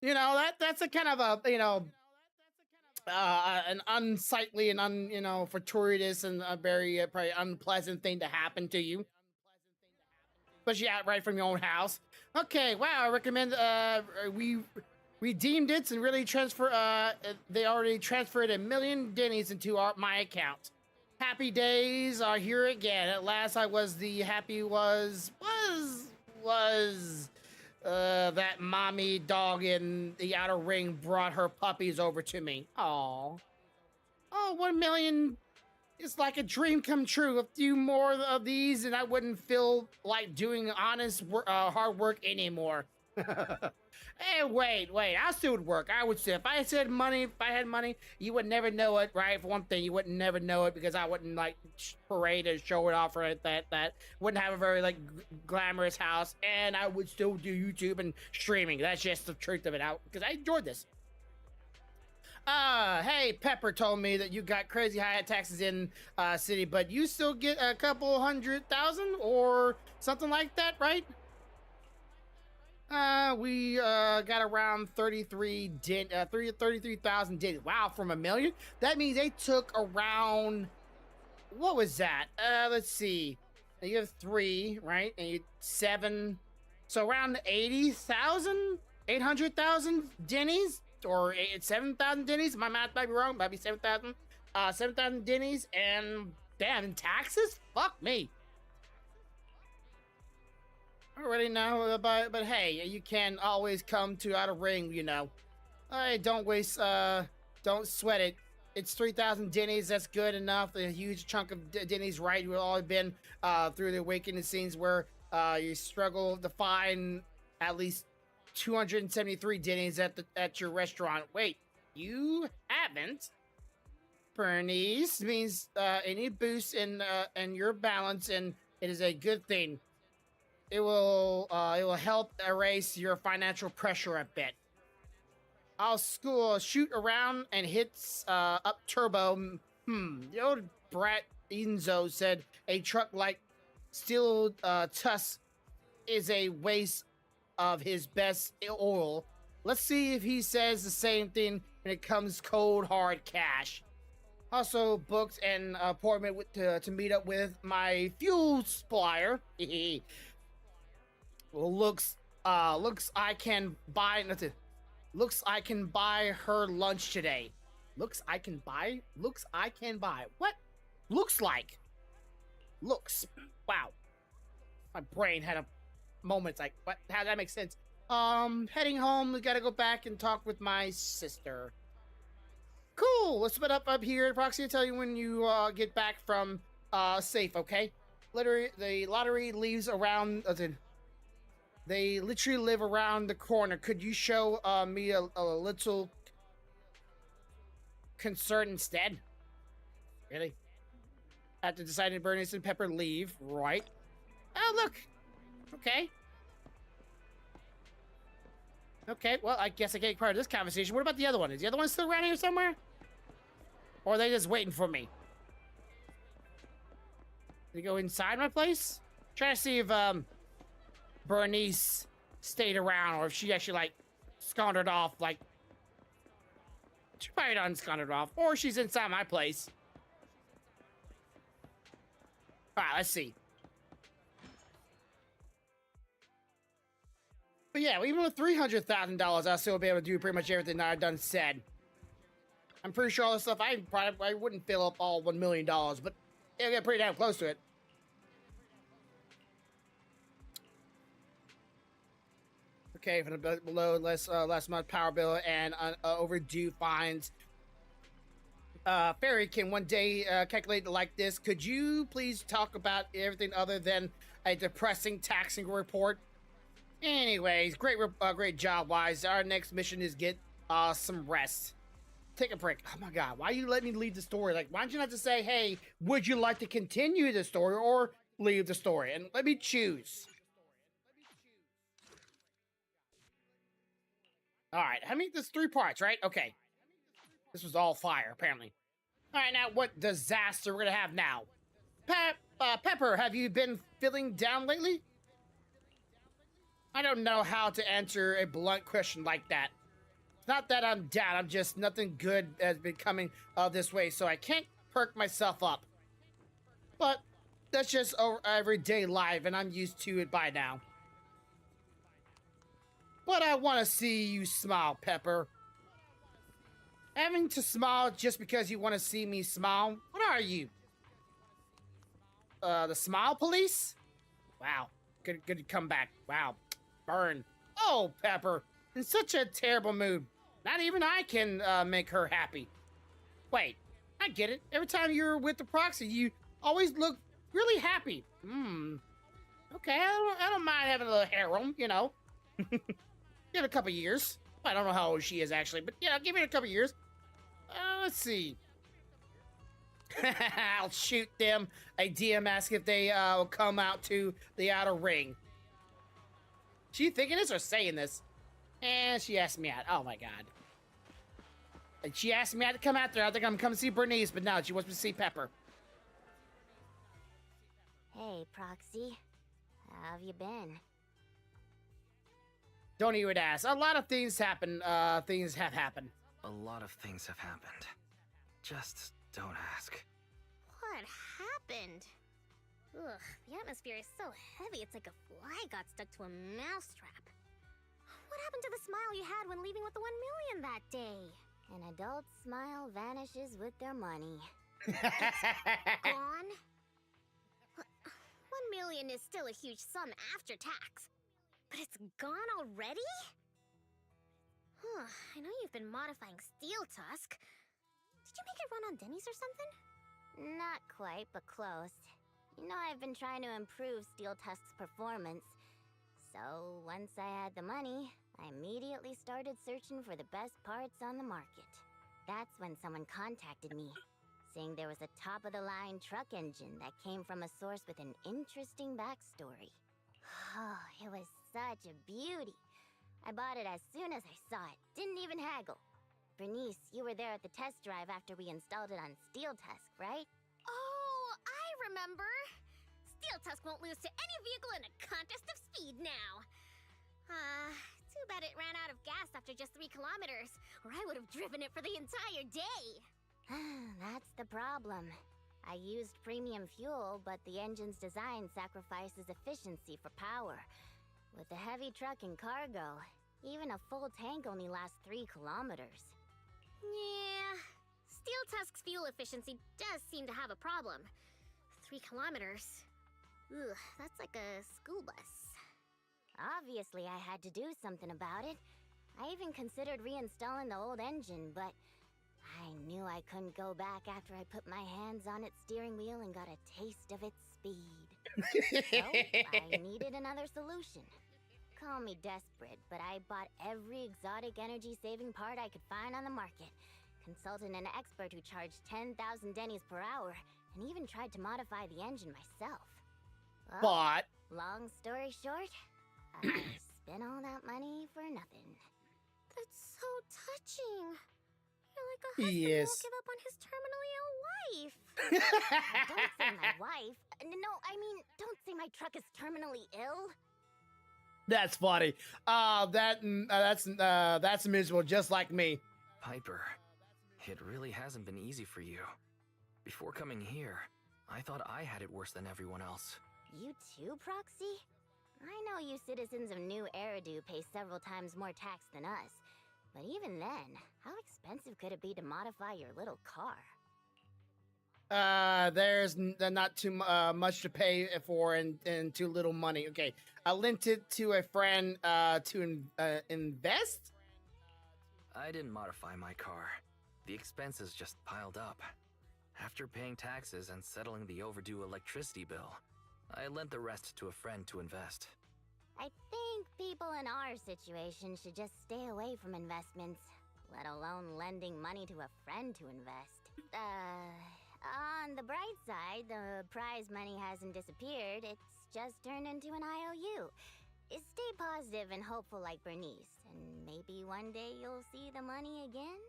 You know, that's a kind of a, you know, an unsightly and you know, fortuitous and a very probably unpleasant thing to happen to you. Especially out right from your own house. Okay, wow, I recommend we redeemed it and really they already transferred 1 million Denny's into my account. Happy days are here again. At last I was the happy was that mommy dog in the outer ring brought her puppies over to me. Aww. Oh, 1 million is like a dream come true. A few more of these and I wouldn't feel like doing honest hard work anymore. Hey, wait, I still would work. I would say if I had money, you would never know it, right? For one thing, you wouldn't never know it because I wouldn't like parade or show it off or that. Wouldn't have a very like glamorous house, and I would still do YouTube and streaming. That's just the truth of it out because I enjoyed this. Hey, Pepper told me that you got crazy high taxes in city, but you still get a couple 100,000 or something like that, right? We got around 33,000 Denny's. Wow, from 1 million? That means they took around, what was that? Let's see. You have 3, right? And you 7. So around 80,000? 800,000 Denny's? Or 7,000 Denny's? My math might be wrong. Might be 7,000. 7,000 Denny's and damn, in taxes? Fuck me. I already know about it, but hey, you can always come to Outer Ring, you know. Hey, don't sweat it. It's 3,000 Denny's, that's good enough. A huge chunk of Denny's, right? We've all been through the awakening scenes where you struggle to find at least 273 Denny's at your restaurant. Wait, you haven't? Bernice means any boost in your balance, and it is a good thing. It will help erase your financial pressure a bit. I'll shoot around and hits up turbo. The old brat Enzo said a truck like steel tusk is a waste of his best oil. Let's see if he says the same thing when it comes cold hard cash. Also booked an appointment to meet up with my fuel supplier. Well, looks I can buy nothing. Looks I can buy her lunch today. Looks I can buy. What? Looks like. Looks. Wow. My brain had a moment like, what? How does that make sense? Heading home. We gotta go back and talk with my sister. Cool. Let's split up here. Proxy will tell you when you get back from safe. Okay. Literally, the lottery leaves around. They literally live around the corner. Could you show me a little concern instead? Really? After deciding Bernice and Pepper leave, right? Oh, look. Okay. Okay, well, I guess I can't be part of this conversation. What about the other one? Is the other one still around here somewhere? Or are they just waiting for me? Did they go inside my place? Trying to see if, Bernice stayed around, or if she actually like scondered off. Like she probably done scondered off, or she's inside my place. All right, let's see. But yeah, even with $300,000, I'll still be able to do pretty much everything that I've done said. I'm pretty sure all this stuff I wouldn't fill up all $1 million, but it'll get pretty damn close to it. Okay, from the below last month power bill and overdue fines. Fairy can one day calculate it like this. Could you please talk about everything other than a depressing taxing report? Anyways, great job, Wise. Our next mission is get some rest. Take a break. Oh my God, why you let me leave the story? Like, why don't you not just say, hey, would you like to continue the story or leave the story? And let me choose. All right, I mean, there's 3 parts, right? Okay. This was all fire, apparently. All right, now what disaster we're gonna have now? Pepper, have you been feeling down lately? I don't know how to answer a blunt question like that. It's not that I'm down, I'm just nothing good has been coming this way, so I can't perk myself up. But that's just everyday life, and I'm used to it by now. But I want to see you smile, Pepper. Having to smile just because you want to see me smile? What are you? The smile police? Wow. Good comeback. Wow. Burn. Oh, Pepper. In such a terrible mood. Not even I can make her happy. Wait. I get it. Every time you're with the proxy, you always look really happy. Okay, I don't mind having a little harem, you know. Give it a couple years. I don't know how old she is, actually, but, you know, give it a couple years. Let's see. I'll shoot them a DM, ask if they will come out to the outer ring. She thinking this or saying this? And she asked me out. Oh my god. And she asked me out to come out there. I think I'm coming to see Bernice, but now she wants me to see Pepper. Hey, Proxy. How have you been? Don't even ask. A lot of things happen. Things have happened. A lot of things have happened. Just don't ask. What happened? Ugh, the atmosphere is so heavy it's like a fly got stuck to a mousetrap. What happened to the smile you had when leaving with the 1 million that day? An adult's smile vanishes with their money. Gone? 1 million is still a huge sum after tax. But it's gone already? I know you've been modifying Steel Tusk. Did you make it run on Denny's or something? Not quite, but close. You know I've been trying to improve Steel Tusk's performance. So once I had the money, I immediately started searching for the best parts on the market. That's when someone contacted me, saying there was a top-of-the-line truck engine that came from a source with an interesting backstory. Oh, it was such a beauty. I bought it as soon as I saw it. Didn't even haggle. Bernice, you were there at the test drive after we installed it on Steel Tusk, right? Oh, I remember. Steel Tusk won't lose to any vehicle in a contest of speed now. Too bad it ran out of gas after just 3 kilometers, or I would have driven it for the entire day. That's the problem. I used premium fuel, but the engine's design sacrifices efficiency for power. With a heavy truck and cargo, even a full tank only lasts 3 kilometers. Yeah, Steel Tusk's fuel efficiency does seem to have a problem. 3 kilometers? Ugh, that's like a school bus. Obviously, I had to do something about it. I even considered reinstalling the old engine, but I knew I couldn't go back after I put my hands on its steering wheel and got a taste of its speed. So, I needed another solution. Call me desperate, but I bought every exotic energy-saving part I could find on the market, consulted an expert who charged 10,000 Denny's per hour, and even tried to modify the engine myself. Well, But long story short, I spent all that money for nothing. That's so touching. You're like a husband who Yes. won't give up on his terminally ill wife. Don't say my wife. No, I mean, don't say my truck is terminally ill. that's funny. That's miserable, just like me. Piper, it really hasn't been easy for you. Before coming here, I thought I had it worse than everyone else. You too, Proxy? I know you citizens of New Eridu pay several times more tax than us. But even then, how expensive could it be to modify your little car? There's not too much to pay for and too little money. Okay, I lent it to a friend to invest. I didn't modify my car. The expenses just piled up. After paying taxes and settling the overdue electricity bill, I lent the rest to a friend to invest. I think people in our situation should just stay away from investments, let alone lending money to a friend to invest. On the bright side, the prize money hasn't disappeared, it's just turned into an IOU. Stay positive and hopeful like Bernice, and maybe one day you'll see the money again?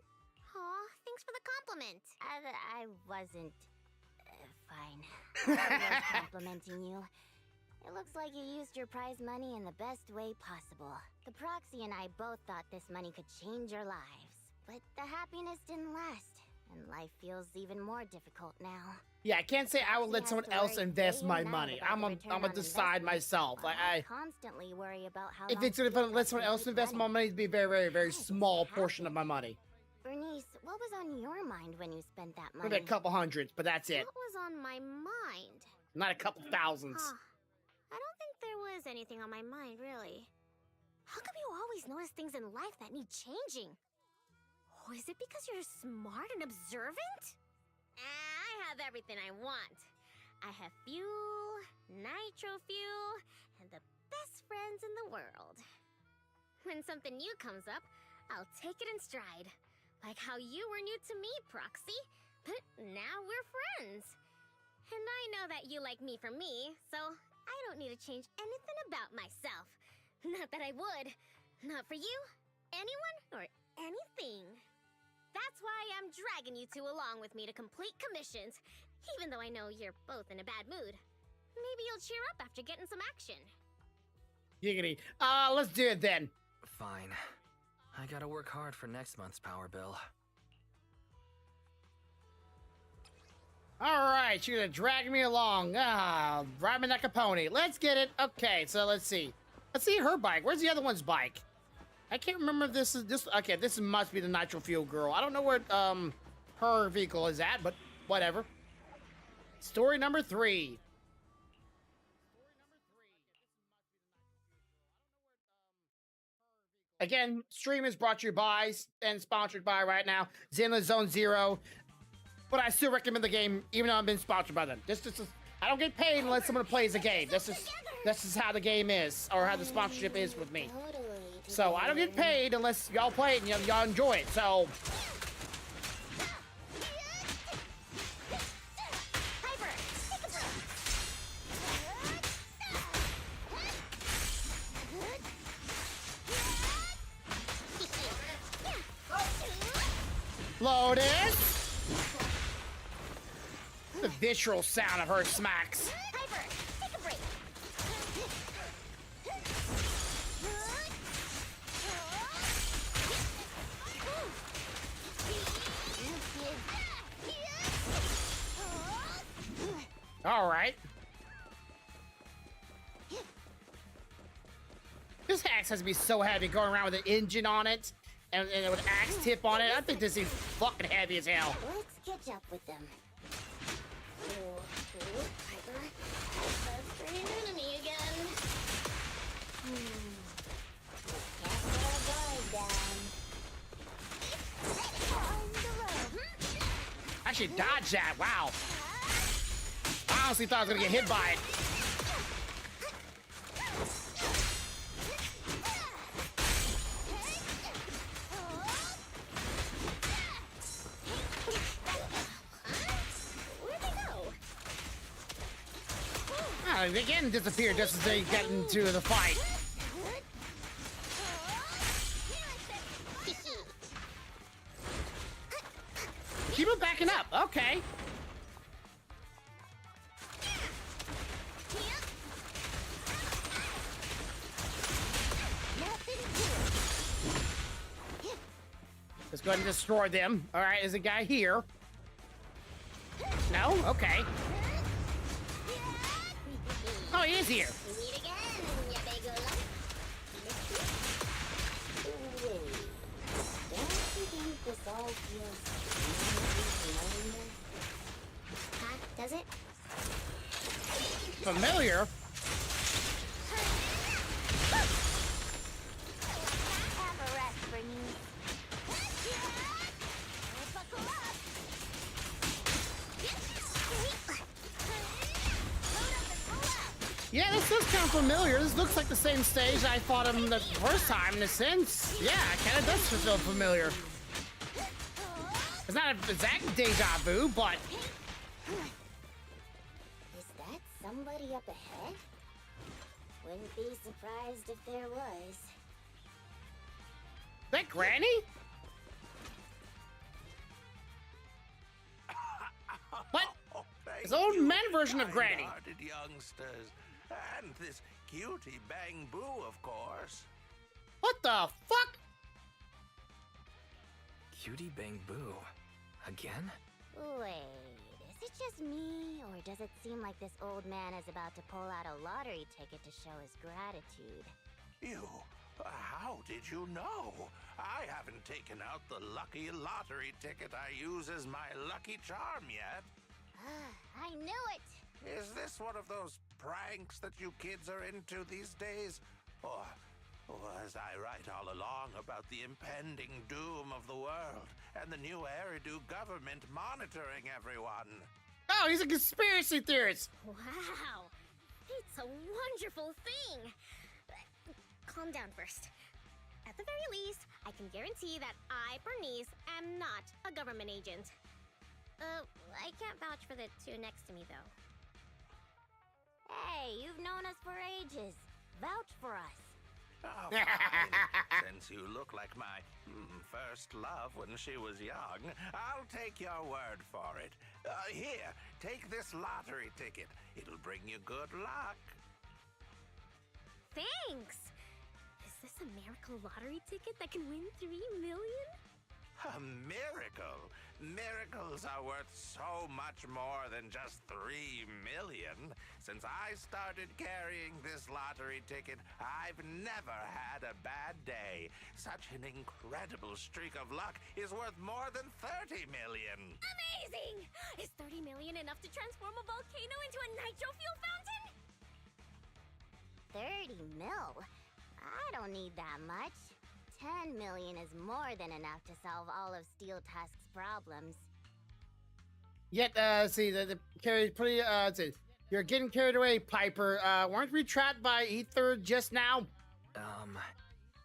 Aw, thanks for the compliment. I wasn't... fine. I was complimenting you. It looks like you used your prize money in the best way possible. The Proxy and I both thought this money could change our lives. But the happiness didn't last, and life feels even more difficult now. Yeah, I can't say I will let someone else invest my money. I'm gonna decide myself. Like I constantly worry about how if it's gonna let someone else invest my money, it'd be a very, very, very small portion of my money. Bernice, what was on your mind when you spent that money? Maybe a couple hundreds, but that's it. What was on my mind? Not a couple thousands. I don't think there was anything on my mind, really. How come you always notice things in life that need changing? Oh, is it because you're smart and observant? I have everything I want. I have fuel, nitro fuel, and the best friends in the world. When something new comes up, I'll take it in stride. Like how you were new to me, Proxy, but now we're friends. And I know that you like me for me, so I don't need to change anything about myself. Not that I would. Not for you, anyone, or anything. That's why I'm dragging you two along with me to complete commissions, even though I know you're both in a bad mood. Maybe you'll cheer up after getting some action. Giggity. Let's do it then. Fine. I gotta work hard for next month's power bill. Alright, you're gonna drag me along. Ride me like a pony. Let's get it. Okay, so let's see. Let's see her bike. Where's the other one's bike? I can't remember if this is this. Okay, this must be the Nitro Fuel girl. I don't know where her vehicle is at, but whatever. Story number 3. Again, stream is brought to you by and sponsored by right now Zenless Zone Zero. But I still recommend the game, even though I've been sponsored by them. This is I don't get paid unless someone plays the game. This is how the game is, or how the sponsorship is with me. So I don't get paid unless y'all play it and y'all enjoy it. So Lotus. The visceral sound of her smacks. All right. This axe has to be so heavy going around with an engine on it and with an axe tip on it. I think this is fucking heavy as hell. Let's catch up with them. Piper, that's pretty new to me again. Can't put our guard down. On the road. Actually dodged that. Wow. I honestly thought I was gonna get hit by it. They again disappear just as they get into the fight. Keep it backing up. Okay. Let's go ahead and destroy them. All right, there's a guy here. No? Okay. Oh, he is here. Meet again, ya bagula. Wait, don't you think this all feels familiar? Huh? Does it? Familiar? Have a rest, Bernice. Buckle up. Yeah, this does kind of familiar. This looks like the same stage I fought him the first time in a sense. Yeah, it kind of does feel familiar. It's not an exact deja vu, but... Is that somebody up ahead? Wouldn't be surprised if there was. Is that Granny? It's an old you, man version of Granny. kind-hearted youngsters. And this cutie Bang Boo, of course. What the fuck? Cutie Bang Boo. Again? Wait, is it just me, or does it seem like this old man is about to pull out a lottery ticket to show his gratitude? You, how did you know? I haven't taken out the lucky lottery ticket I use as my lucky charm yet. I knew it! Is this one of those pranks that you kids are into these days? Or was I right all along about the impending doom of the world and the new Eridu government monitoring everyone? Oh, he's a conspiracy theorist. Wow! It's a wonderful thing! Calm down first. At the very least, I can guarantee that I, Bernice, am not a government agent. I can't vouch for the two next to me, though. Hey, you've known us for ages. Vouch for us. Oh, fine. Since you look like my first love when she was young, I'll take your word for it. Here, take this lottery ticket. It'll bring you good luck. Thanks! Is this a miracle lottery ticket that can win 3 million? A miracle? Miracles are worth so much more than just 3 million. Since I started carrying this lottery ticket, I've never had a bad day. Such an incredible streak of luck is worth more than 30 million. Amazing! Is 30 million enough to transform a volcano into a nitro fuel fountain? 30 mil? I don't need that much. 10 million is more than enough to solve all of Steel Tusk's problems. Yet, see, the carry pretty, see, you're getting carried away, Piper. Weren't we trapped by Ether just now?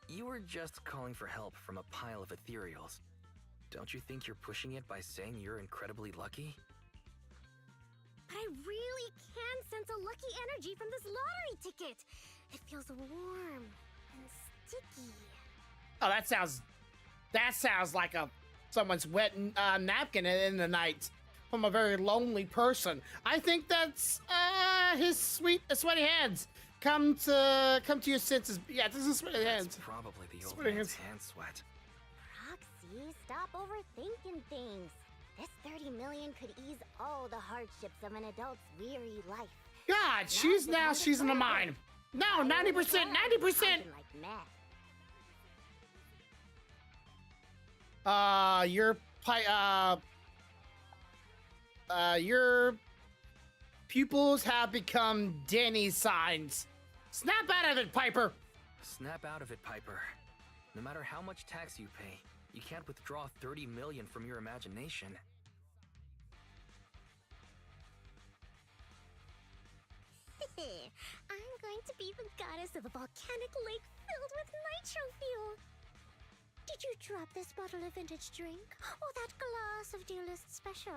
You were just calling for help from a pile of ethereals. Don't you think you're pushing it by saying you're incredibly lucky? But I really can sense a lucky energy from this lottery ticket. It feels warm and sticky. Oh, that sounds like someone's wet napkin in the night from a very lonely person. I think that's his sweaty hands. Come to your senses. Yeah, this is sweaty hands. Probably the old Sweaty man's hands. hand sweat. Roxy, stop overthinking things. This 30 million could ease all the hardships of an adult's weary life. God, she's in the mine. No, 90%, 90%. Like mad. Your pupils have become Danny signs. Snap out of it, Piper. Snap out of it, Piper. No matter how much tax you pay, you can't withdraw 30 million from your imagination. I'm going to be the goddess of a volcanic lake filled with nitro fuel. Did you drop this bottle of vintage drink? Or that glass of dearest special?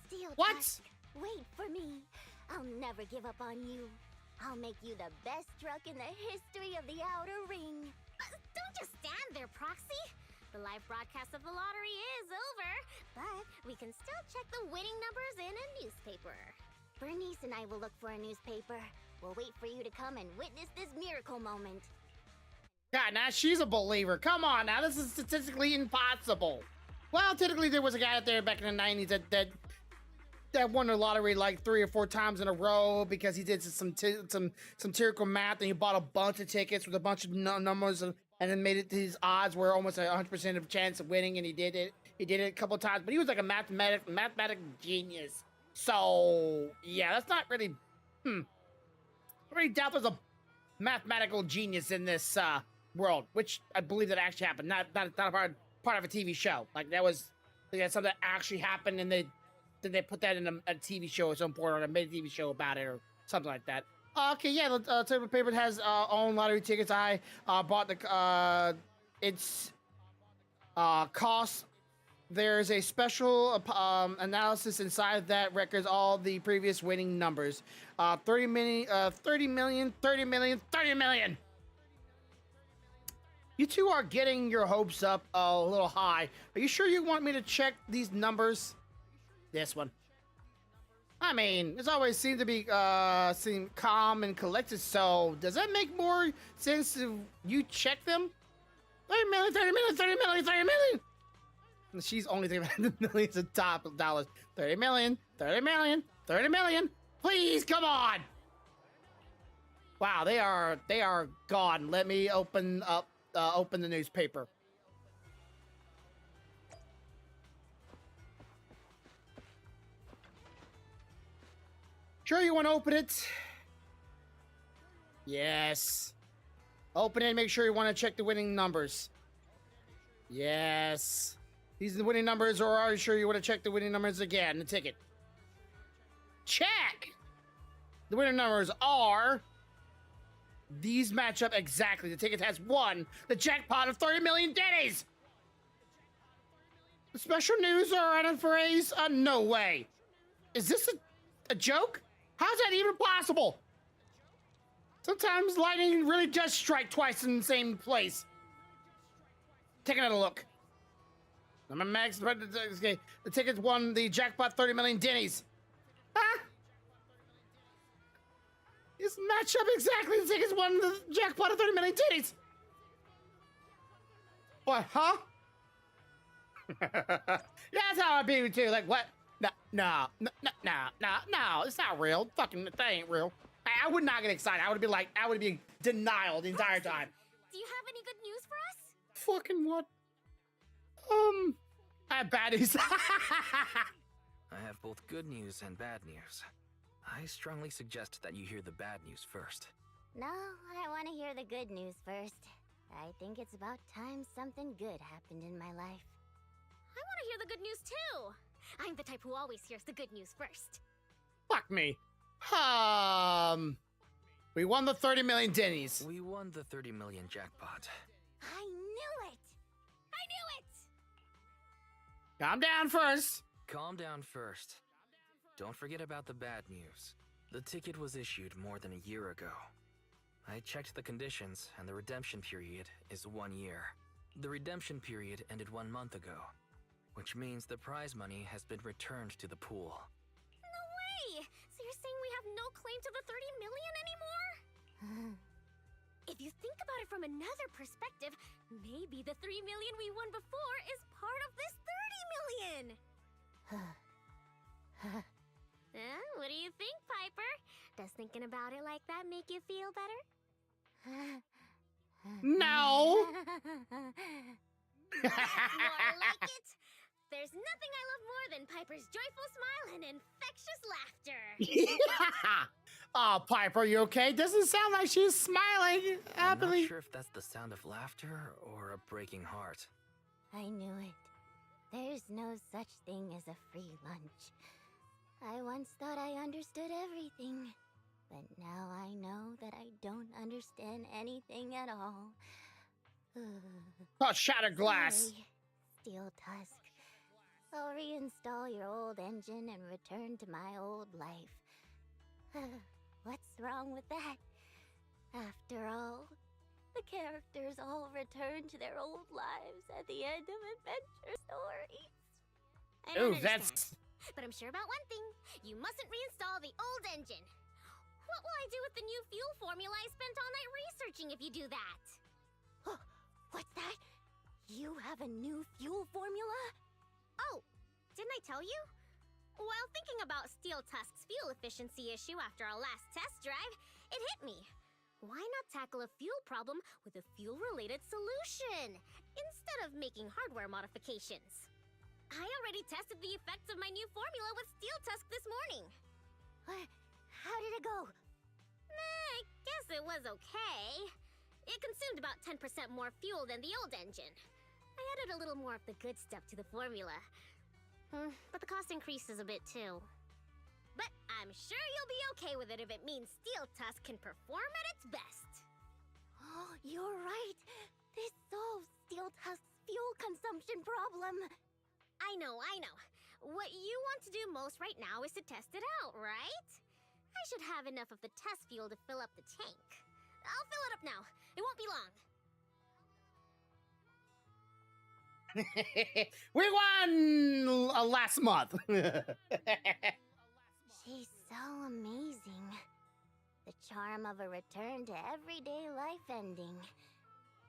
Steel What? Tusk, wait for me. I'll never give up on you. I'll make you the best truck in the history of the Outer Ring. Don't just stand there, Proxy. The live broadcast of the lottery is over, but we can still check the winning numbers in a newspaper. Bernice and I will look for a newspaper. We'll wait for you to come and witness this miracle moment. God, now she's a believer. Come on, now this is statistically impossible. Well, technically there was a guy out there back in the 90s that won the lottery like 3 or 4 times in a row because he did some satirical math and he bought a bunch of tickets with a bunch of numbers and then made it to his odds were almost 100% of chance of winning, and he did it a couple of times. But he was like a mathematic genius. So yeah, that's not really. I really doubt there's a mathematical genius in this world, which I believe that actually happened. Not a part of a TV show. Like that's something that actually happened, and they put that in a TV show at some point, or they made a TV show about it, or something like that. Okay, yeah, the table paper has own lottery tickets. I bought its cost. There's a special analysis inside that records all the previous winning numbers. 30 million. You two are getting your hopes up a little high. Are you sure you want me to check these numbers? This one. I mean, it's always seemed to be seem calm and collected. So does that make more sense if you check them? 30 million, 30 million, 30 million, 30 million. And she's only thinking about the millions of top dollars. 30 million, 30 million, 30 million. Please, come on. Wow, they are gone. Let me open the newspaper. Sure you want to open it? Yes. Open it, make sure you want to check the winning numbers. Yes. These are the winning numbers, or are you sure you want to check the winning numbers again? The ticket. Check! The winning numbers are... These match up exactly. The ticket has won the jackpot of 30 million ditties! The special news or on a phrase? No way. Is this a joke? How's that even possible? Sometimes lightning really does strike twice in the same place. Take another look. Number max, the tickets won the jackpot 30 million ditties. Huh? This match up exactly. The tickets won the jackpot of 30 million ditties. What, huh? Yeah, that's how I'd be too. Like, what? No, it's not real. Fucking, that ain't real. I would not get excited. I would be in denial the entire time. Do you have any good news for us? Fucking what? I have bad news. I have both good news and bad news. I strongly suggest that you hear the bad news first. No, I want to hear the good news first. I think it's about time something good happened in my life. I want to hear the good news too. I'm the type who always hears the good news first. Fuck me. We won the 30 million ditties. We won the 30 million jackpot. I knew it! I knew it! Calm down first. Calm down first. Don't forget about the bad news. The ticket was issued more than a year ago. I checked the conditions, and the redemption period is 1 year. The redemption period ended 1 month ago, which means the prize money has been returned to the pool. No way! So you're saying we have no claim to the 30 million anymore? If you think about it from another perspective, maybe the 3 million we won before is part of this 30 million! What do you think, Piper? Does thinking about it like that make you feel better? No! That's more like it! There's nothing I love more than Piper's joyful smile and infectious laughter! Oh, Piper, you okay? Doesn't sound like she's smiling happily. I'm not sure if that's the sound of laughter or a breaking heart. I knew it. There's no such thing as a free lunch. I once thought I understood everything, but now I know that I don't understand anything at all. Oh, shattered glass. Sorry, Steel Tusk. I'll reinstall your old engine and return to my old life. What's wrong with that? After all, the characters all return to their old lives at the end of adventure stories. I don't understand, but I'm sure about one thing. You mustn't reinstall the old engine. What will I do with the new fuel formula I spent all night researching if you do that? What's that? You have a new fuel formula? Oh, didn't I tell you? While thinking about Steel Tusk's fuel efficiency issue after our last test drive, it hit me. Why not tackle a fuel problem with a fuel-related solution, instead of making hardware modifications? I already tested the effects of my new formula with Steel Tusk this morning. How did it go? I guess it was okay. It consumed about 10% more fuel than the old engine. I added a little more of the good stuff to the formula. But the cost increases a bit too. But I'm sure you'll be okay with it if it means Steel Tusk can perform at its best. Oh, you're right. This solves Steel Tusk's fuel consumption problem. I know. What you want to do most right now is to test it out, right? I should have enough of the test fuel to fill up the tank. I'll fill it up now. It won't be long. We won last month. She's so amazing. The charm of a return to everyday life ending.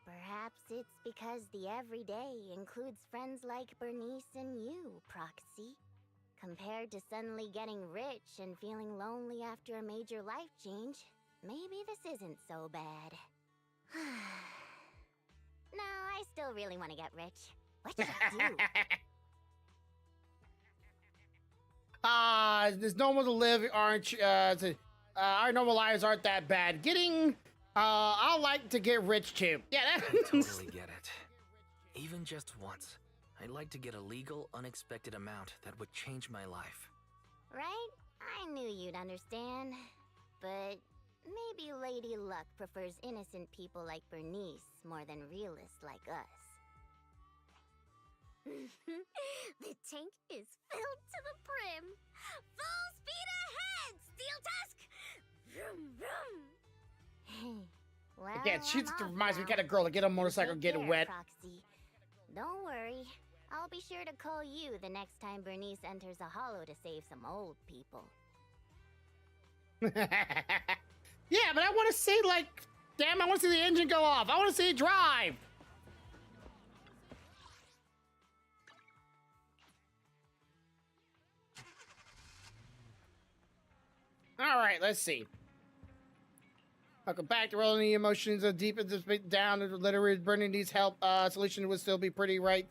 Perhaps it's because the everyday includes friends like Bernice and you, Proxy. Compared to suddenly getting rich and feeling lonely after a major life change, maybe this isn't so bad. No, I still really want to get rich. What should I do? There's normal to live aren't our normal lives aren't that bad. I like to get rich too. Yeah, I totally get it. Even just once, I'd like to get a legal, unexpected amount that would change my life. Right? I knew you'd understand. But maybe Lady Luck prefers innocent people like Bernice more than realists like us. The tank is filled to the brim. Full speed ahead, Steel Tusk! Vroom, vroom. Well, again, she I'm reminds me off of the kind of girl to get on a motorcycle, Take get care, wet. Proxy. Don't worry. I'll be sure to call you the next time Bernice enters a hollow to save some old people. Yeah, but I want to see, like, damn, I want to see the engine go off. I want to see it drive. All right, let's see. Welcome back to rolling the emotions of deep into the down. The literary burning needs help. Solution would still be pretty right.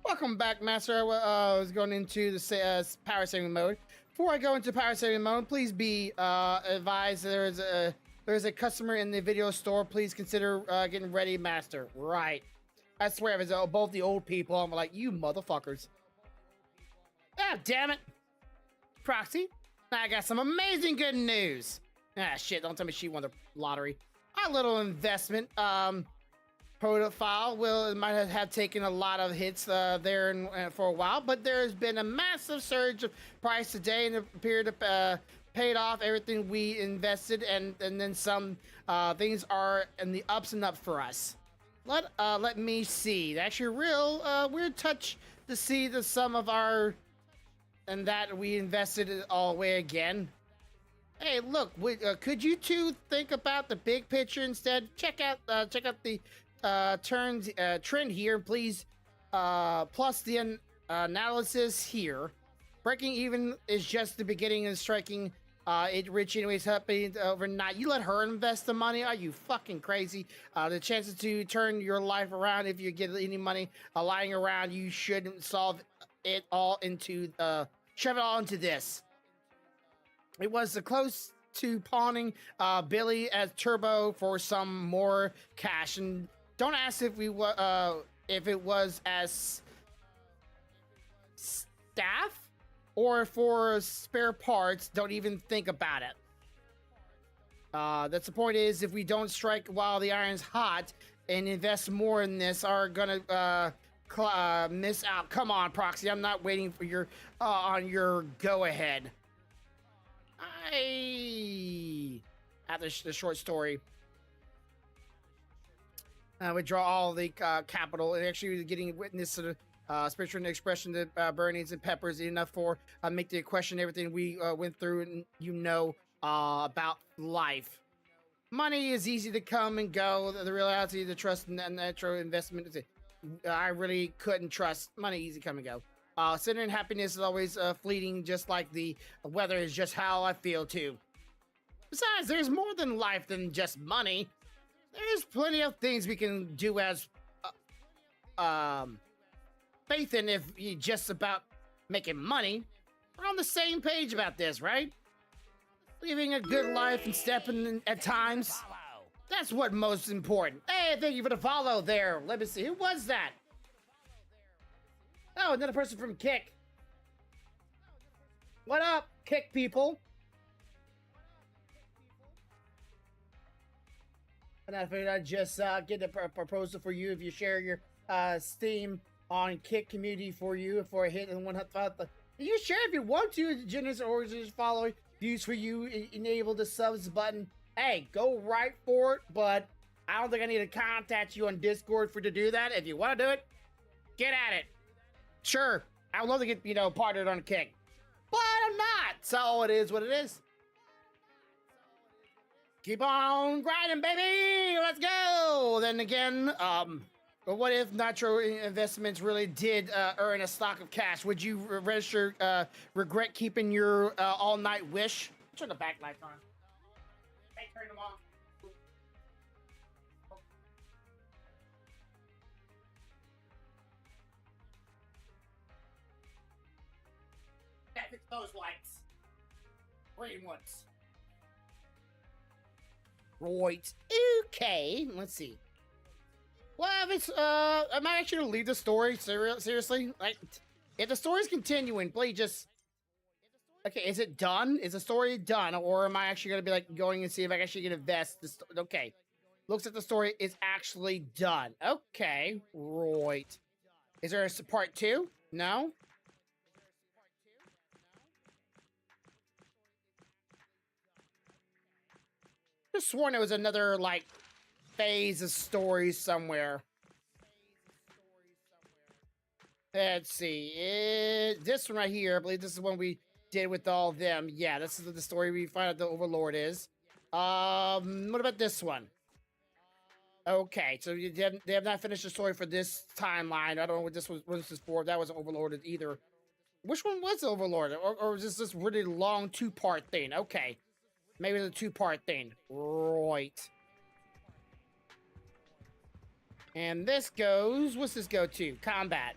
Welcome back, Master. I was going into the power saving mode. Before I go into power saving mode, please be advised there's a customer in the video store. Please consider getting ready, Master. Right. I swear, if it's both the old people, I'm like, you motherfuckers. Ah, damn it. Proxy, I got some amazing good news. Ah, shit, don't tell me she won the lottery. Our little investment profile might have taken a lot of hits there for a while, but there has been a massive surge of price today and it appeared to paid off everything we invested and then some. Things are in the ups and up for us. Let me see. Actually, real weird touch to see the sum of our and that we invested it all away again. Hey, look, could you two think about the big picture instead? Check out the trend here, please. Plus the analysis here. Breaking even is just the beginning of striking it rich anyways happening overnight. You let her invest the money? Are you fucking crazy? The chances to turn your life around if you get any money lying around, you shouldn't solve it all into shove it all into this. It was close to pawning Billy as Turbo for some more cash, and don't ask if it was as staff or for spare parts. Don't even think about it. That's the point is, if we don't strike while the iron's hot and invest more in this, are gonna miss out. Come on, Proxy. I'm not waiting for your on your go ahead. After the short story, withdraw all the capital and actually getting witness to the spiritual expression that burnings and peppers enough for make the question everything we went through and about life. Money is easy to come and go. The reality, the trust and natural investment is I really couldn't trust money. Easy come and go. Sin and happiness is always fleeting, just like the weather is just how I feel too. Besides, there's more than life than just money. There's plenty of things we can do as faith in if you just about making money. We're on the same page about this, right? Living a good life and stepping in at times. That's what most important. Hey, thank you for the follow there. Let me see. Who was that? Oh, another person from Kick. What up, Kick people? And I figured I'd just get a proposal for you if you share your Steam on Kick community for you for a hit and 100. You share if you want to. Generous or just follow views for you. Enable the subs button. Hey, go right for it. But I don't think I need to contact you on Discord to do that. If you want to do it, get at it. Sure, I would love to get partnered on Kick. but I'm not. So it is what it is. Keep on grinding, baby. Let's go. Then again, but what if Nitro Investments really did earn a stock of cash? Would you regret keeping your all-night wish? Turn the backlights on. Hey, turn them on. Fix those lights. Green ones. Right. Okay. Let's see. Well, if it's I might actually leave the story. Seriously, like, if the story's continuing, please just. Okay, is it done? Is the story done, or am I actually gonna be like going and see if I actually can invest this? Okay, looks like the story is actually done. Okay, right. Is there a part 2? No. I just sworn there was another like phase of stories somewhere. Let's see. This one right here, I believe this is one we did with all of them. Yeah, this is the story we find out the Overlord is. What about this one? Okay, so they have not finished the story for this timeline. I don't know what this was for. That wasn't Overlorded either. Which one was Overlord? Or was this really long 2-part thing? Okay. Maybe the 2-part thing. Right. And this goes... What's this go to? Combat.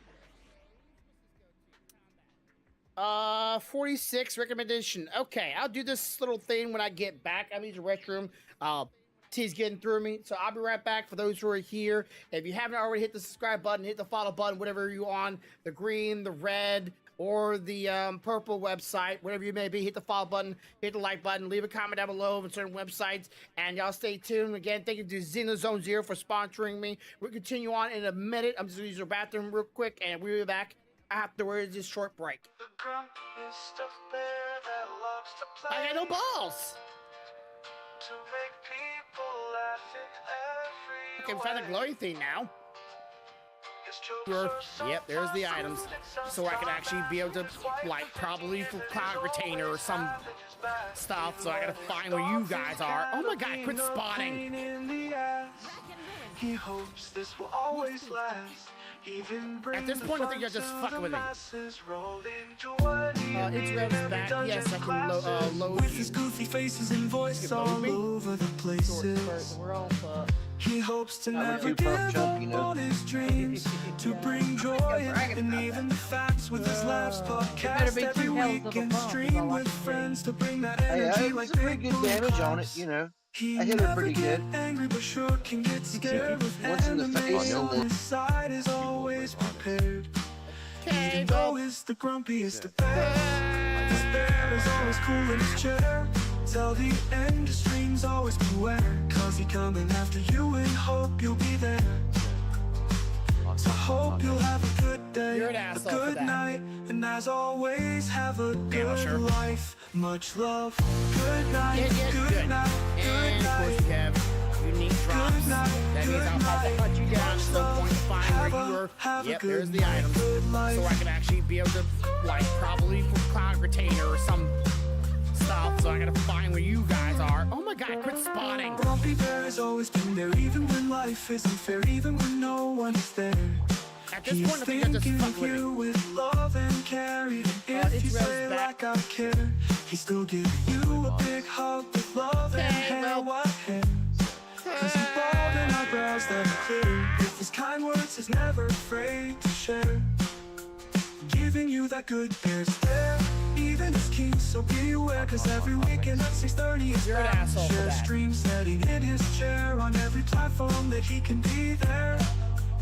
46 recommendation. Okay, I'll do this little thing when I get back. I'm using the restroom. T's getting through me. So I'll be right back for those who are here. If you haven't already hit the subscribe button, hit the follow button, whatever you're on. The green, the red... or the purple website, whatever you may be, hit the follow button, hit the like button, leave a comment down below on certain websites, and y'all stay tuned. Again, thank you to Xenozone Zero for sponsoring me. We'll continue on in a minute. I'm just going to use the bathroom real quick, and we'll be back afterwards this short break. I got no balls! Okay, we found the glowy thing now. Yep, there's the items. So I can actually be able to, like, probably for cloud retainer or some stuff. So I gotta find where you guys are. Oh my god, quit spotting. He hopes this will always last. At this point, I think you're just fucking with me. It's Rev's back. Yes, I can load. With his goofy faces and voice all over the places. He hopes to never give up on his dreams, to bring joy and even the facts with his laughs. Podcast every week and stream with friends to bring that energy like pretty good damage on it, you know. I hit it pretty good. Angry but sure can get scared with animation. His side is always prepared. Even though he's the grumpiest of bears, this bear is always cool in his chair. Till the end, the stream's always beware, cause he coming after you and hope you'll be there. So hope you'll have a good day, a good night, and as always, have a good life. Much love. Good night, good night, good night. Unique drops. That means I'll have to hunt you down at some point to find where you were. Yep, there's the items. So I can actually be able to, like, probably for cloud retainer or some stuff. So I gotta find where you guys are. Oh my god, quit spotting. Grumpy Bear has always been there, even when life isn't fair, even when no one is there. At this point, I think I just fuck with you with love and care. Even if you say like I care, he still gives you a big hug with love and hair. What hair? Cause he's bald and eyebrows that are clear. With his kind words, he's never afraid to share. Giving you that good bear stare. Even as king, so be aware. Cause every weekend at 6:30 is back. Share stream setting in his chair on every platform that he can be there.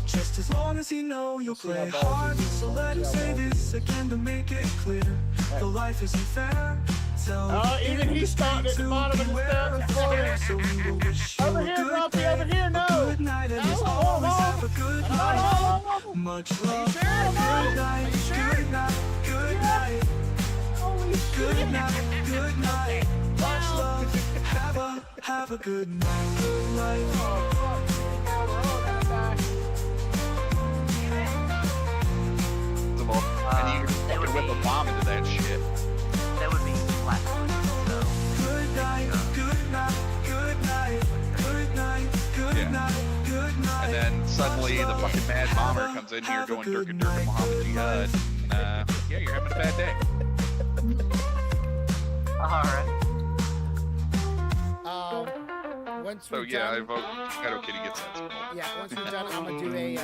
Just as long as he know you'll play hard. So let him say this again to make it clear. The life isn't fair. Even he stopped at the bottom of the stairs. So we will wish you over here, Grumpy, over here, no. Good night and just always have a good life. Much love. Good night, good night, good night. Good night, good night. Much love. Have a good night. Good life. And you can whip a bomb into that shit. last week. So Good night, good night, good night, good night, good night, good night. And then suddenly the fucking Mad Bomber comes in here going Durka Durka Muhammad Jihad. And, yeah, you're having a bad day. alright. Once So we're yeah, I done, vote Shadow Kitty gets that small. yeah, once we're done, I'm gonna do the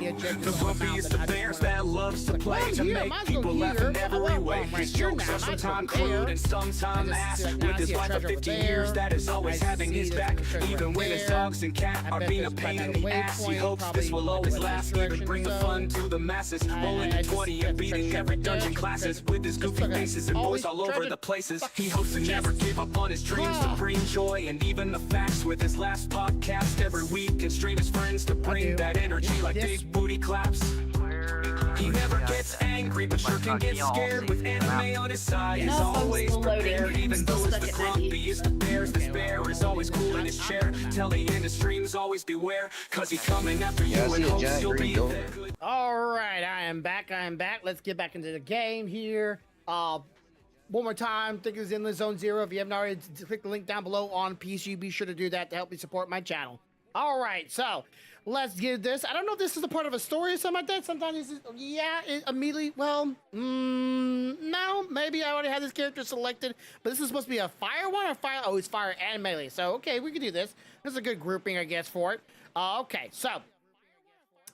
agenda. The Bumpy is the bears that loves to play to make people laugh in every way. His jokes are sometimes crude and sometimes ass. With his life of 50 years, that is always having his back. Even when his dogs and cat are being a pain in the ass. He hopes this will always last, even bring the fun to the masses. Rolling in 20 and beating every dungeon classes. With his goofy faces and boys all over the places. He hopes to never give up on his dreams to bring joy and even the facts. With his last podcast every week and stream his friends to bring that energy like big booty claps. He never gets angry, but sure can get scared. With anime on his side, he's always prepared. Even though it's the grumpiest of bears, despair is always cool in his chair. Telling in his streams, always beware, cause he's coming after you and hopes you'll be there. Alright, I am back. Let's get back into the game here. One more time, think it's in the Zone Zero. If you haven't already, click the link down below on PC. Be sure to do that to help me support my channel. Alright, so let's get this. I don't know if this is a part of a story or something like that. Sometimes this is, yeah, it immediately, well, no, maybe I already had this character selected, but this is supposed to be a fire one or fire, oh, it's fire and melee. So, okay, we can do this. This is a good grouping, I guess, for it. Okay, so,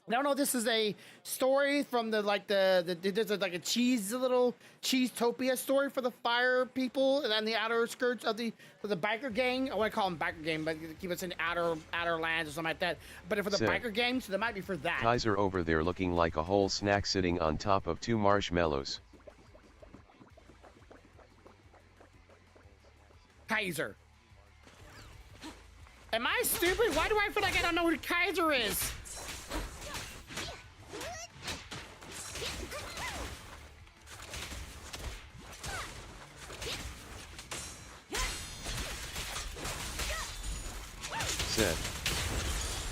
I don't know if this is a story from there's like a little cheese-topia story for the fire people and then the outer skirts of the biker gang. I want to call them biker gang, but keep us in outer lands or something like that. But for the biker gang, so that might be for that. Kaiser over there looking like a whole snack sitting on top of 2 marshmallows. Kaiser. Am I stupid? Why do I feel like I don't know who Kaiser is? Said.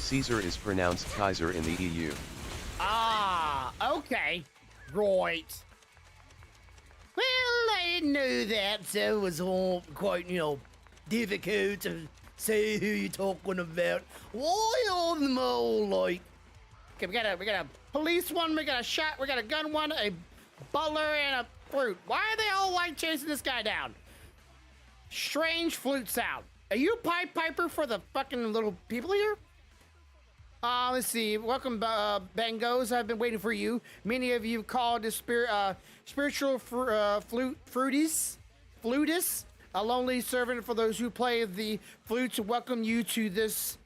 Caesar is pronounced Kaiser in the EU. Ah, okay. Right. Well, I didn't know that, so it was all quite, difficult to say who you're talking about. Why are them all like... Okay, we got a police one, we got a shot, we got a gun one, a butler, and a fruit. Why are they all like chasing this guy down? Strange flute sound. Are you a Pied Piper for the fucking little people here? Let's see. Welcome, Bangos. I've been waiting for you. Many of you called the spiritual flutist, a lonely servant for those who play the flute to welcome you to this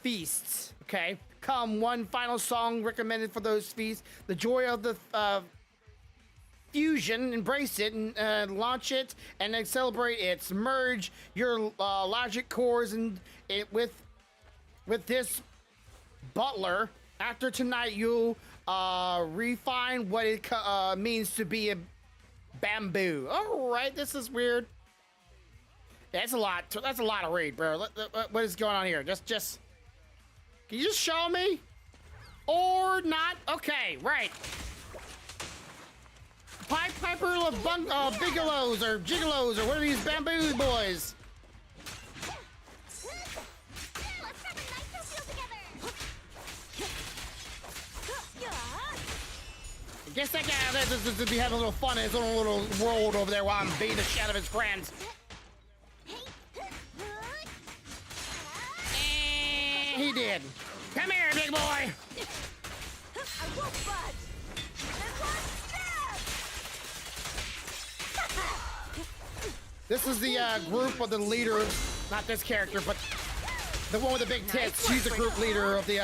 feast. Okay. Come, one final song recommended for those feasts. The joy of the fusion, embrace it and launch it, and then celebrate it. Merge your logic cores and it with this butler. After tonight, you'll refine what it means to be a bamboo. All right, this is weird. That's a lot. That's a lot to read, bro. What is going on here? Just. Can you just show me? Or not? Okay, right. Pied Piper of Bigelows or Gigolos or what are these bamboo boys? I guess that guy just be having a little fun in his own little world over there while I'm beating the shit out of his friends. And he did. Come here, big boy. I won't budge. This is the group of the leader, not this character, but the one with the big tits. She's the group leader of the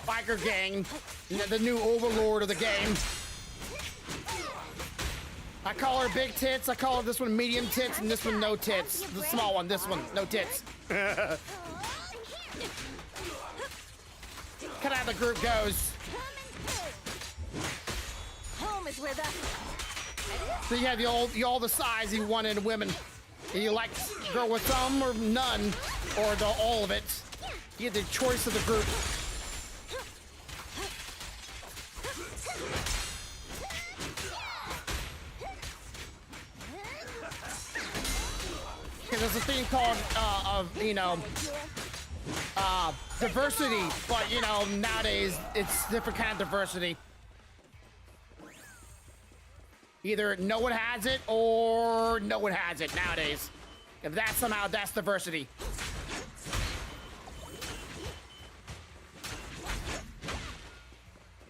biker gang, the new overlord of the game. I call her big tits, I call her this one medium tits, and this one no tits. The small one, this one, no tits. Kind of how the group goes. Home is where the... So you have all the size you want in women. You like girl with some or none, or all of it. You have the choice of the group. there's a thing called, diversity, but nowadays it's different kind of diversity. Either no one has it or no one has it nowadays. If that's somehow, that's diversity.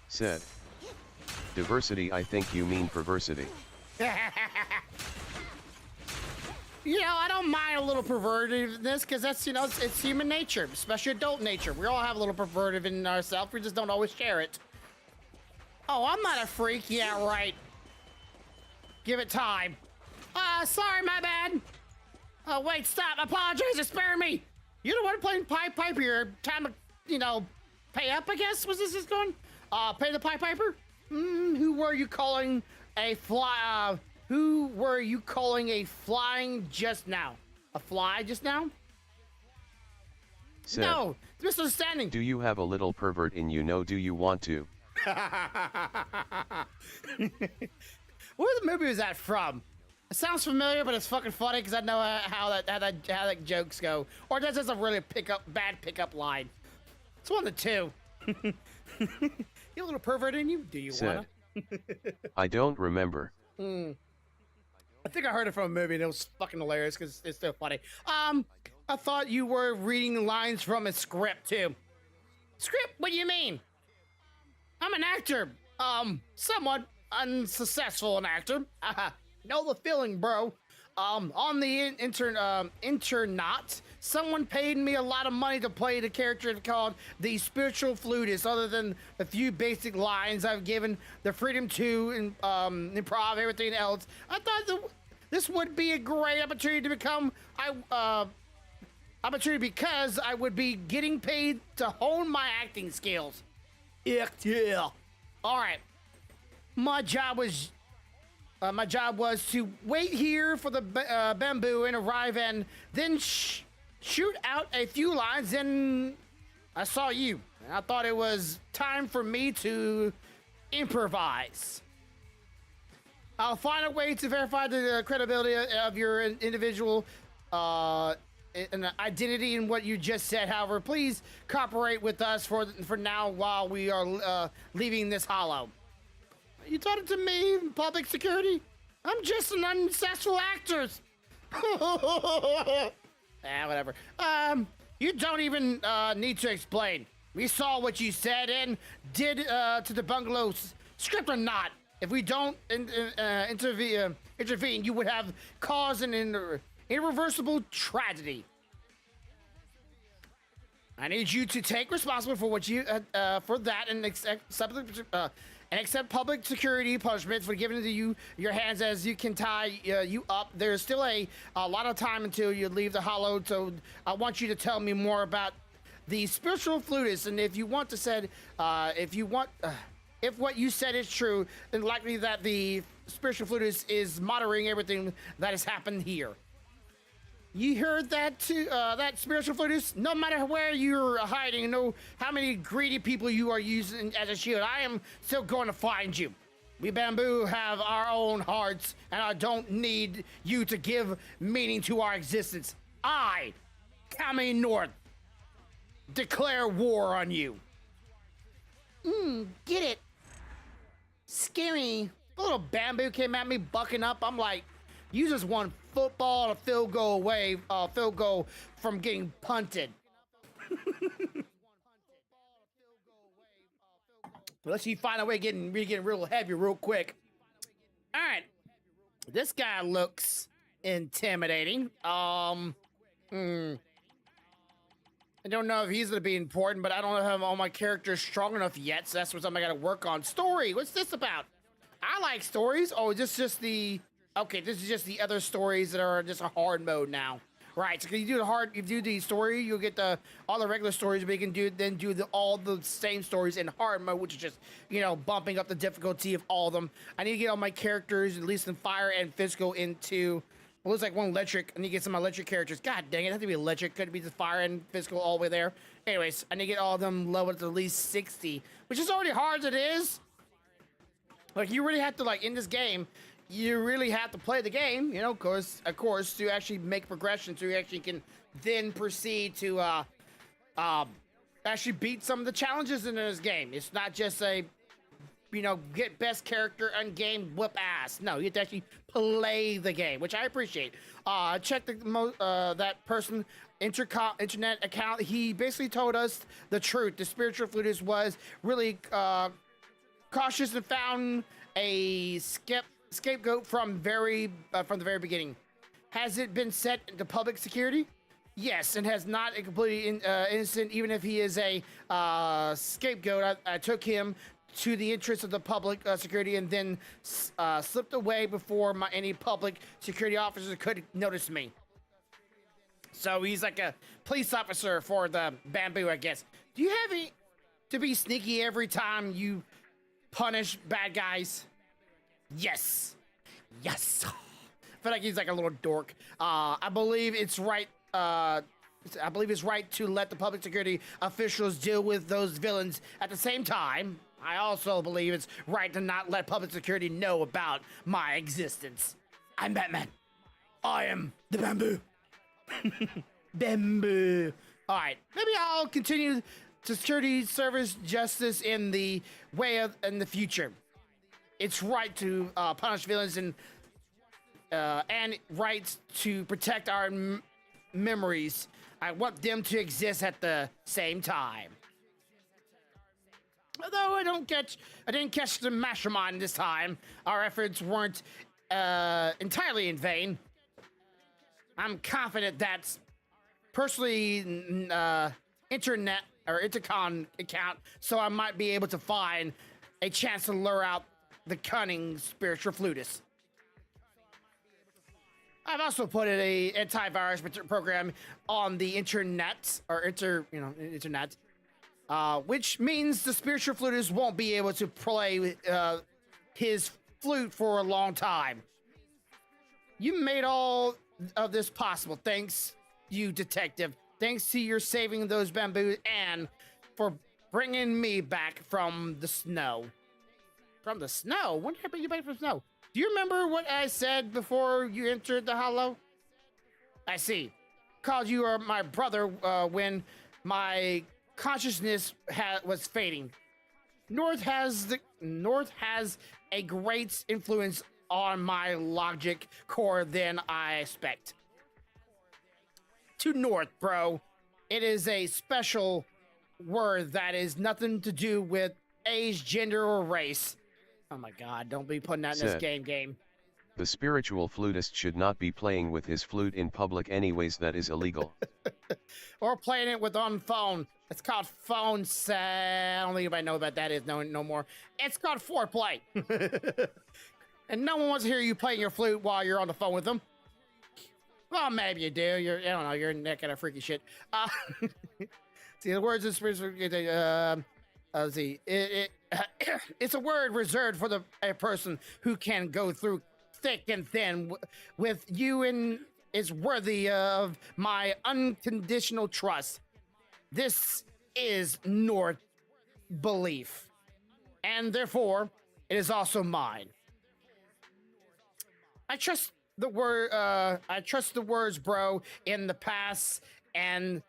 Said. Diversity, I think you mean perversity. I don't mind a little pervertiveness because that's, it's human nature, especially adult nature. We all have a little pervertive in ourselves. We just don't always share it. Oh, I'm not a freak. Yeah, right. Give it time. Sorry, my bad. Oh, wait, stop. Apologize. Spare me. You're the one playing Pied Piper here. Time to, pay up, I guess. Was this going? Pay the Pied Piper? Who were you calling a fly? Who were you calling a flying just now? A fly just now? Said, no, it's misunderstanding. Do you have a little pervert in you? No, do you want to? Where the movie was that from? It sounds familiar, but it's fucking funny because I know how that jokes go. Or that's just a really bad pickup line. It's one of the two. You have a little pervert in you? Do you Said, wanna? I don't remember. I think I heard it from a movie and it was fucking hilarious because it's so funny. I thought you were reading lines from a script too. Script? What do you mean? I'm an actor. Somewhat unsuccessful an actor. Know the feeling, bro. On the internat, someone paid me a lot of money to play the character called the spiritual flutist. Other than a few basic lines, I've given the freedom to improv everything else. I thought this would be a great opportunity to become opportunity because I would be getting paid to hone my acting skills. Yeah. All right. My job was to wait here for the bamboo and arrive and then shoot out a few lines. And I saw you. And I thought it was time for me to improvise. I'll find a way to verify the credibility of your individual identity in what you just said. However, please cooperate with us for now while we are leaving this hollow. You talking to me, public security? I'm just an unsuccessful actor. Whatever. You don't even need to explain. We saw what you said and did to the bungalow, script or not. If we don't intervene, you would have caused an irreversible tragedy. I need you to take responsibility for what you for that and accept public security punishment for giving it to you your hands as you can tie you up. There's still a lot of time until you leave the hollow, so I want you to tell me more about the spiritual flutist. And if you want to said, if what you said is true, then likely that the spiritual flutist is monitoring everything that has happened here. You heard that too, that spiritual flutist? No matter where you're hiding, no how many greedy people you are using as a shield, I am still going to find you. We bamboo have our own hearts, and I don't need you to give meaning to our existence. I, Kami North, declare war on you. Get it? Scary. A little bamboo came at me, bucking up. I'm like, you just won football and a field goal from getting punted. Let's see, find a way of getting real heavy real quick. All right, this guy looks intimidating. I don't know if he's gonna be important, but I don't have all my characters strong enough yet, so that's what I gotta work on. Story, what's this about? I like stories. Oh, this is just the. Okay, this is just the other stories that are just a hard mode now. Right, so if you do the story, you'll get all the regular stories, but you can do all the same stories in hard mode, which is just, bumping up the difficulty of all of them. I need to get all my characters, at least in fire and physical, into, it looks like one electric. I need to get some electric characters. God dang it, it has to be electric. Could it be the fire and physical all the way there? Anyways, I need to get all of them leveled to at least 60, which is already hard as it is. Like, you really have to, in this game, you really have to play the game, of course, to actually make progression, so you actually can then proceed to actually beat some of the challenges in this game. It's not just a, get best character on game, whoop ass. No, you have to actually play the game, which I appreciate. Check that person internet account. He basically told us the truth. The spiritual flutist was really cautious and found a scapegoat from the very beginning. Has it been set into public security? Yes, and has not a completely innocent, even if he is a scapegoat. I took him to the interest of the public security and then slipped away before any public security officers could notice me. So he's like a police officer for the bamboo, I guess. Do you have to be sneaky every time you punish bad guys? Yes. Yes. I feel like he's like a little dork. I believe it's right. I believe it's right to let the public security officials deal with those villains. At the same time, I also believe it's right to not let public security know about my existence. I'm Batman. I am the bamboo. Bamboo. All right, maybe I'll continue to security service justice in the future. It's right to punish villains and rights to protect our memories. I want them to exist at the same time. Although I didn't catch the mastermind this time. Our efforts weren't entirely in vain. I'm confident that's personally internet or intercom account, so I might be able to find a chance to lure out the cunning spiritual flutist. I've also put in a antivirus program on the internet, which means the spiritual flutist won't be able to play his flute for a long time. You made all of this possible. Thanks, you detective. Thanks to your saving those bamboos and for bringing me back from the snow. From the snow? When did I bring you back from snow? Do you remember what I said before you entered the hollow? I see. Called you my brother when my consciousness was fading. North has a great influence on my logic core than I expect. To North, bro. It is a special word that is nothing to do with age, gender, or race. Oh my god, don't be putting that in this game. The spiritual flutist should not be playing with his flute in public anyways, that is illegal. Or playing it on phone. It's called phone sex. I don't think anybody knows what that is no more. It's called foreplay. And no one wants to hear you playing your flute while you're on the phone with them. Well, maybe you do. I don't know, you're that kind of freaky shit. See, the words of spiritual, let's see. It's a word reserved for a person who can go through thick and thin with you and is worthy of my unconditional trust. This is North belief, and therefore it is also mine. I trust the words, bro, in the past, and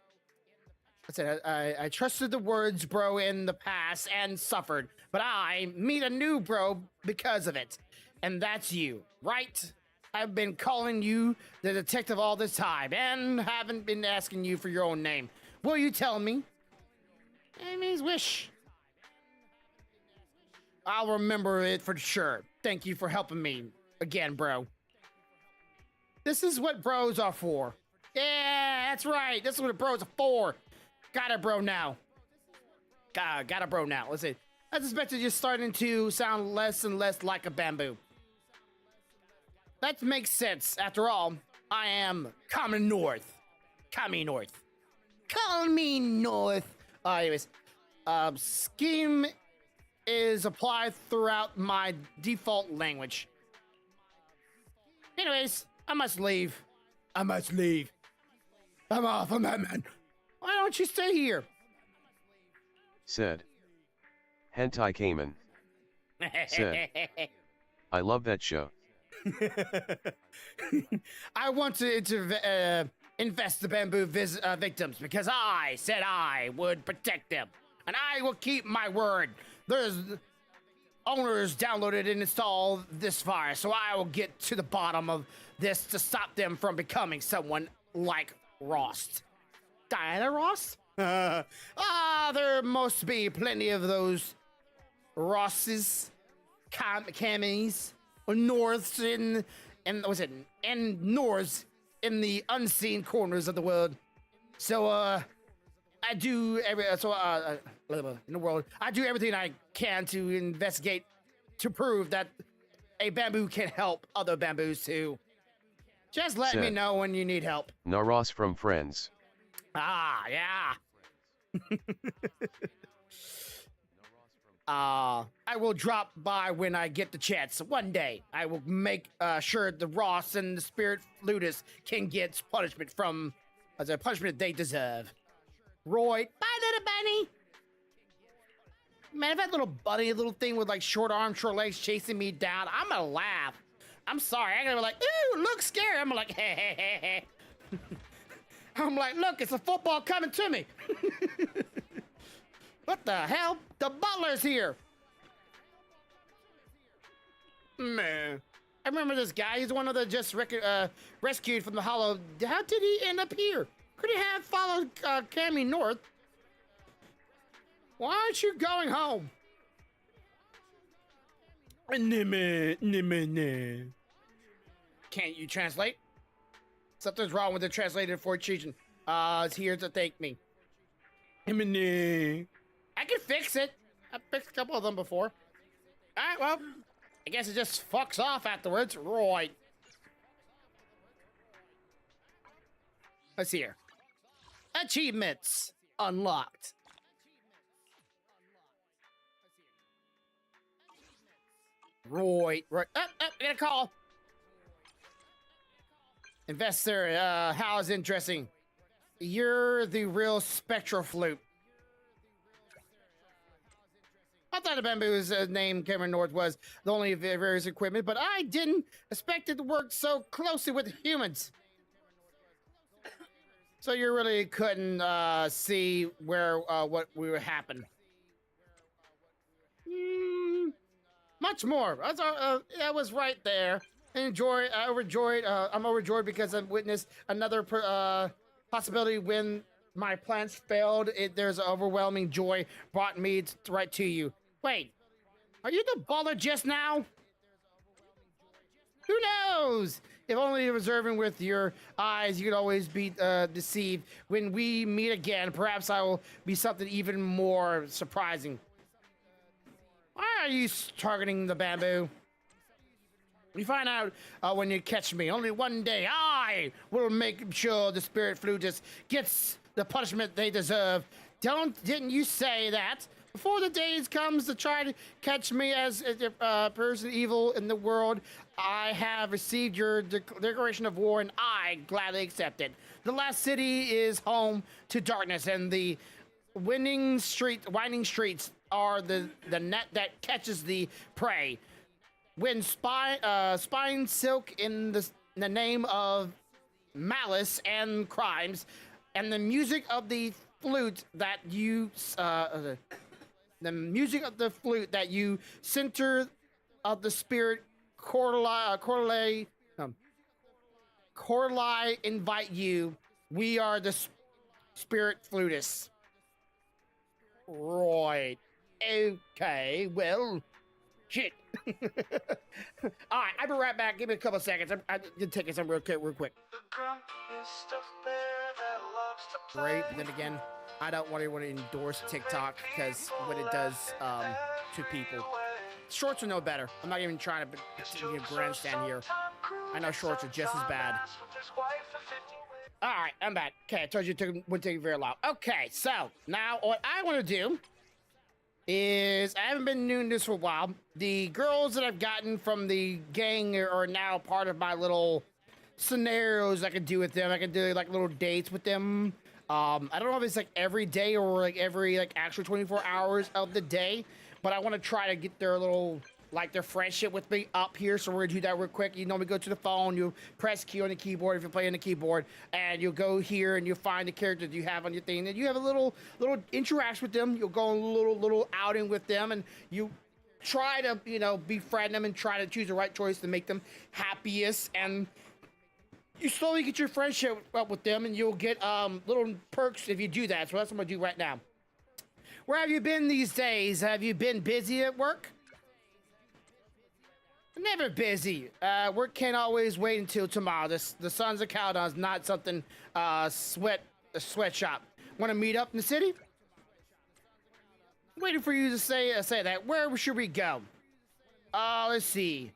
I trusted the words, bro, in the past and suffered, but I meet a new bro because of it, and that's you, right? I've been calling you the detective all this time and haven't been asking you for your own name. Will you tell me? It means wish. I'll remember it for sure. Thank you for helping me again, bro. This is what bros are for. Yeah, that's right. This is what bros are for. Got a bro now. Got a bro now. Let's see. I suspect you're starting to sound less and less like a bamboo. That makes sense. After all, I am coming north. Call me north. Call me north. Anyways, scheme is applied throughout my default language. Anyways, I must leave. I'm off. I'm Batman. Why don't you stay here? Said. Hentai Cayman. Said. I love that show. I want to invest the bamboo victims because I said I would protect them, and I will keep my word. There's owners downloaded and installed this virus, so I will get to the bottom of this to stop them from becoming someone like Ross. Diana Ross? There must be plenty of those Rosses, Cammies, or Norths and Norths in the unseen corners of the world. So, I do in the world, I do everything I can to investigate to prove that a bamboo can help other bamboos too. Just let me know when you need help. Naros from Friends. Ah, yeah. I will drop by when I get the chance. One day, I will make sure the Ross and the Spirit Flutist can get punishment from as a punishment they deserve. Roy, bye, little bunny. Man, if that little thing with like short arms, short legs chasing me down, I'm gonna laugh. I'm sorry. I'm gonna be like, ooh, look scary. I'm like, hey, hey, hey, hey. I'm like, look, it's a football coming to me. What the hell? The butler's here. Man, I remember this guy. He's one of the just rescued from the hollow. How did he end up here? Could he have followed Cammy north? Why aren't you going home? Can't you translate? Something's wrong with the translated for Chechen. It's here to thank me. I can fix it. I've fixed a couple of them before. Alright, well, I guess it just fucks off afterwards. Right. Let's see here. Achievements unlocked. Right. I got a call. Investor, how's interesting? You're the real spectral flute. I thought the bamboo's name, Cameron North, was the only various equipment, but I didn't expect it to work so closely with humans. So you really couldn't see where what would happen. Much more. I was right there. I'm overjoyed because I've witnessed another possibility when my plans failed. There's overwhelming joy brought me right to you. Wait, are you the baller just now? Who knows? If only observing with your eyes, you could always be deceived. When we meet again, perhaps I will be something even more surprising. Why are you targeting the bamboo? You find out when you catch me. Only one day I will make sure the Spirit Flutist gets the punishment they deserve. Didn't you say that? Before the days comes to try to catch me as a person evil in the world, I have received your declaration of war and I gladly accept it. The last city is home to darkness and the winding streets are the net that catches the prey. When spine silk in the name of malice and crimes, and the music of the flute that you center of the spirit Corley invite you. We are the Spirit Flutists. Right. Okay, well, shit. Alright, I'll be right back. Give me a couple seconds. I'm gonna take some real quick. Great, but then again, I don't want anyone to endorse TikTok because what it does to people. Shorts are no better. I'm not even trying to grandstand here. I know shorts are just as bad. Alright, I'm back. Okay, I told you it wouldn't take very long. Okay, so now what I want to do is, I haven't been doing this for a while. The girls that I've gotten from the gang are now part of my little scenarios I can do with them. I can do like little dates with them. I don't know if it's like every day or like every like actual 24 hours of the day, but I want to try to get their little like their friendship with me up here. So we're gonna do that real quick. You normally go to the phone, you press Q on the keyboard if you're playing the keyboard, and you'll go here and you'll find the characters you have on your thing. And you have a little interaction with them. You'll go on a little outing with them, and you try to, you know, befriend them and try to choose the right choice to make them happiest. And you slowly get your friendship up with them, and you'll get little perks if you do that. So that's what I'm gonna do right now. Where have you been these days? Have you been busy at work? Never busy. Work can't always wait until tomorrow. The Sons of Caldon is not something a sweatshop. Want to meet up in the city? Waiting for you to say that. Where should we go? Let's see.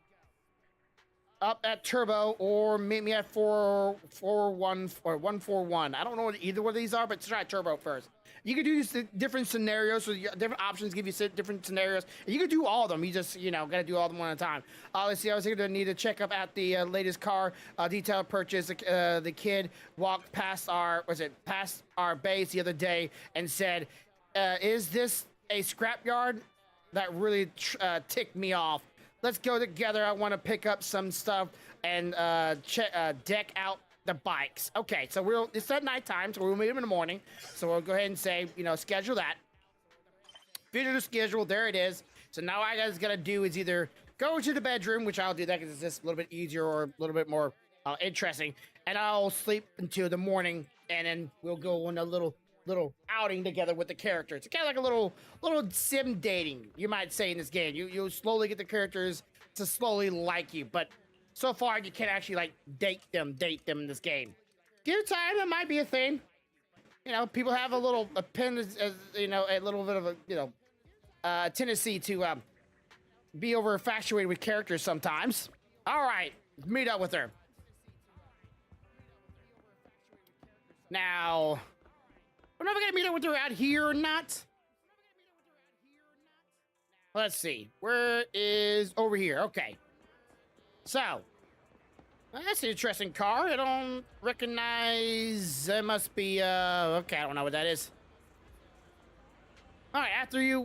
Up at Turbo, or meet me at 441 or 141. I don't know what either one of these are, but try Turbo first. You can do these different scenarios, so different options give you different scenarios. And you can do all of them. You just, you know, got to do all of them one at a time. Let's see. I was going to need to check up at the latest car detail purchase. The kid walked past our base the other day and said, "Is this a scrapyard?" That really ticked me off. Let's go together. I want to pick up some stuff and deck out the bikes. Okay, so it's at nighttime, so we'll meet them in the morning. So we'll go ahead and say, you know, schedule that. Visual the schedule, there it is. So now all I guys gotta do is either go to the bedroom, which I'll do that because it's just a little bit easier or a little bit more interesting, and I'll sleep until the morning, and then we'll go on a little outing together with the characters. It's kind of like a little sim dating, you might say, in this game. You'll slowly get the characters to slowly like you, but so far you can't actually like date them in this game. Give it time, it might be a thing. You know, people have a little little bit of a, you know, tendency to be over infatuated with characters sometimes. All right, meet up with her. Now, we're never gonna meet up with her out here or not. Let's see. Where is over here? Okay. So, that's an interesting car. I don't recognize. It must be okay, I don't know what that is. All right, after you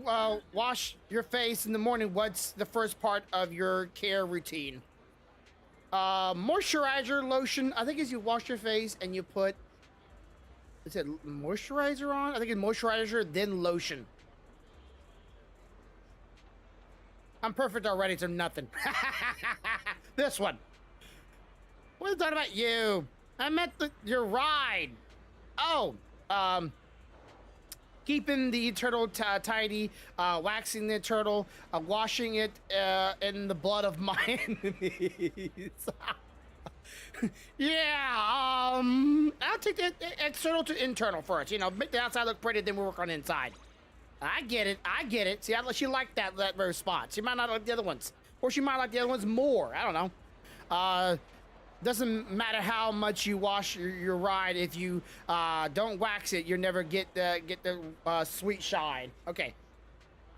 wash your face in the morning, what's the first part of your care routine? Moisturizer, lotion. I think as you wash your face and you put, is it moisturizer on? I think it's moisturizer, then lotion. I'm perfect already, so nothing. This one. What was that about you? I meant your ride. Oh, keeping the turtle tidy, waxing the turtle, washing it in the blood of my enemies. Yeah, I'll take the external to internal first. You know, make the outside look pretty, then we'll work on the inside. I get it. See, she liked that response. She might not like the other ones. Or she might like the other ones more. I don't know. Doesn't matter how much you wash your ride. If you don't wax it, you'll never get the sweet shine. Okay.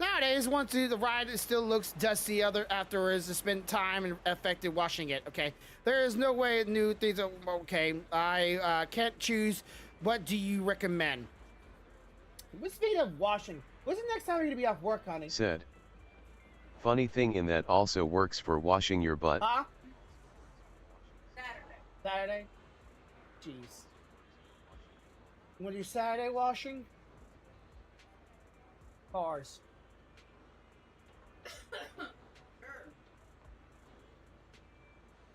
Nowadays, once the ride still looks dusty afterwards to spend time and effective washing it. Okay. There is no way new things are okay. I can't choose. What do you recommend? What's the speed of washing? When's the next time you're gonna be off work, honey? Said. Funny thing in that also works for washing your butt. Huh? Saturday? Jeez. You wanna do Saturday washing? Cars.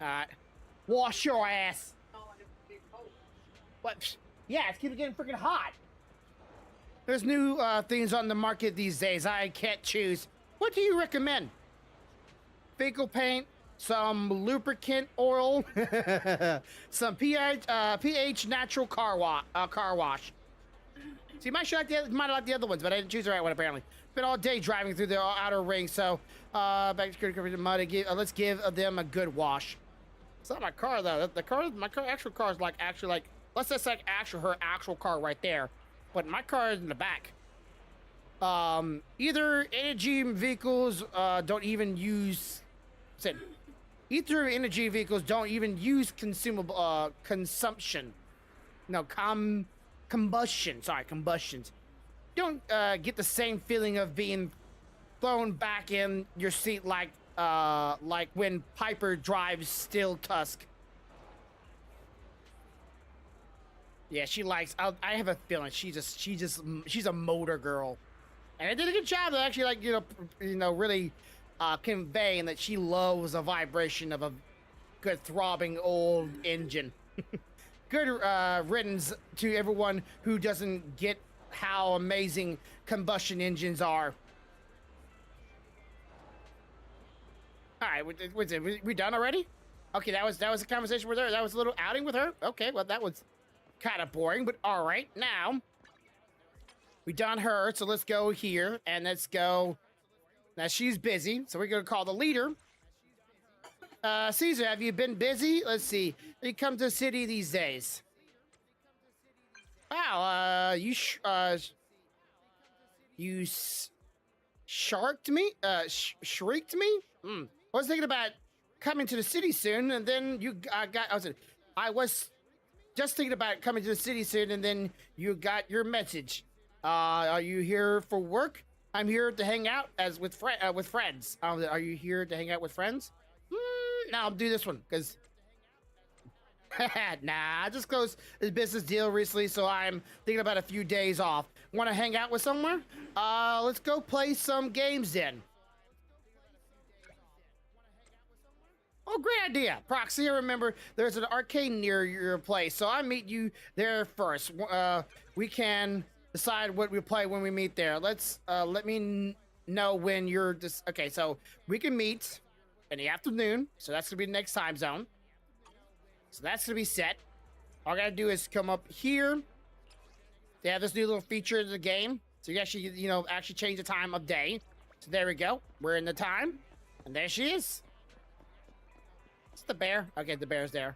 Alright. Wash your ass! What? Yeah, it's keep getting freaking hot! There's new things on the market these days. I can't choose. What do you recommend? Vehicle paint, some lubricant oil, some pH natural car wash. See, might like the other ones, but I didn't choose the right one apparently. Been all day driving through the outer ring, so back to the mud. Let's give them a good wash. It's not my car though. My actual car is like unless that's like her actual car right there. But my car is in the back. Either energy vehicles don't even use. Either energy vehicles don't even use consumable consumption. No, combustion. Sorry, combustions. Don't get the same feeling of being thrown back in your seat like like when Piper drives Steel Tusk. Yeah, she likes. I have a feeling she's a motor girl, and I did a good job of actually like really conveying that she loves the vibration of a good throbbing old engine. Good riddance to everyone who doesn't get how amazing combustion engines are. All right, we done already? Okay, that was a conversation with her. That was a little outing with her. Okay, well that was kind of boring, but all right. Now we done her, so let's go here and let's go. Now she's busy, so we're gonna call the leader. Caesar, have you been busy? Let's see. You come to the city these days. Wow, you sharked me? Shrieked me? I was thinking about coming to the city soon, and then I was just thinking about coming to the city soon, and then you got your message. Are you here for work? I'm here to hang out with friends. Are you here to hang out with friends? No, I'll do this one, because... Nah, I just closed this business deal recently, so I'm thinking about a few days off. Want to hang out with somewhere? Let's go play some games then. Oh, great idea. Proxy, I remember there's an arcade near your place, so I'll meet you there first. We can decide what we play when we meet there. Let me know when you're okay, so we can meet in the afternoon, so that's gonna be the next time zone. So that's gonna be set. All I gotta do is come up here. They have this new little feature in the game, so you actually, actually change the time of day. So there we go. We're in the time, and there she is. It's the bear. Okay, the bear's there.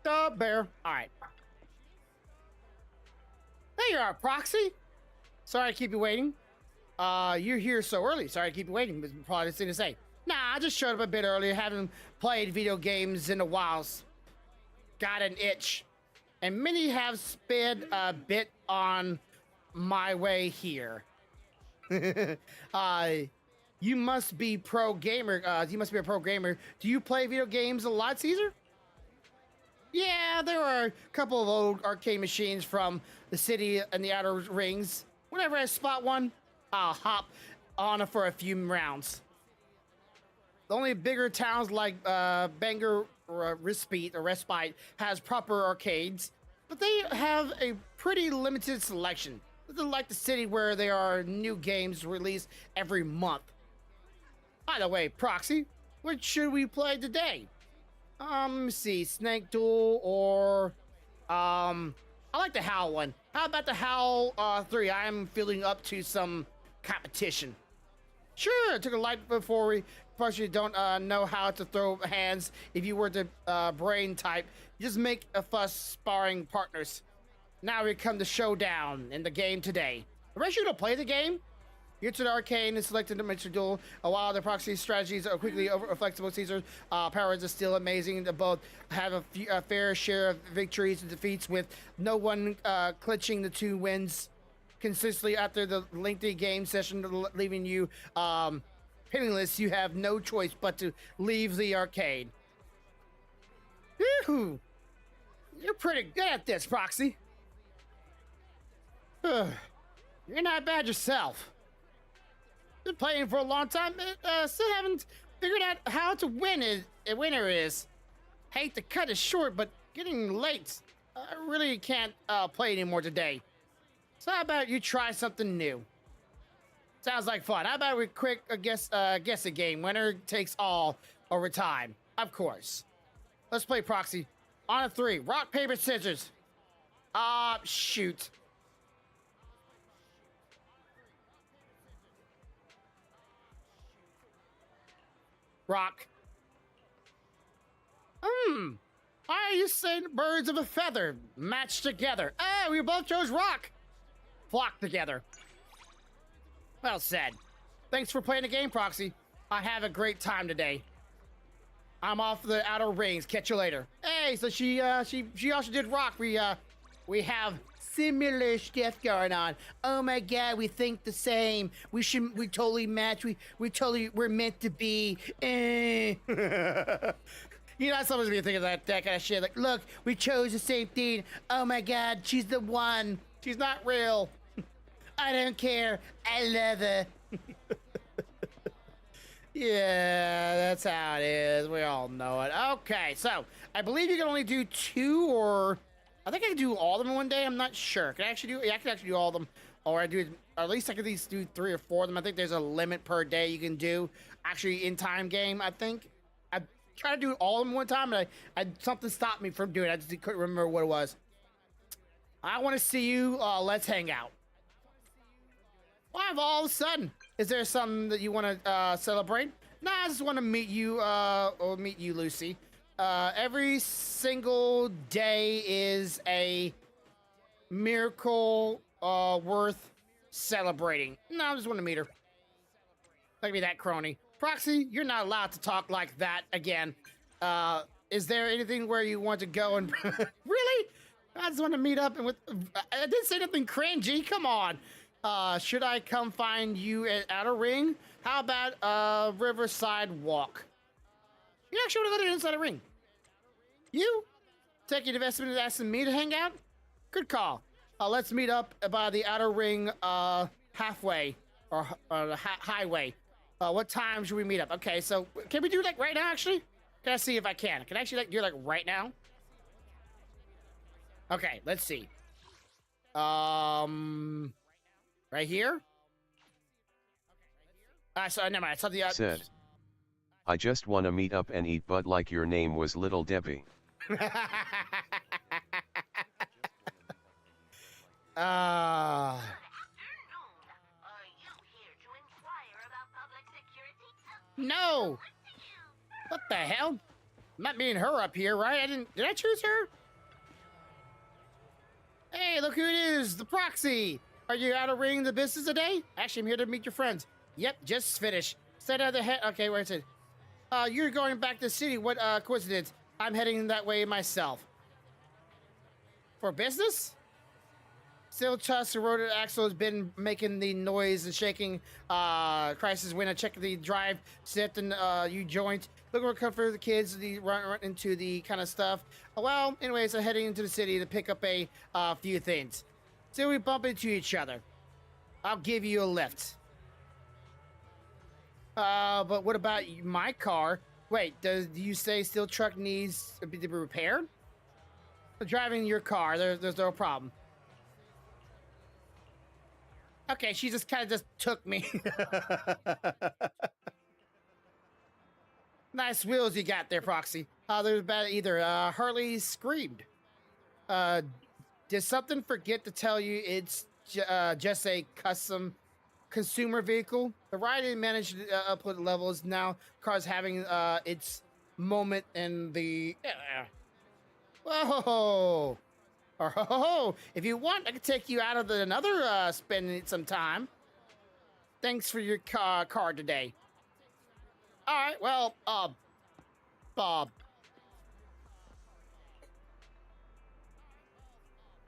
The bear. All right. There you are, Proxy. Sorry to keep you waiting. You're here so early. Sorry to keep you waiting. Probably the thing to say. Nah, I just showed up a bit earlier. Haven't played video games in a while. Got an itch. And many have sped a bit on my way here. You must be pro gamer. You must be a pro gamer. Do you play video games a lot, Caesar? Yeah, there are a couple of old arcade machines from the city and the outer rings. Whenever I spot one, I'll hop on it for a few rounds. The only bigger towns like Bangor or Respite has proper arcades, but they have a pretty limited selection. It's like the city where there are new games released every month. By the way, Proxy, what should we play today? Let me see, Snake Duel or I like the Howl one. How about the Howl 3? I'm feeling up to some competition. Sure, it took a light before we partially don't know how to throw hands. If you were the brain type, you just make a fuss sparring partners. Now we come to showdown in the game today. Are you gonna play the game? You're to the arcade and select a dimensional duel. While the proxy strategies are quickly flexible, Caesar's powers are still amazing. They both have a fair share of victories and defeats, with no one clinching the two wins consistently after the lengthy game session, leaving you penniless. You have no choice but to leave the arcade. Whew. You're pretty good at this, Proxy. You're not bad yourself. Been playing for a long time, still haven't figured out how to win a winner is. Hate to cut it short, but getting late. I really can't play anymore today. So how about you try something new? Sounds like fun. How about we quick guess a game? Winner takes all over time. Of course. Let's play Proxy. On a 3. Rock, paper, scissors. Shoot. Rock. Why are you saying birds of a feather match together? We both chose rock. Flock together. Well said. Thanks for playing the game, Proxy. I have a great time today. I'm off the outer rings. Catch you later. Hey, so she also did rock. We have similar stuff going on. Oh my god, we think the same. We totally match. We're meant to be. Eh. You're not supposed to be thinking that kind of shit. Like, look, we chose the same thing. Oh my god, she's the one. She's not real. I don't care. I love her. Yeah, that's how it is. We all know it. Okay, so I believe you can only do 2, or I think I can do all of them in one day. I'm not sure. Can I actually do? Yeah, I can actually do all of them, or at least I can at least do 3 or 4 of them. I think there's a limit per day you can do. Actually, in time game, I think I tried to do all of them one time, and something stopped me from doing it. I just couldn't remember what it was. I want to see you. Let's hang out. Why all of a sudden? Is there something that you want to celebrate? Nah, I just want to meet you, or meet you, Lucy. Every single day is a miracle worth celebrating. No, I just want to meet her. Like me, that crony. Proxy, you're not allowed to talk like that again. Is there anything where you want to go and... Really? I just want to meet up and with... I didn't say nothing cringy. Come on. Should I come find you at Outer Ring? How about Riverside Walk? You actually want to go to the inside of Ring? You? Take your investment in asking me to hang out? Good call. Let's meet up by the Outer Ring halfway, or highway. What time should we meet up? Okay, so can we do like right now, actually? Can I see if I can? Can I actually do like right now? Okay, let's see. Right here? So never mind. I saw the said, I just want to meet up and eat butt like your name was Little Debbie. No! What the hell? I'm not meeting her up here, right? Did I choose her? Hey, look who it is, the Proxy! Are you out of Ring the business today? Actually, I'm here to meet your friends. Yep, just finished. Set out the head. Okay, where is it? You're going back to the city. What coincidence? I'm heading that way myself. For business? Still Tuss, the rotor axle has been making the noise and shaking. Crisis when I check the drive set and you joint. Looking for the kids, run into the kind of stuff. Well, anyways, I'm heading into the city to pick up a few things. So we bump into each other. I'll give you a lift. But what about my car? Wait, do you say Steel Truck needs to be repaired? Driving your car, there's no problem. Okay, she just kind of just took me. Nice wheels you got there, Proxy. There's about either. Harley screamed. Did something forget to tell you it's just a custom consumer vehicle? The ride didn't manage to upload levels. Now, car's having its moment in the... Whoa! Oh, if you want, I can take you out of another spending some time. Thanks for your car today. All right, well, Bob.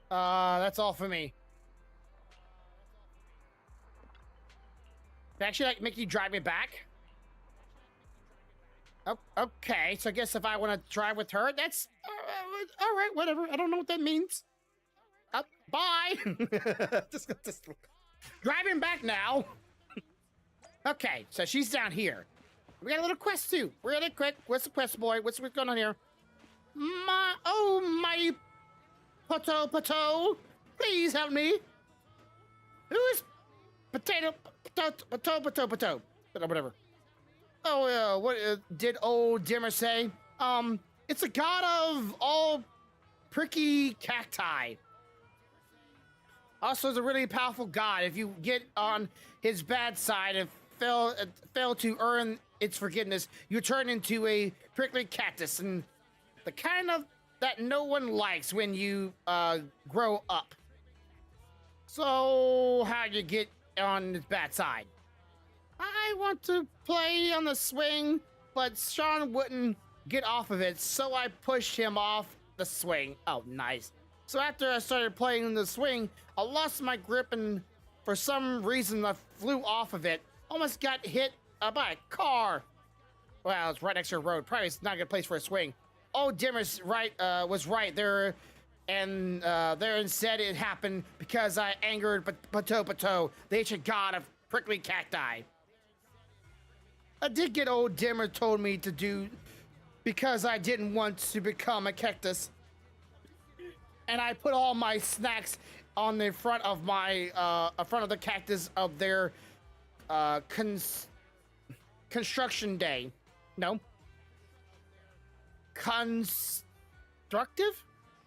That's all for me. Can I actually, like, make you drive me back? Oh, okay, so I guess if I want to drive with her, that's... all right, whatever. I don't know what that means. Bye! just driving back now. Okay, so she's down here. We got a little quest, too. Really quick. What's the quest, boy? What's going on here? Mighty Potato. Please help me. Who is Potato? Whatever. Oh, what did old Dimmer say? It's a god of all pricky cacti. Also, is a really powerful god. If you get on his bad side and fail to earn its forgiveness, you turn into a prickly cactus, and the kind of that no one likes when you grow up. So, how'd you get on his bad side? I want to play on the swing, but Sean wouldn't get off of it, so I pushed him off the swing. Oh, nice. So after I started playing the swing, I lost my grip and for some reason I flew off of it. Almost got hit by a car. Well, it's right next to a road. Probably it's not a good place for a swing. Oh, Dimmer's right, was right there. And there and said it happened because I angered Pato, the ancient god of prickly cacti. I did get old Dimmer told me to do because I didn't want to become a cactus. And I put all my snacks on the front of my front of the cactus of their construction day. No. Constructive?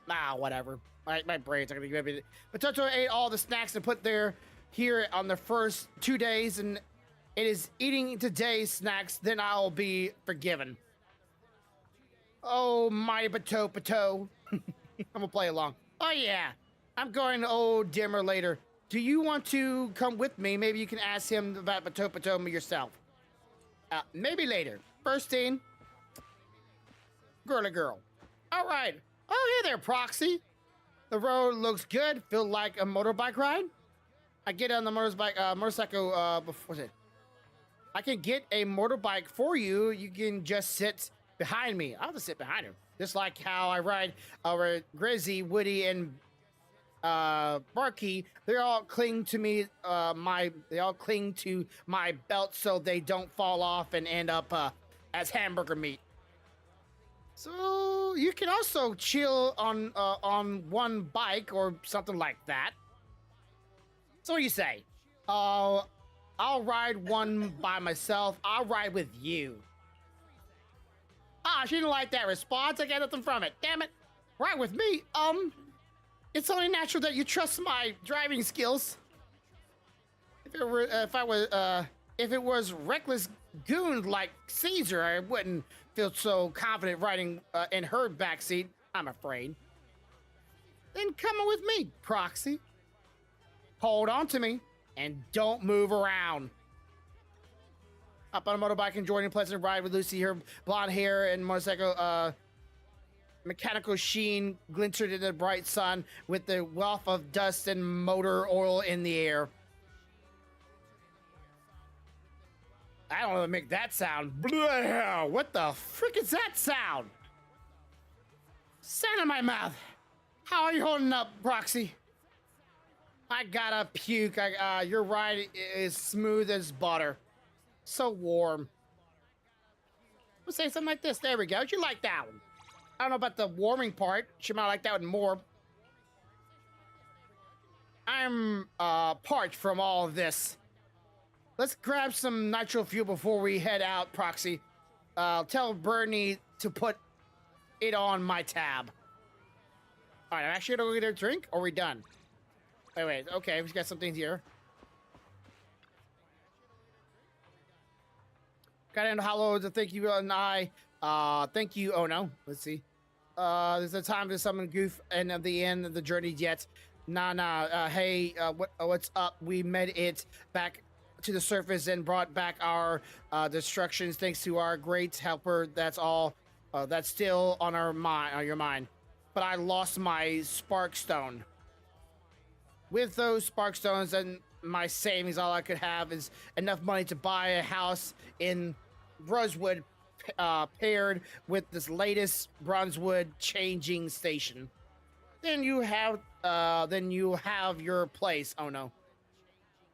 Nah, whatever. My brain's not gonna give it. But Toto ate all the snacks and put there here on the first 2 days, and it is eating today's snacks, then I'll be forgiven. Oh, mighty Pato. I'm gonna play along. Oh yeah, I'm going to old Dimmer later. Do you want to come with me? Maybe you can ask him about Pato yourself. Maybe later. First thing, girly girl. All right. Oh, hey there, Proxy. The road looks good. Feel like a motorbike ride? I get on the motorcycle, what's it? I can get a motorbike for you. You can just sit behind me. I'll just sit behind him. Just like how I ride over Grizzy, Woody, and Barky. They all cling to me, they all cling to my belt so they don't fall off and end up as hamburger meat. So you can also chill on one bike or something like that. So what do you say? I'll ride one by myself. I'll ride with you. Ah, she didn't like that response. I got nothing from it. Damn it. Ride with me? It's only natural that you trust my driving skills. If it was reckless goon like Caesar, I wouldn't feel so confident riding in her backseat, I'm afraid. Then come on with me, Proxy. Hold on to me and don't move around. Up on a motorbike and join a pleasant ride with Lucy. Her blonde hair and motorcycle mechanical sheen glinted in the bright sun with the wealth of dust and motor oil in the air. I don't know how to make that sound. Blah, what the frick is that sound? Sound in my mouth. How are you holding up, Proxy? I gotta puke. Your ride is smooth as butter. So warm. We'll say something like this. There we go. You like that one? I don't know about the warming part. She might like that one more. I'm parched from all of this. Let's grab some nitro fuel before we head out, Proxy. Tell Bernie to put it on my tab. All right, I'm actually gonna go get a drink, or are we done? Wait, okay, we've got something here. Got in hollow to thank you and I. Thank you. Oh no, let's see. There's a time to summon Goof and at the end of the journey yet. Hey, what's up? We made it back to the surface and brought back our destructions thanks to our great helper. That's all. That's still on our mind, on your mind. But I lost my spark stone. With those spark stones and my savings, all I could have is enough money to buy a house in Rosewood, paired with this latest Bronzewood changing station. Then you have your place. Oh no.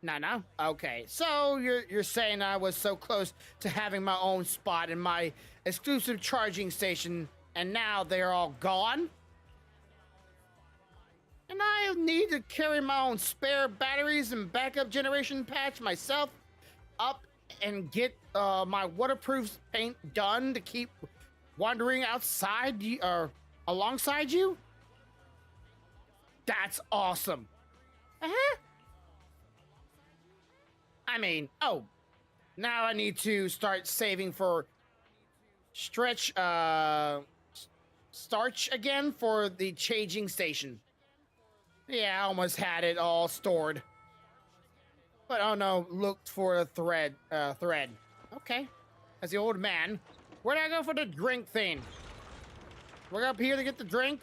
No. Okay. So you're saying I was so close to having my own spot in my exclusive charging station, and now they're all gone? And I need to carry my own spare batteries and backup generation patch myself up and get my waterproof paint done to keep wandering outside you or alongside you? That's awesome. I mean, oh, now I need to start saving for starch again for the changing station. Yeah, I almost had it all stored. But oh no, looked for a thread. Okay. As the old man. Where'd I go for the drink thing? We're up here to get the drink?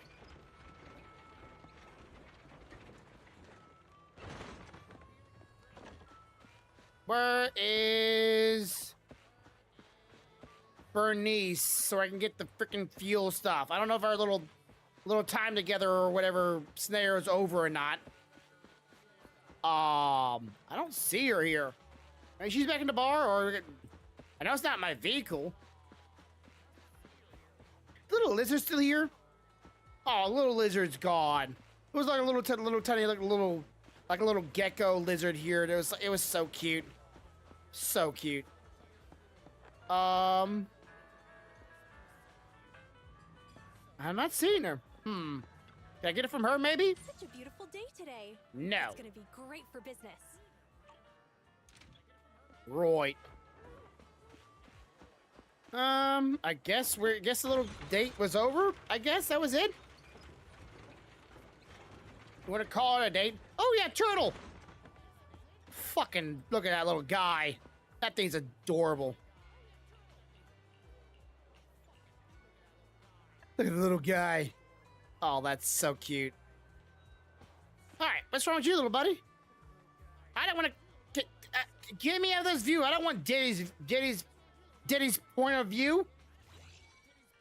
Where is Bernice so I can get the freaking fuel stuff? I don't know if our little time together or whatever snare is over or not. I don't see her here. I mean, she's back in the bar, or I know it's not my vehicle. Little lizard still here? Oh, little lizard's gone. It was like a little tiny, like a little gecko lizard here. It was so cute, so cute. I'm not seeing her. Can I get it from her, maybe? Such a beautiful day today. No. It's gonna be great for business. Right. I guess the little date was over. I guess that was it. You want to call it a date? Oh yeah, turtle. Fucking look at that little guy. That thing's adorable. Look at the little guy. Oh, that's so cute. All right, what's wrong with you, little buddy? I don't want to get me out of this view. I don't want Diddy's point of view.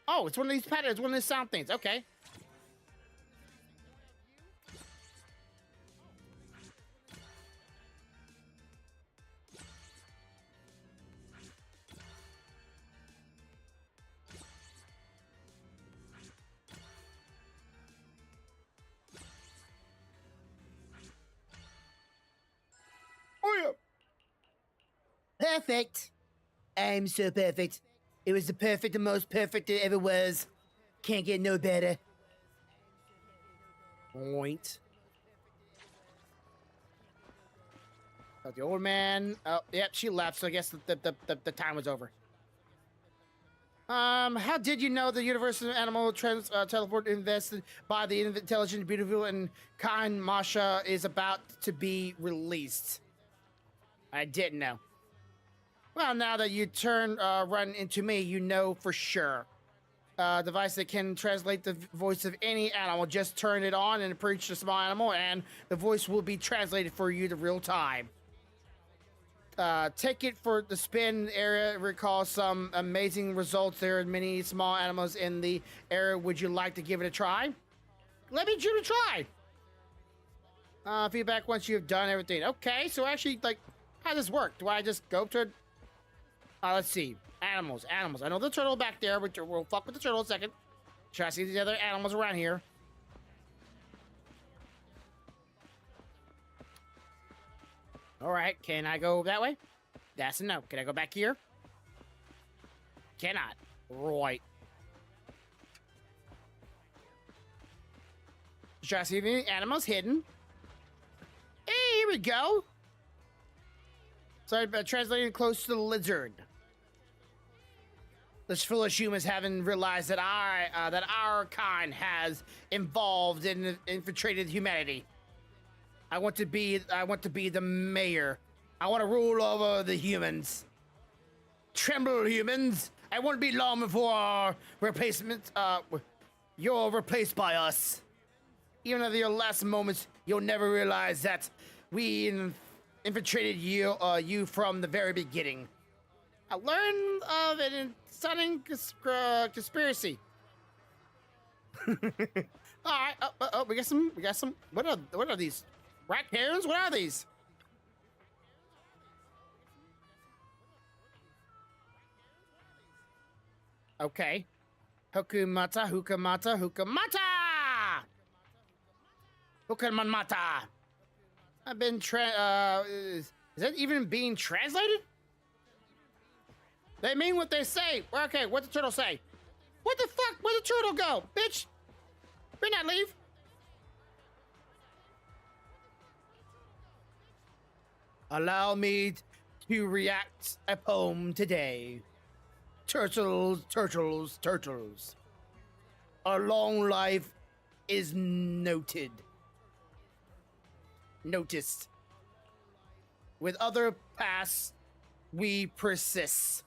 Oh, it's one of these patterns. It's one of these sound things. Okay. Oh yeah. Perfect. I'm so perfect. It was the most perfect it ever was. Can't get no better. Point. Oh, the old man. Oh, yep, she left, so I guess the time was over. How did you know the universal animal teleport invested by the intelligent, beautiful, and kind Masha is about to be released? I didn't know. Well, now that you run into me, you know for sure. Device that can translate the voice of any animal. Just turn it on and preach to a small animal, and the voice will be translated for you to real time. Take it for the spin area. Recall some amazing results. There are many small animals in the area. Would you like to give it a try? Let me give it a try. Feedback once you've done everything. Okay, so actually, like, how does this work? Do I just go to... let's see. Animals. I know the turtle back there, but we'll fuck with the turtle in a second. Try to see the other animals around here. All right, can I go that way? That's a no. Can I go back here? Cannot. Right. Try to see if any animals hidden. Hey, here we go. Sorry, but translating close to the lizard. This foolish humans haven't realized that our kind has evolved and infiltrated humanity. I want to be the mayor. I want to rule over the humans. Tremble, humans! I won't be long before our replacement. You're replaced by us. Even at your last moments, you'll never realize that we infiltrated you from the very beginning. I learned of an stunning conspiracy. All right. Oh, we got some. What are these? Raccoons? What are these? Okay. Hukumata. Hukumata! I've been is that even being translated? They mean what they say. Okay, what the turtle say? What the fuck? Where'd the turtle go? Bitch! Better not leave. Allow me to react a poem today. Turtles. A long life is noticed. With other paths, we persist.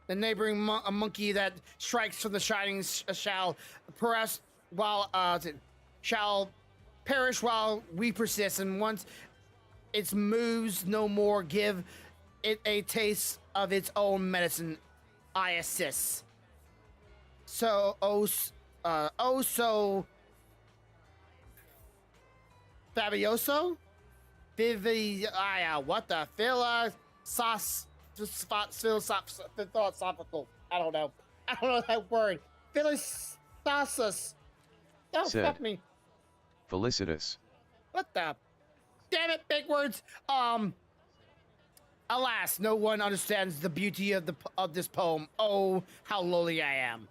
The neighboring monkey that strikes from the shining shall perish while we persist. And once its moves no more. Give it a taste of its own medicine. I assist. So, so Fabioso? What the philosophical. I don't know that word. Philosophical. Oh, Said. fuck me. Felicitous. What the? Damn it, big words. Alas, no one understands the beauty of this poem. Oh, how lowly I am.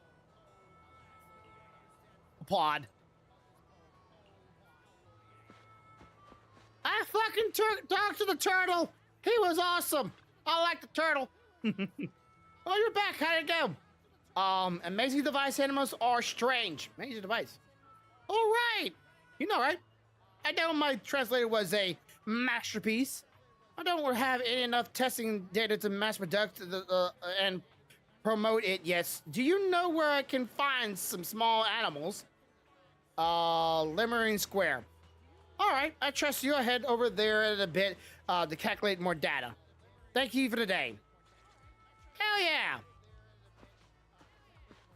Applaud. I fucking talked to the turtle. He was awesome. I like the turtle. Oh, you're back. How'd it go? Amazing device animals are strange. Amazing device. All right. You know, right? I know my translator was a masterpiece. I don't have enough testing data to mass product and promote it yet. Do you know where I can find some small animals? Limmering Square. All right, I trust you. I'll head over there in a bit to calculate more data. Thank you for today. Hell yeah.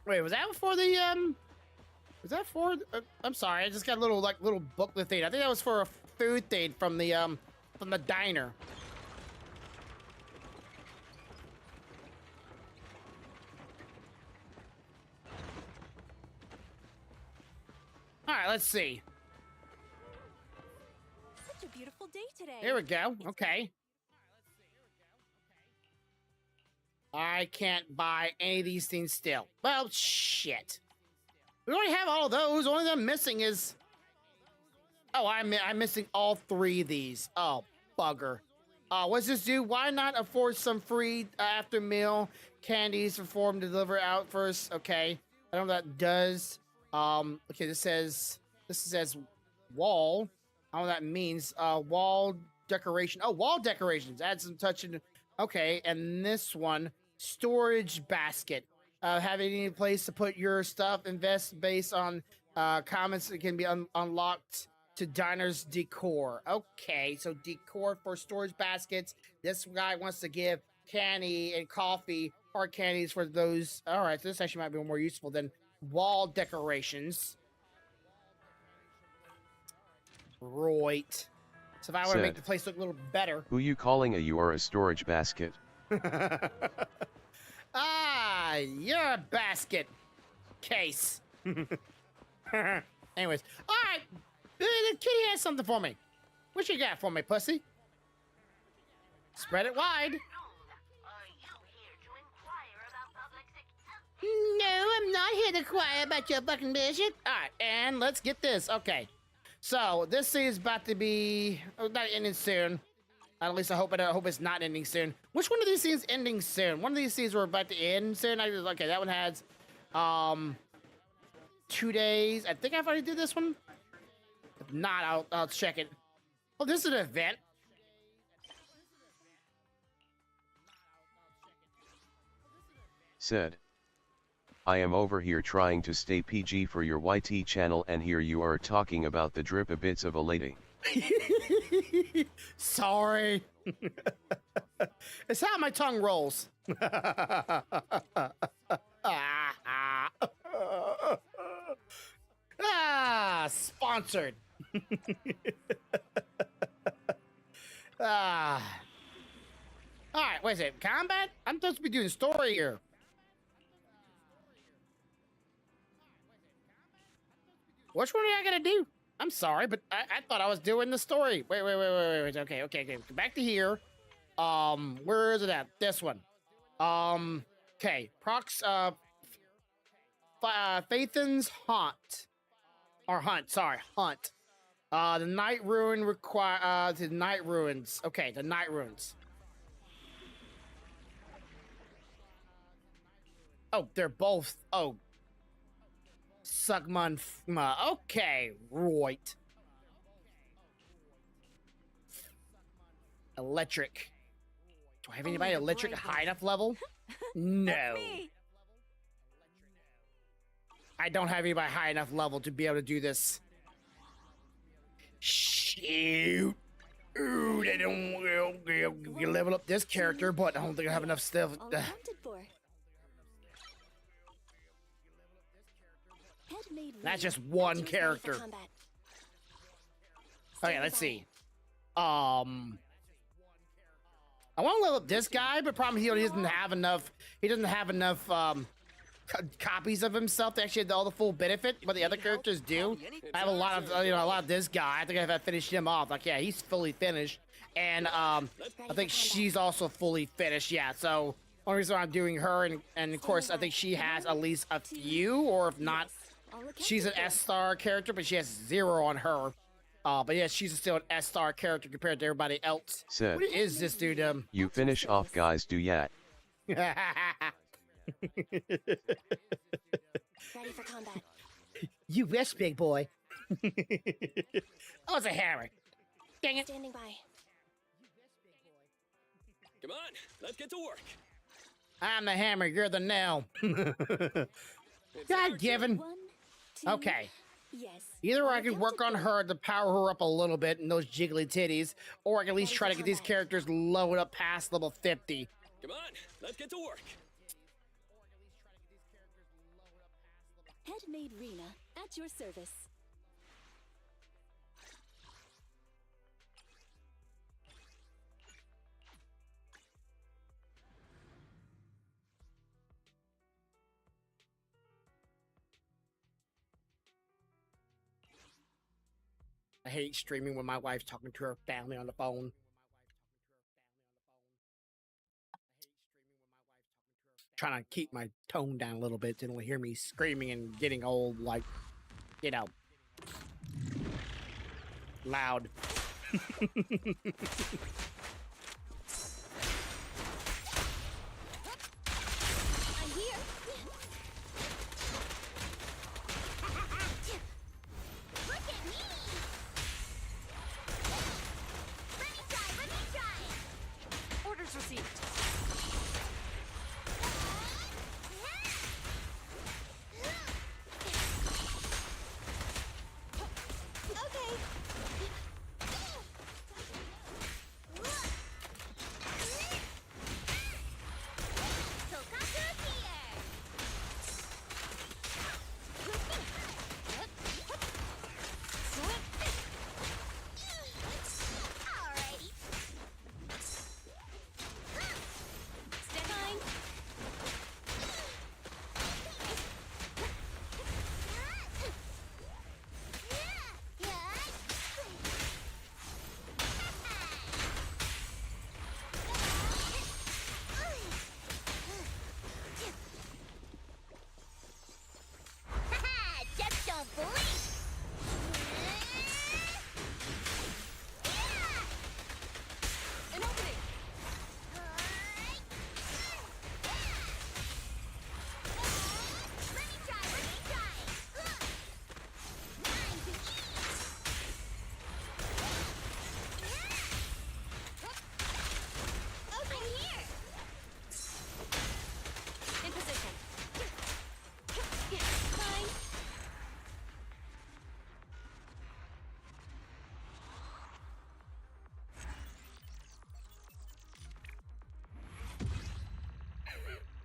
Wait, was that for the, was that for, I'm sorry, I just got a little booklet thing. I think that was for a food thing from the diner. All right, let's see. Such a beautiful day today. Here we go. Okay. I can't buy any of these things still. Well, shit. We already have all of those. Only thing I'm missing is... Oh, I'm missing all 3 of these. Oh, bugger. What's this do? Why not afford some free after meal candies for form to deliver out first? Okay. I don't know what that does. Okay, this says wall. I don't know what that means. Wall decoration. Oh, wall decorations. Add some touching. Okay, and this one, storage basket. Having any place to put your stuff. Invest based on comments that can be unlocked to diners decor. Okay, so decor for storage baskets. This guy wants to give candy and coffee, hard candies for those. All right, so this actually might be more useful than wall decorations. Right. So if I want to make the place look a little better. Who you calling you are a storage basket? Ah, you're a basket case. Anyways, all right. The kitty has something for me. What you got for me, pussy? Spread it wide. No, I'm not here to inquire about your fucking bullshit. All right, and let's get this. Okay, so this scene is about to be not ending soon. At least I hope it's not ending soon. Which one of these scenes ending soon? One of these scenes were about to end soon. Okay, that one has 2 days. I think I've already did this one. If not, I'll check it. Oh, this is an event. Said. I am over here trying to stay PG for your YT channel and here you are talking about the drip a bits of a lady. Sorry. It's how my tongue rolls. Sponsored. All right, what is it? Combat? I'm supposed to be doing story here. Which one are I gonna do? I'm sorry, but I thought I was doing the story. Wait. Okay. Back to here. Where is it at? This one. Okay. Phaethon's Haunt. Or Hunt, sorry. Hunt. The Night Ruin the Night Ruins. Okay, the Night Ruins. Oh, they're both. Oh. Sugman. Okay, right. Electric. Do I have anybody electric high enough level? No. I don't have anybody high enough level to be able to do this. Shoot. Ooh, they don't you level up this character, but I don't think I have enough stuff. All accounted for. Head made That's ready. just one That's ready for character. combat. Okay, let's see. I want to level up this guy, but problem he doesn't have enough. He doesn't have enough copies of himself to actually have all the full benefit, but the other characters do. I have a lot of a lot of this guy. I think if I finish him off, like yeah, he's fully finished, and I think she's also fully finished. Yeah, so only reason I'm doing her, and of course I think she has at least a few, or if not, she's an S-star character, but she has 0 on her. But yeah, she's still an S-star character compared to everybody else. Said, What is this dude? You finish off guys do yet. Ready for combat. You wish, big boy. Oh, it's a hammer. Dang it. Standing by. Come on, let's get to work. I'm the hammer, you're the nail. God given. 1, 2. Okay. Yes. Either I can work on her to power her up a little bit in those jiggly titties, or I can at least try to get these characters lowered up past level 50. Come on, let's get to work. Head made Rena at your service. I hate streaming when my wife's talking to her family on the phone. Trying to keep my tone down a little bit so they don't hear me screaming and getting old, like, you know, loud. I'm here. Look at me. Let me try. Orders received.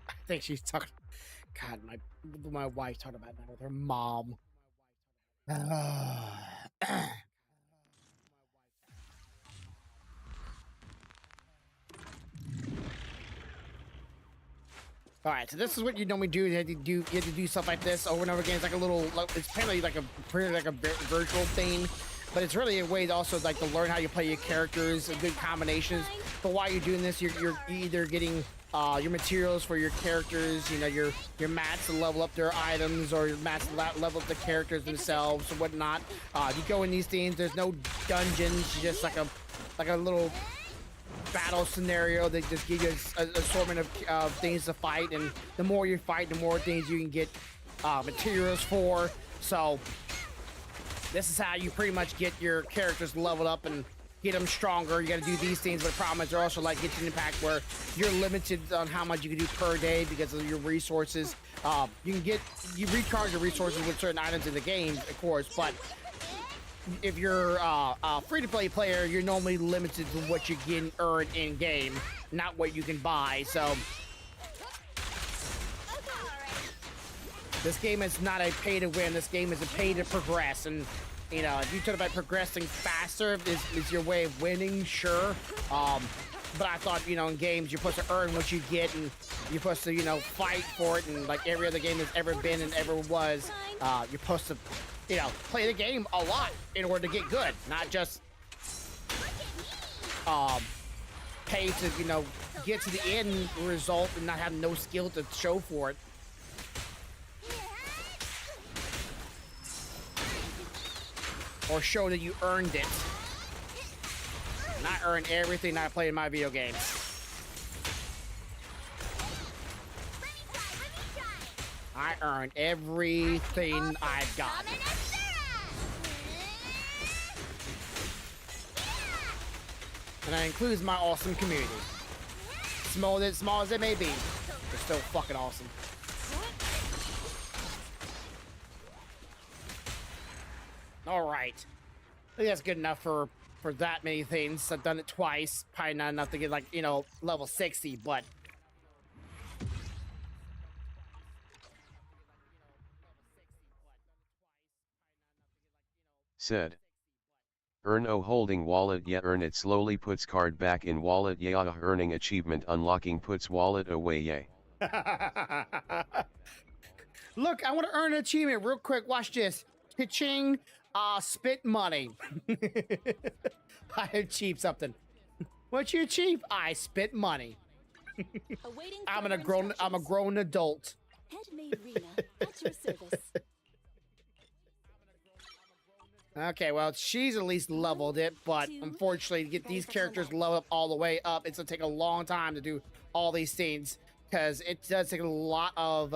I think she's talking. God, my wife talking about that with her mom. All right, so this is what you normally do. You have to do stuff like this over and over again. It's like a little. It's apparently like a virtual thing, but it's really a way to also like to learn how you play your characters, good combinations. But while you're doing this, you're either getting your materials for your characters, you know, your mats to level up their items, or your mats to level up the characters themselves or whatnot. You go in these things. There's no dungeons. You just like a little battle scenario that just gives you an assortment of things to fight, and the more you fight, the more things you can get materials for. So this is how you pretty much get your characters leveled up and get them stronger. You got to do these things, but the problem is they're also like Genshin Impact, where you're limited on how much you can do per day because of your resources. You recharge your resources with certain items in the game, of course, but if you're a free-to-play player, you're normally limited to what you can earn in game, not what you can buy. So this game is not a pay to win. This game is a pay to progress. And you know, if you talk about progressing faster is your way of winning, sure. But I thought, you know, in games, you're supposed to earn what you get, and you're supposed to, you know, fight for it. And like every other game that's ever been and ever was, you're supposed to, you know, play the game a lot in order to get good, not just pay to, you know, get to the end result and not have no skill to show for it. Or show that you earned it. Not earn everything I play in my video games. I earn everything I've got. And that includes my awesome community. Small as it may be, they're still fucking awesome. All right. I think that's good enough for that many things. I've done it twice. Probably not enough to get, like, you know, level 60, but... Said. Earn O holding wallet yeah earn it slowly puts card back in wallet yeah earning achievement unlocking puts wallet away yeah. Look, I want to earn an achievement real quick. Watch this. Pitching, spit money. I achieved something. What you achieve? I spit money. I'm a grown adult. Headmaid Rena, at your service. Okay, well, she's at least leveled it, but unfortunately, to get these characters leveled up all the way up, it's gonna take a long time to do all these things, because it does take a lot of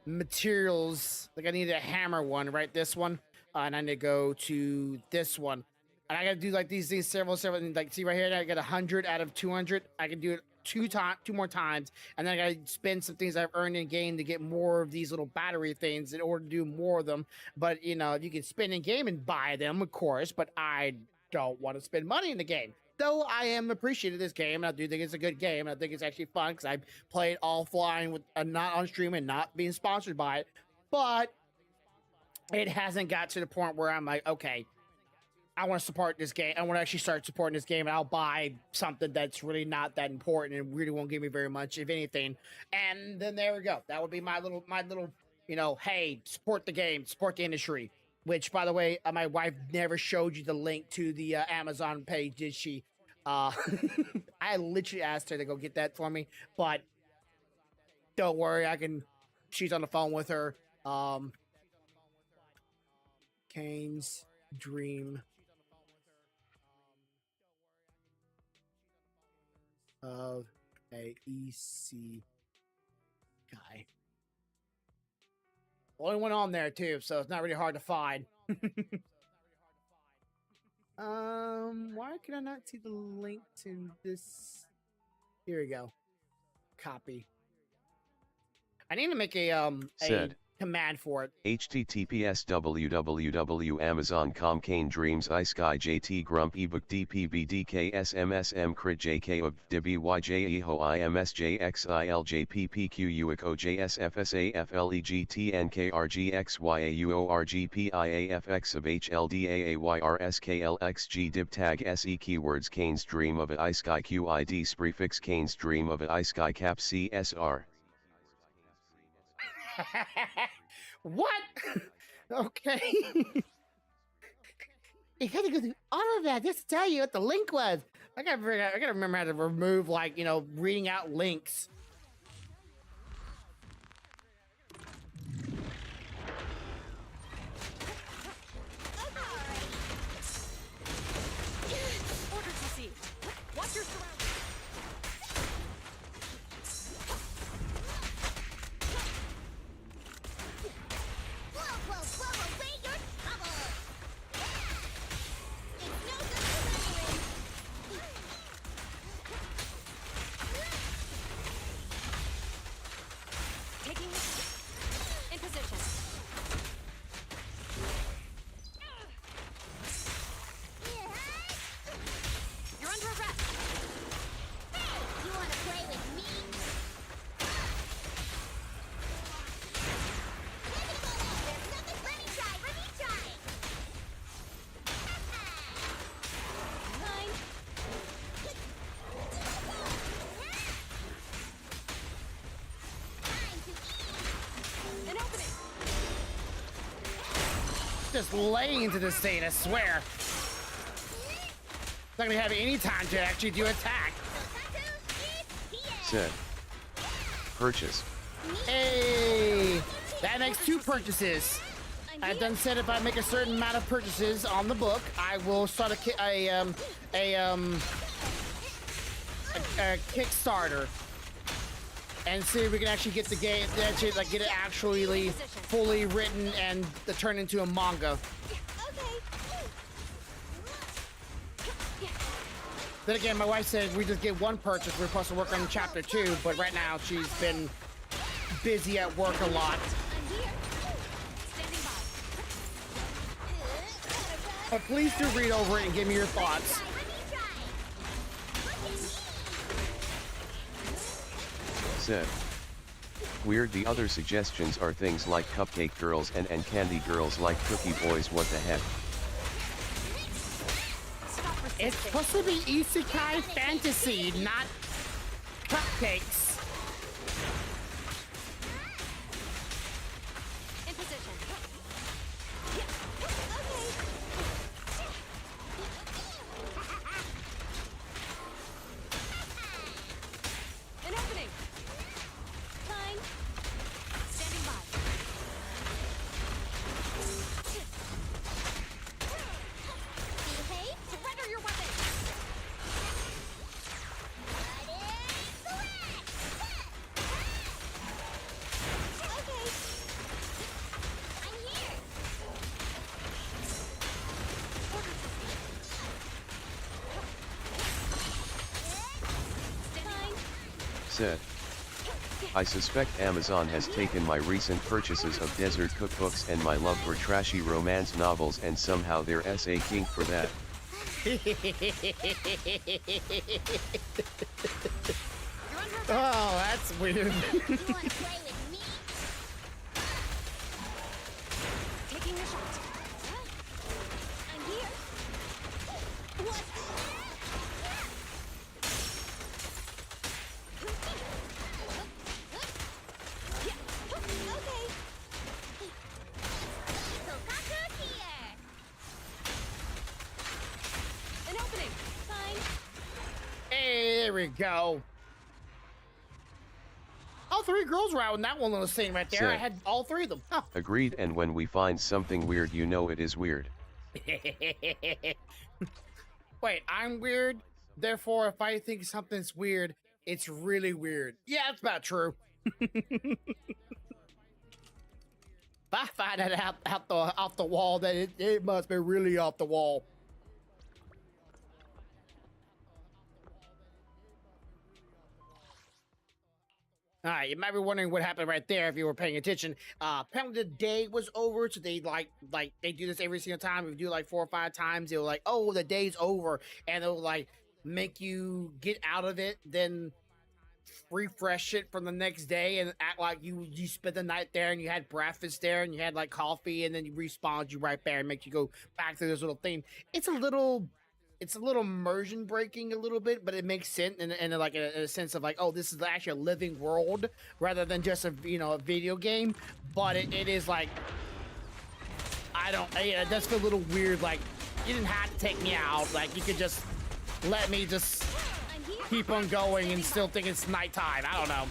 materials. Like, I need a hammer one, right? This one, and I need to go to this one, and I gotta do like these things several, and like, see right here, I got 100 out of 200. I can do it two more times, and then I gotta spend some things I've earned in game to get more of these little battery things in order to do more of them. But you know, you can spend in game and buy them, of course, but I don't want to spend money in the game. Though I am appreciative of this game, and I do think it's a good game, and I think it's actually fun because I play it offline with not on stream and not being sponsored by it. But it hasn't got to the point where I'm like, okay, I want to support this game. I want to actually start supporting this game, and I'll buy something that's really not that important and really won't give me very much, if anything. And then there we go. That would be my little, you know, hey, support the game, support the industry. Which, by the way, my wife never showed you the link to the Amazon page, did she? I literally asked her to go get that for me, but don't worry, I can. She's on the phone with her. Kane's dream of a EC guy. Only one on there too, so it's not really hard to find. Why can I not see the link to this? Here we go. Copy. I need to make a command for it. https www.amazon.com Kane Dreams I Sky JT Grump ebook DPB DKSMSM crit JK of Dibby YJ Eho IMSJXIL JPPQ UICO JSFSA FLEGT NKRGXYAUORGPIAFX of HLDAAYRSKLXG Dib Tag SE Keywords Kane's Dream of a I Sky QID Prefix Kane's Dream of a I Sky Cap CSR. What? Okay. You gotta go through all of that just to tell you what the link was. I gotta remember how to remove, like, you know, reading out links. Orders received. Watch your surroundings. just laying into this thing, I swear. It's not gonna have any time to actually do attack. Said. Purchase. Hey, that makes 2 purchases. I done said if I make a certain amount of purchases on the book, I will start a Kickstarter and see if we can actually get the game, actually like get it actually fully written and turn into a manga. Then again, my wife said we just get 1 purchase. We're supposed to work on chapter 2, but right now she's been busy at work a lot. But please do read over it and give me your thoughts. Said. Weird. The other suggestions are things like cupcake girls and candy girls like cookie boys. What the heck? It's supposed to be isekai fantasy, not cupcakes. In position. An opening. Fine. Standing by. Behave. Surrender your weapon. Okay. I'm here. Said. I suspect Amazon has taken my recent purchases of desert cookbooks and my love for trashy romance novels and somehow they're SA kink for that. Oh, that's weird. You want to play with me? Taking the shot. I'm here. What? Okay. Kokaku here. An opening. Fine. Hey, there we go. All 3 girls were out in that one little scene right there. I had all 3 of them. Huh. Agreed. And when we find something weird, you know it is weird. Wait, I'm weird. Therefore, if I think something's weird, it's really weird. Yeah, that's about true. If I find it off the wall, then it must be really off the wall. All right, you might be wondering what happened right there if you were paying attention. Apparently the day was over, so they like they do this every single time. If you do like 4 or 5 times, they'll like, oh, the day's over, and they'll like make you get out of it, then refresh it from the next day and act like you spent the night there and you had breakfast there and you had like coffee, and then you respawn you right there and make you go back to this little thing. It's a little immersion breaking a little bit, but it makes sense in like a sense of like, oh, this is actually a living world rather than just a video game. But it is like, it does feel a little weird. Like, you didn't have to take me out. Like, you could just let me just keep on going and still think it's nighttime. I don't know.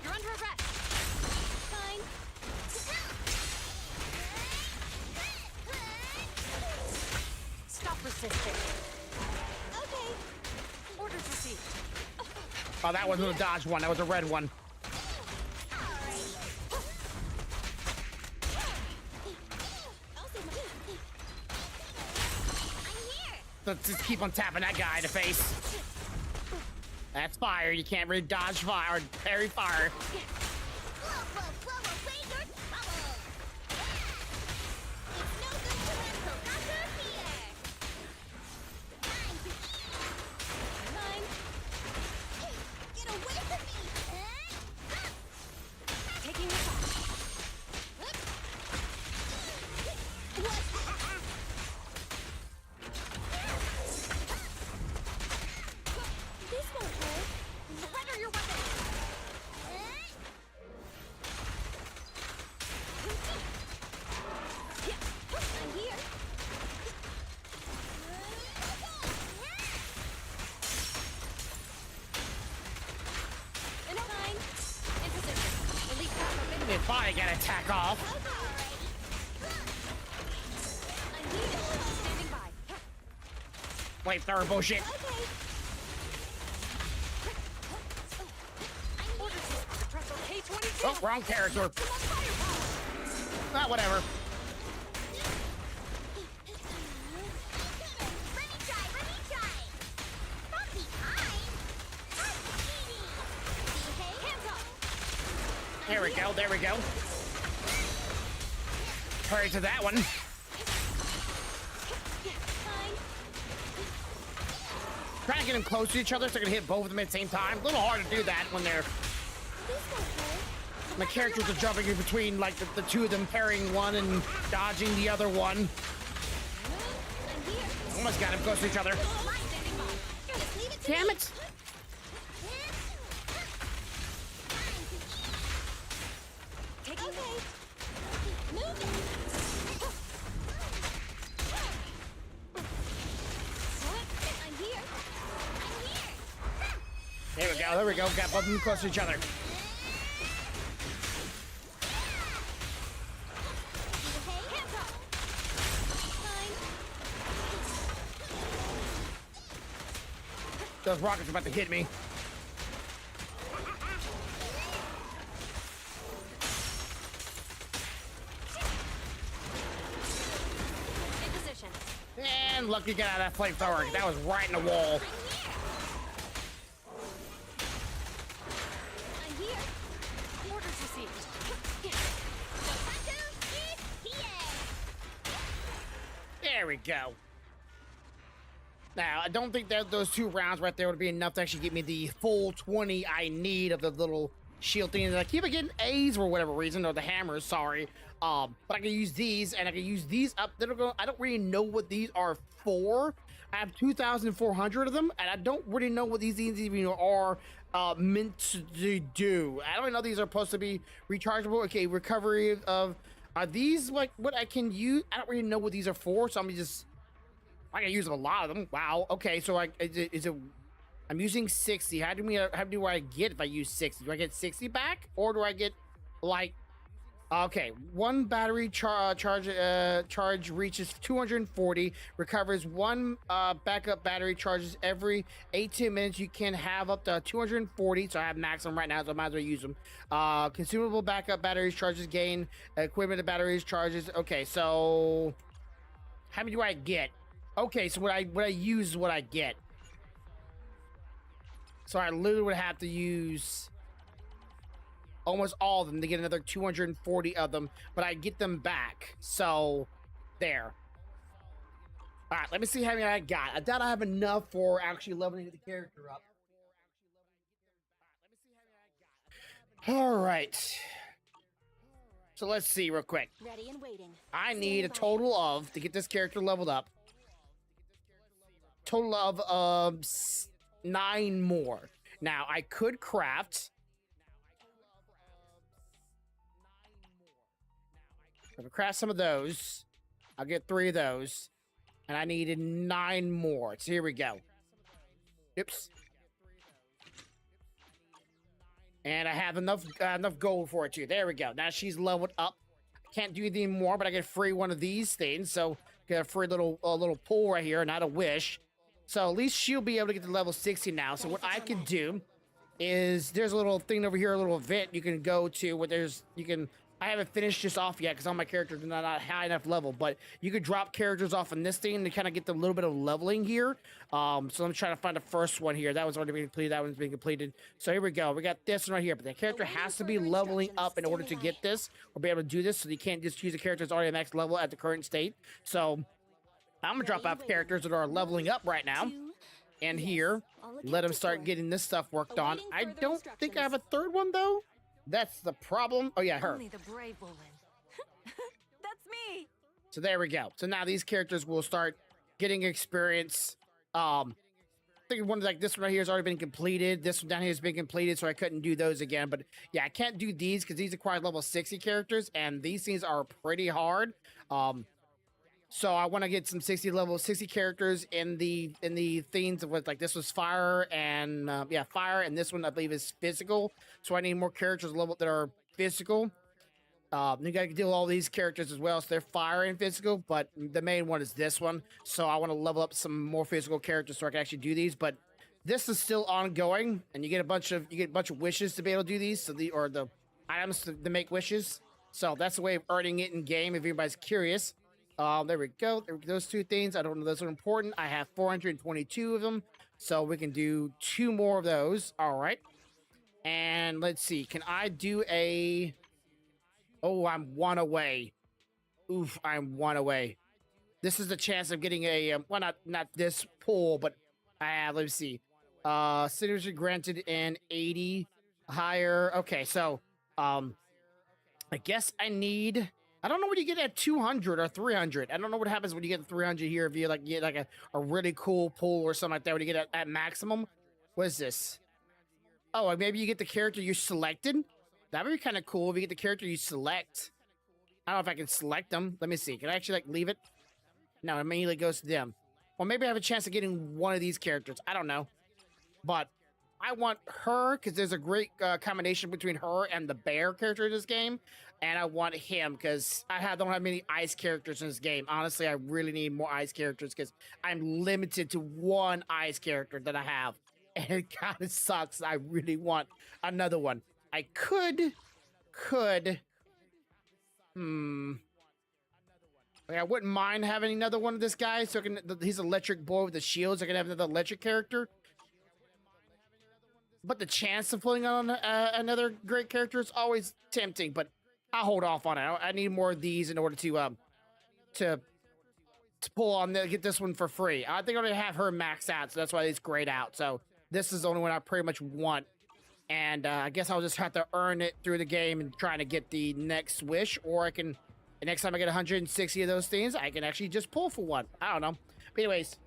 You're under arrest. Fine. Stop resisting. Okay. Orders received. Oh, that wasn't a dodge one. That was a red one. Let's just keep on tapping that guy in the face. That's fire. You can't really dodge fire or parry fire. Get away from me! Taking the shot. They finally got attack off. Flamethrower bullshit. Oh, wrong character. Ah, whatever. There we go, there we go. Hurry to that one. Trying to get them close to each other so I can hit both of them at the same time. A little hard to do that when they're... My characters are jumping in between, like, the two of them, parrying one and dodging the other one. Almost got them close to each other. Damn it! There we go, there we go. Got both of them close to each other. Those rockets are about to hit me. In position. And lucky get out of that flamethrower. That was right in the wall. I'm here. Orders received. There we go. Now, I don't think that those 2 rounds right there would be enough to actually get me the full 20 I need of the little shield thing. I keep getting A's for whatever reason, or the hammers, sorry. But I can use these, and I can use these up. I don't really know what these are for. I have 2,400 of them, and I don't really know what these even are meant to do. I don't know these are supposed to be rechargeable. Okay, recovery of... Are these, like, what I can use? I don't really know what these are for, so I'm just... I can use a lot of them. Wow. Okay, so is it? I'm using 60. How do I get if I use 60? Do I get 60 back, or do I get like? Okay, one battery charge reaches 240. Recovers one backup battery charges every 18 minutes. You can have up to 240. So I have maximum right now, so I might as well use them. Consumable backup batteries charges gain. Equipment batteries charges. Okay, so how many do I get? Okay, so what I use is what I get. So I literally would have to use almost all of them to get another 240 of them, but I get them back. So, there. All right, let me see how many I got. I doubt I have enough for actually leveling the character up. All right. So let's see real quick. Ready and waiting. I need a total of, to get this character leveled up, total of 9 more. Now, I could craft. If I craft some of those, I'll get 3 of those. And I needed 9 more. So here we go. Oops. And I have enough gold for it too. There we go. Now she's leveled up. Can't do anything more, but I get free one of these things. So get a free little pull right here, not a wish. So at least she'll be able to get to level 60 now. So what I can do is there's a little thing over here, a little event you can go to where I haven't finished this off yet because all my characters are not high enough level, but you could drop characters off in this thing to kind of get the little bit of leveling here. So I'm trying to find the first one here. That one's already been completed. That one's been completed. So here we go. We got this one right here, but the character has to be leveling up in order to get this or be able to do this. So you can't just use a character that's already at max level at the current state. So I'm gonna drop out characters that are leveling up right now. And here, let them start getting this stuff worked on. I don't think I have a third one though. That's the problem. Oh yeah, her. Only the brave will win. That's me. So there we go. So now these characters will start getting experience. I think one like this one right here has already been completed. This one down here has been completed, so I couldn't do those again. But yeah, I can't do these because these require level 60 characters, and these things are pretty hard. So I want to get some level 60 characters in the themes of what, like this was fire and fire, and this one I believe is physical. So I need more characters level that are physical. You got to deal with all these characters as well. So they're fire and physical, but the main one is this one. So I want to level up some more physical characters so I can actually do these. But this is still ongoing, and you get a bunch of wishes to be able to do these. So the items to make wishes. So that's the way of earning it in game. If anybody's curious, there we go. Those two things. I don't know those are important. I have 422 of them, so we can do 2 more of those. All right. And let's see. Can I do a? Oh, I'm 1 away. Oof, I'm 1 away. This is the chance of getting a, well, not this pull, but let me see. Signatures granted in 80 higher. Okay, so, I guess I don't know what you get at 200 or 300. I don't know what happens when you get 300 here. If you get like a really cool pull or something like that, when you get at maximum. What is this? Oh, like maybe you get the character you selected. That would be kind of cool if you get the character you select. I don't know if I can select them. Let me see. Can I actually leave it? No, it immediately goes to them. Or maybe I have a chance of getting one of these characters. I don't know. But I want her because there's a great combination between her and the bear character in this game. And I want him because don't have many ice characters in this game. Honestly, I really need more ice characters because I'm limited to 1 ice character that I have. And it kind of sucks. I really want another one. I could, like, I wouldn't mind having another one of this guy. So he's electric boy with the shields. I can have another electric character. But the chance of pulling on another great character is always tempting. But I'll hold off on it. I need more of these in order to pull on get this one for free. I think I already have her maxed out, so that's why it's grayed out. So this is the only one I pretty much want. And I guess I'll just have to earn it through the game and trying to get the next wish. Or the next time I get 160 of those things, I can actually just pull for one. I don't know. But anyways.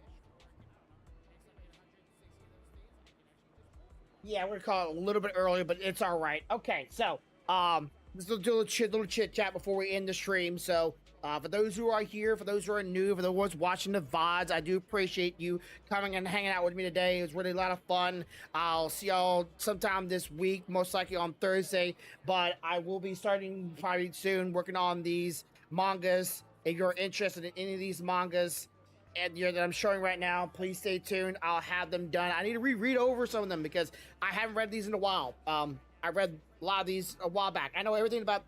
Yeah, we're going to call it a little bit earlier, but it's all right. Okay, so let's do a little chit chat before we end the stream. So for those who are here, for those who are new, for the ones watching the VODs, I do appreciate you coming and hanging out with me today. It was really a lot of fun. I'll see y'all sometime this week, most likely on Thursday, but I will be starting probably soon working on these mangas. If you're interested in any of these mangas and that I'm showing right now, please stay tuned. I'll have them done. I need to reread over some of them because I haven't read these in a while. I read a lot of these a while back. I know everything about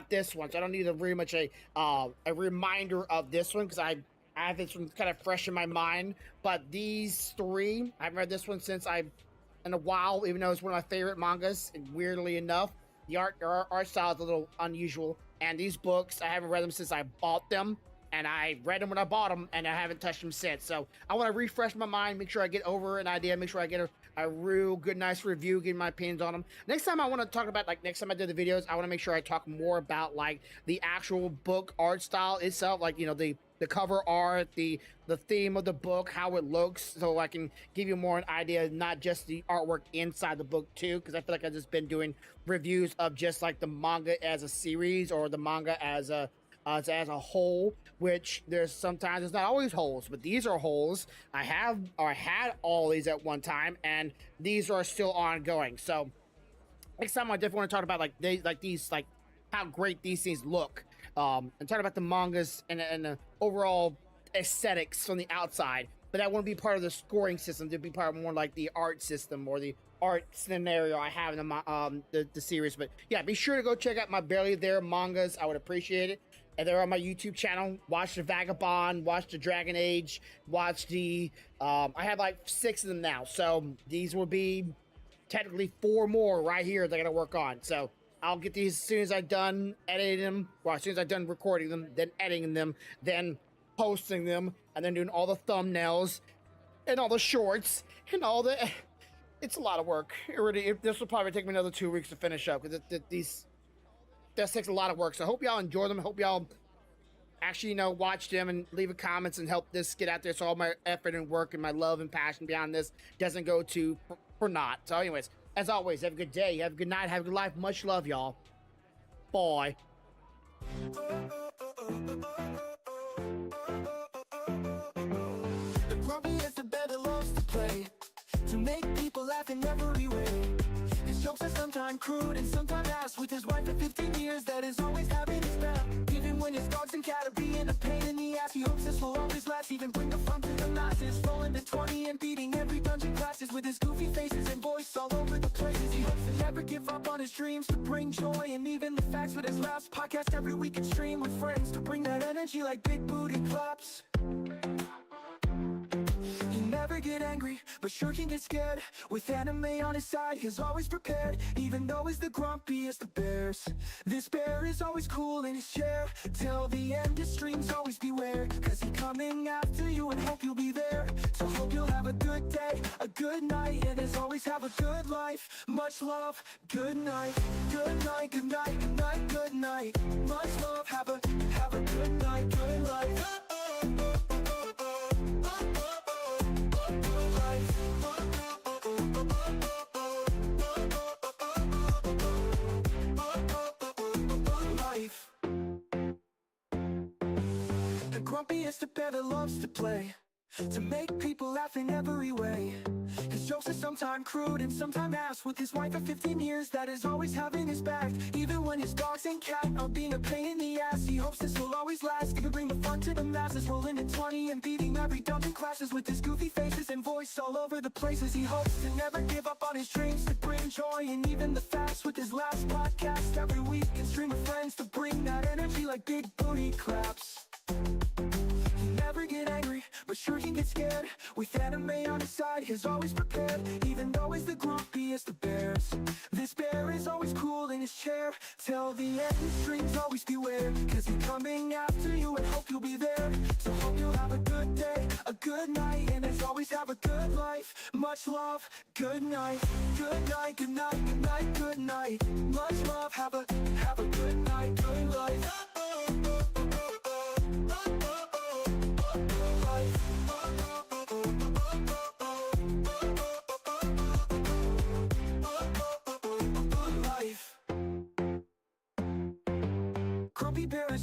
this one, so I don't need very much a reminder of this one because I have this one kind of fresh in my mind. But these 3, I haven't read this one in a while, even though it's one of my favorite mangas. And weirdly enough, the art style is a little unusual. And these books, I haven't read them since I bought them. And I read them when I bought them, and I haven't touched them since. So I want to refresh my mind, make sure I get over an idea, make sure I get a real good, nice review, get my opinions on them. Next time I want to talk about, next time I do the videos, I want to make sure I talk more about, the actual book art style itself, the cover art, the theme of the book, how it looks, so I can give you more an idea, not just the artwork inside the book too, because I feel like I've just been doing reviews of just, the manga as a series or the manga as a whole, which there's not always holes, but these are holes. I had all these at one time, and these are still ongoing. So next time I definitely want to talk about these how great these things look, and talk about the mangas and the overall aesthetics from the outside. But that won't be part of the scoring system. It'd be part of more like the art system or the art scenario I have in the series. But yeah, be sure to go check out my Barely There mangas. I would appreciate it. And they're on my YouTube channel. Watch the Vagabond, watch the Dragon Age, watch the I have 6 of them now. So these will be technically 4 more right here that I gotta work on. So I'll get these as soon as I'm done editing them, or as soon as I'm done recording them, then editing them, then posting them, and then doing all the thumbnails and all the shorts and all the. It's a lot of work. This will probably take me another 2 weeks to finish up because that takes a lot of work. So I hope y'all enjoy them. I hope y'all actually, watch them and leave a comments and help this get out there so all my effort and work and my love and passion behind this doesn't go to for naught. So anyways, as always, have a good day, have a good night, have a good life. Much love, y'all. Bye. The probably is the better loves to play. make people laugh in every way. His jokes are sometimes crude and sometimes ass. With his wife for 15 years that is always having his back. Even when his dogs and cat are being a pain in the ass, he hopes this will always last. Even bring the fun to the masses. Rolling to 20 and beating every dungeon classes. With his goofy faces and voice all over the places. He hopes to never give up on his dreams to bring joy and even the facts. With his last podcast every week and stream with friends to bring that energy like big booty claps. He never get angry, but sure can get scared. With anime on his side, he's always prepared. Even though he's the grumpiest of bears, this bear is always cool in his chair. Till the end, his streams always beware. Cause he's coming after you and hope you'll be there. So hope you'll have a good day, a good night, and as always have a good life. Much love, good night, good night, good night, good night, good night. Much love, have a good night, good life. The grumpiest of bear that loves to play, to make people laugh in every way. His jokes are sometimes crude and sometimes ass. With his wife for 15 years that is always having his back. Even when his dogs and cat are being a pain in the ass, he hopes this will always last. He can bring the fun to the masses. Rolling in 20 and beating every dungeon classes. With his goofy faces and voice all over the places. He hopes to never give up on his dreams to bring joy and even the facts. With his last podcast every week and stream with friends to bring that energy like big booty claps. He never get angry, but sure can get scared. With anime on his side, he's always prepared. Even though he's the grumpiest of bears, this bear is always cool in his chair. Till the end, his streams always beware. Cause he's coming after you and hope you'll be there. So hope you'll have a good day, a good night, and as always have a good life. Much love, good night, good night, good night, good night, good night. Much love, have a good night, good life. Grumpy Bear is